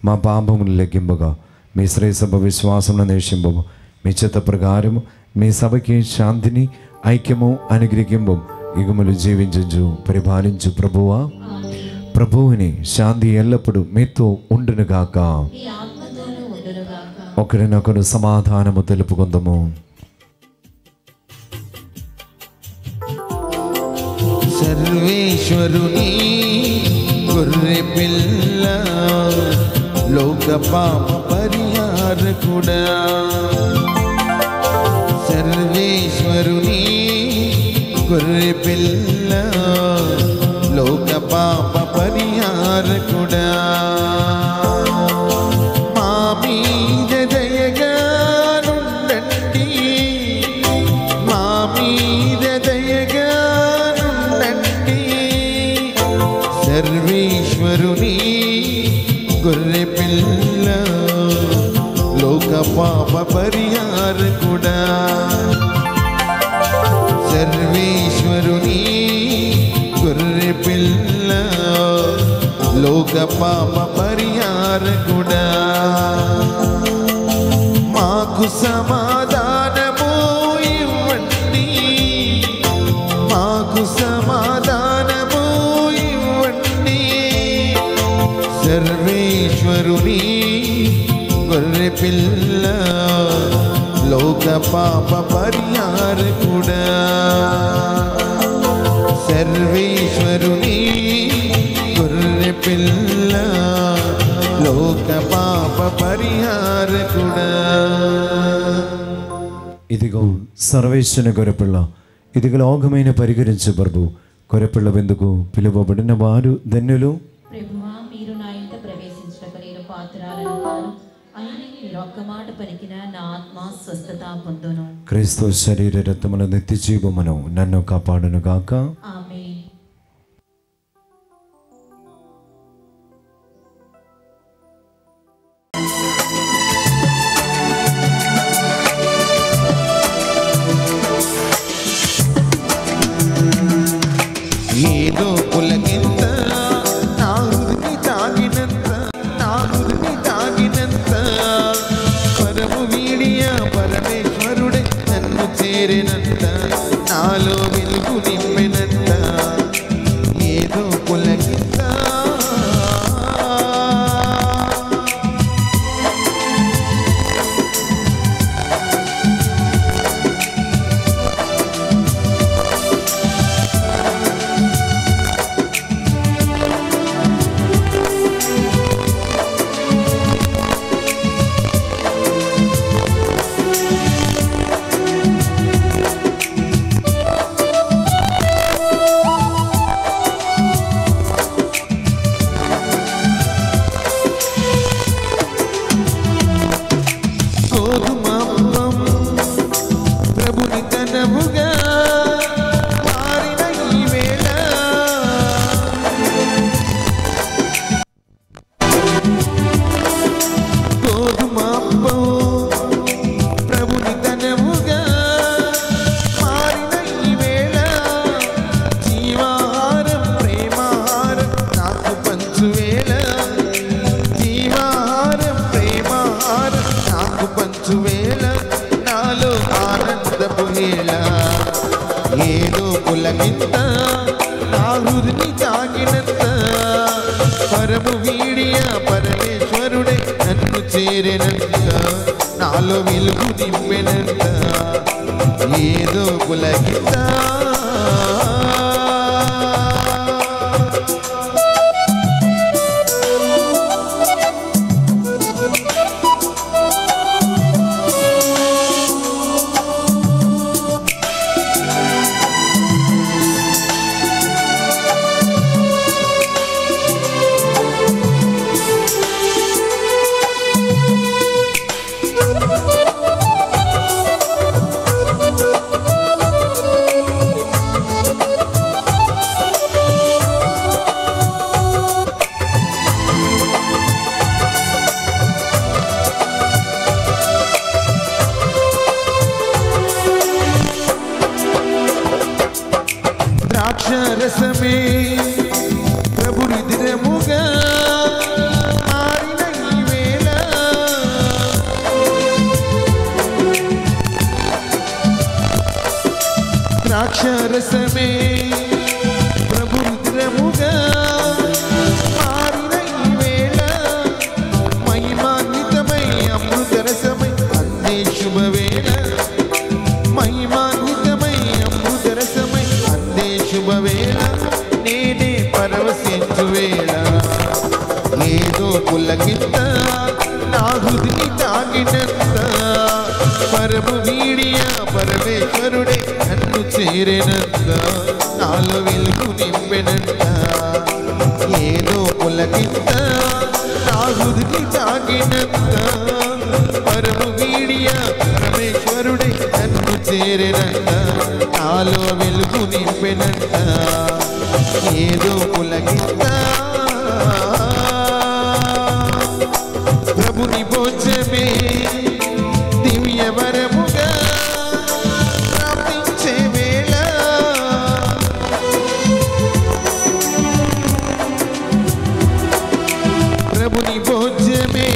మా పాపములు లెక్కింపగా మీ శ్రేసభ విశ్వాసమును నిరీక్షింపము. మీ చిత్త ప్రకారము మీ సభకి శాంతిని ఐక్యము అనుగ్రహింపు. యుగములు జీవించు పరిపాలించు ప్రభువా. ప్రభువుని శాంతి ఎల్లప్పుడూ మీతో ఉండునుగాక. మీ ఆత్మతోనూ ఉండునుగాక. ఒకరినొకరు సమాధానము తెలుపుకుందాము. సర్వేశ్వరుని గొర్రె పిల్ల, లోక పాప పరిహారకుడా. సర్వేశ్వరుని గొర్రె పిల్ల, లోక పాప పరిహారకుడా. మా మీద దయగా నుండండి, మా మీద దయగా నుండండి. సర్వేశ్వరుని గొర్రె పిల్ల, లోక పాప పరిహారకుడా. సర్వేశ్వరుని గొర్రె పిల్ల, లోక పాప పరిహారకుడా. మాకు సమాధానము ఇవ్వండి, మాకు సమాధానము ఇవ్వండి. సర్వేశ్వరుని గొర్రె పిల్ల, లోక పాప పరిహారకుడా. సర్వేశ్వరుని గొర్రె పిల్ల, లోక పాప పరిహారకుడా. ఇదిగో సర్వేశ్వరుని గొర్రెపిల్ల, ఇదిగ లోకమైన పరికరించు ప్రభు కొరపిల్ల విందుకు పిలువబడిన వారు ధన్యులు. ప్రభువా, మీరు నా ఇంట ప్రవేశించక నేను పాత్రాలను కాను. అయినా మీరు ఒక్క మాట పలికిన నా ఆత్మ స్వస్థత పొందును. క్రీస్తు శరీర రక్తముల నిత్య జీవమును నన్ను కాపాడును గాక. ఆమేన్. ఏదో పులకింత నా హృదిని తాగినంత, నా హృదిని తాగినంత, పరము వీడియ పరమేశ్వరుడే నన్ను చేరినంత, నాలో వెలుగు నింపినంత. ఏదో పులకింత ఏదో పులకింత నా హృదిని తాగినంత, పరము వీడియ పరమేశ్వరుడే నన్ను చేరినంత, నాలో వెలుగు నింపినంత. ఏదో పులకింత ద్రాక్షరసమే ప్రభు రుధిరముగా మారిన ఈ వేళ, ద్రాక్షరసమే ప్రభు రుధిరముగా మారిన ఈ వేళ, మహిమాన్వితమై అమృతరసమై అందే శుభవేళ, మహిమాన్వితమై అమృతరసమై అందే శుభవేళ, నేనే పరవశించు వేళ. ఏదో పులకింత నా హృదిని తాగినంత, పరము వీడియ పరమేశ్వరుడే నన్ను చేరినంత, నాలో వెలుగు నింపినంత. ఏదో పులకింత నా హృదిని తాగినంత, పరము వీడియ పరమేశ్వరుడే నన్ను చేరినంత, నాలో వెలుగు నింపినంత. ఏదో పులకింత ప్రభుని భోజమే దివ్య వరముగా ప్రార్థించే వేళ, ప్రభుని భోజమే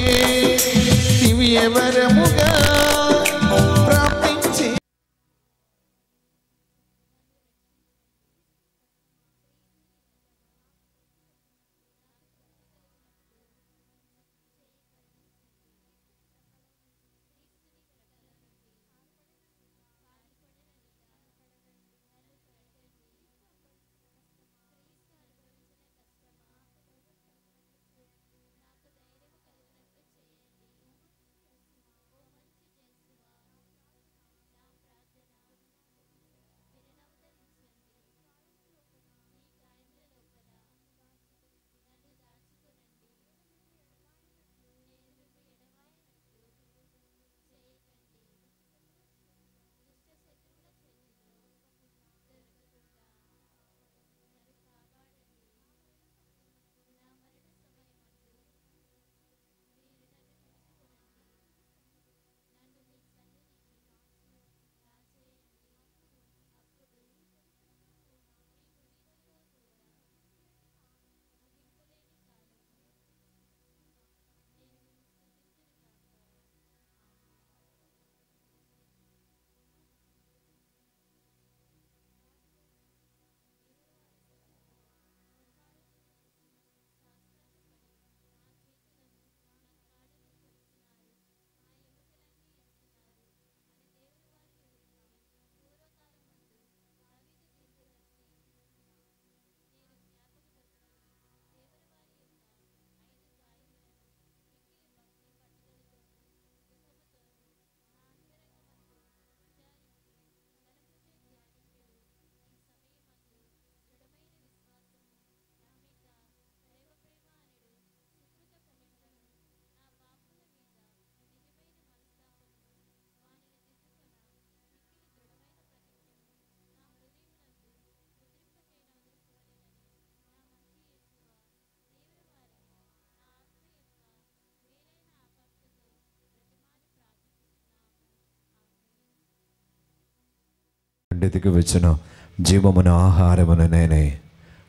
దివ్య వరముగా ప్రార్థించే. దిగి వచ్చిన జీవమున ఆహారమును నేనే.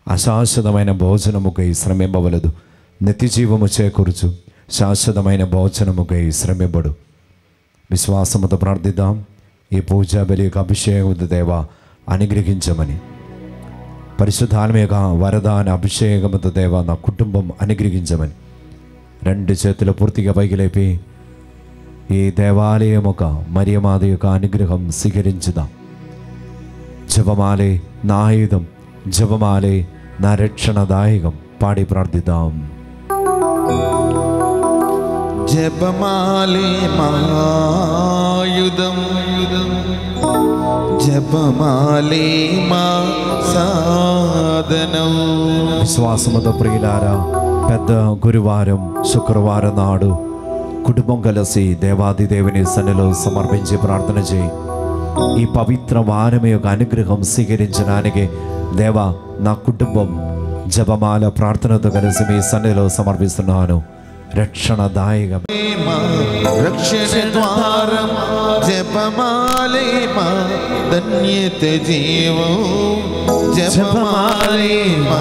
అశాశ్వతమైన భోజనముకై శ్రమింపవలదు, నిత్య జీవము చేకూర్చు శాశ్వతమైన భోజనముకై శ్రమింపడు. విశ్వాసముతో ప్రార్థిద్దాం. ఈ పూజా బలి యొక్క అభిషేకముతో దేవా అనుగ్రహించమని, పరిశుద్ధాత్మ యొక్క వరదాన అభిషేకముతో దేవా నా కుటుంబం అనుగ్రహించమని 2 చేతులు పూర్తిగా పైకి లేపి ఈ దేవాలయం ఒక మరియమాత యొక్క అనుగ్రహం స్వీకరించుదాం. జపమాలే నా ఆయుధం, జపమాలే నా రక్షణదాయకం పాడి ప్రార్థిద్దాం. జపమాలే మాయుధం, జపమాలే మా సాధనం. విశ్వాసముతో ప్రియులారా, పెద్ద గురువారం శుక్రవారం నాడు కుటుంబం కలిసి దేవాది దేవుని సన్నిధిలో సమర్పించి ప్రార్థన చేయి. ఈ పవిత్ర వారం యొక్క అనుగ్రహం స్వీకరించడానికి దేవా నా కుటుంబం జపమాల ప్రార్థనతో కలిసి మీ సన్నిధిలో సమర్పిస్తున్నాను. రక్షణదాయకం రక్షణ ద్వారం జపమాలే మా ధన్యత జీవం. జపమాలే మా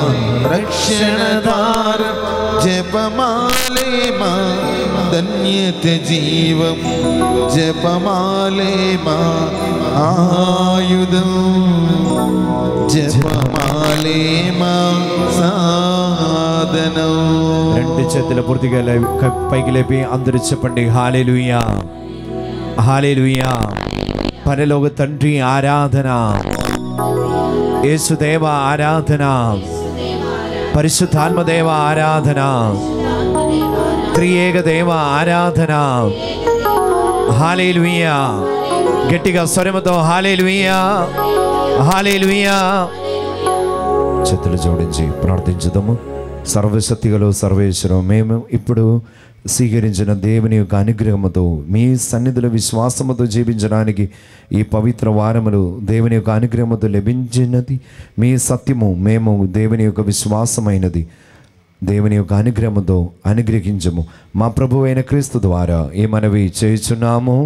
రక్షణ ద్వారం, జపమాలే మా ధన్యత జీవం. జపమాలే మా ఆయుధం, జపమాలే మా సాధనం. 2 చేతుల పూర్తిగా పైకి లేపి అందరూ చెప్పండి హల్లెలూయా, హల్లెలూయా. పరలోక తండ్రి ఆరాధన, యేసుదేవ ఆరాధన, పరిశుద్ధాత్మదేవ ఆరాధన, త్రియేక దేవ ఆరాధన. హల్లెలూయా. గట్టిగా స్వరముతో హల్లెలూయా, హల్లెలూయా. చేతులు జోడించి ప్రార్థించుదాము. సర్వశక్తిగల సర్వేశ్వరం, మేము ఇప్పుడు స్వీకరించిన దేవుని యొక్క అనుగ్రహముతో మీ సన్నిధిలో విశ్వాసముతో జీవించడానికి ఈ పవిత్ర వారములు దేవుని యొక్క అనుగ్రహముతో లభించినది. మీ సత్యము మేము దేవుని యొక్క విశ్వాసమైనది. దేవుని యొక్క అనుగ్రహముతో అనుగ్రహించము. మా ప్రభువైన క్రీస్తు ద్వారా ఈ మనవి చేయుచున్నాము.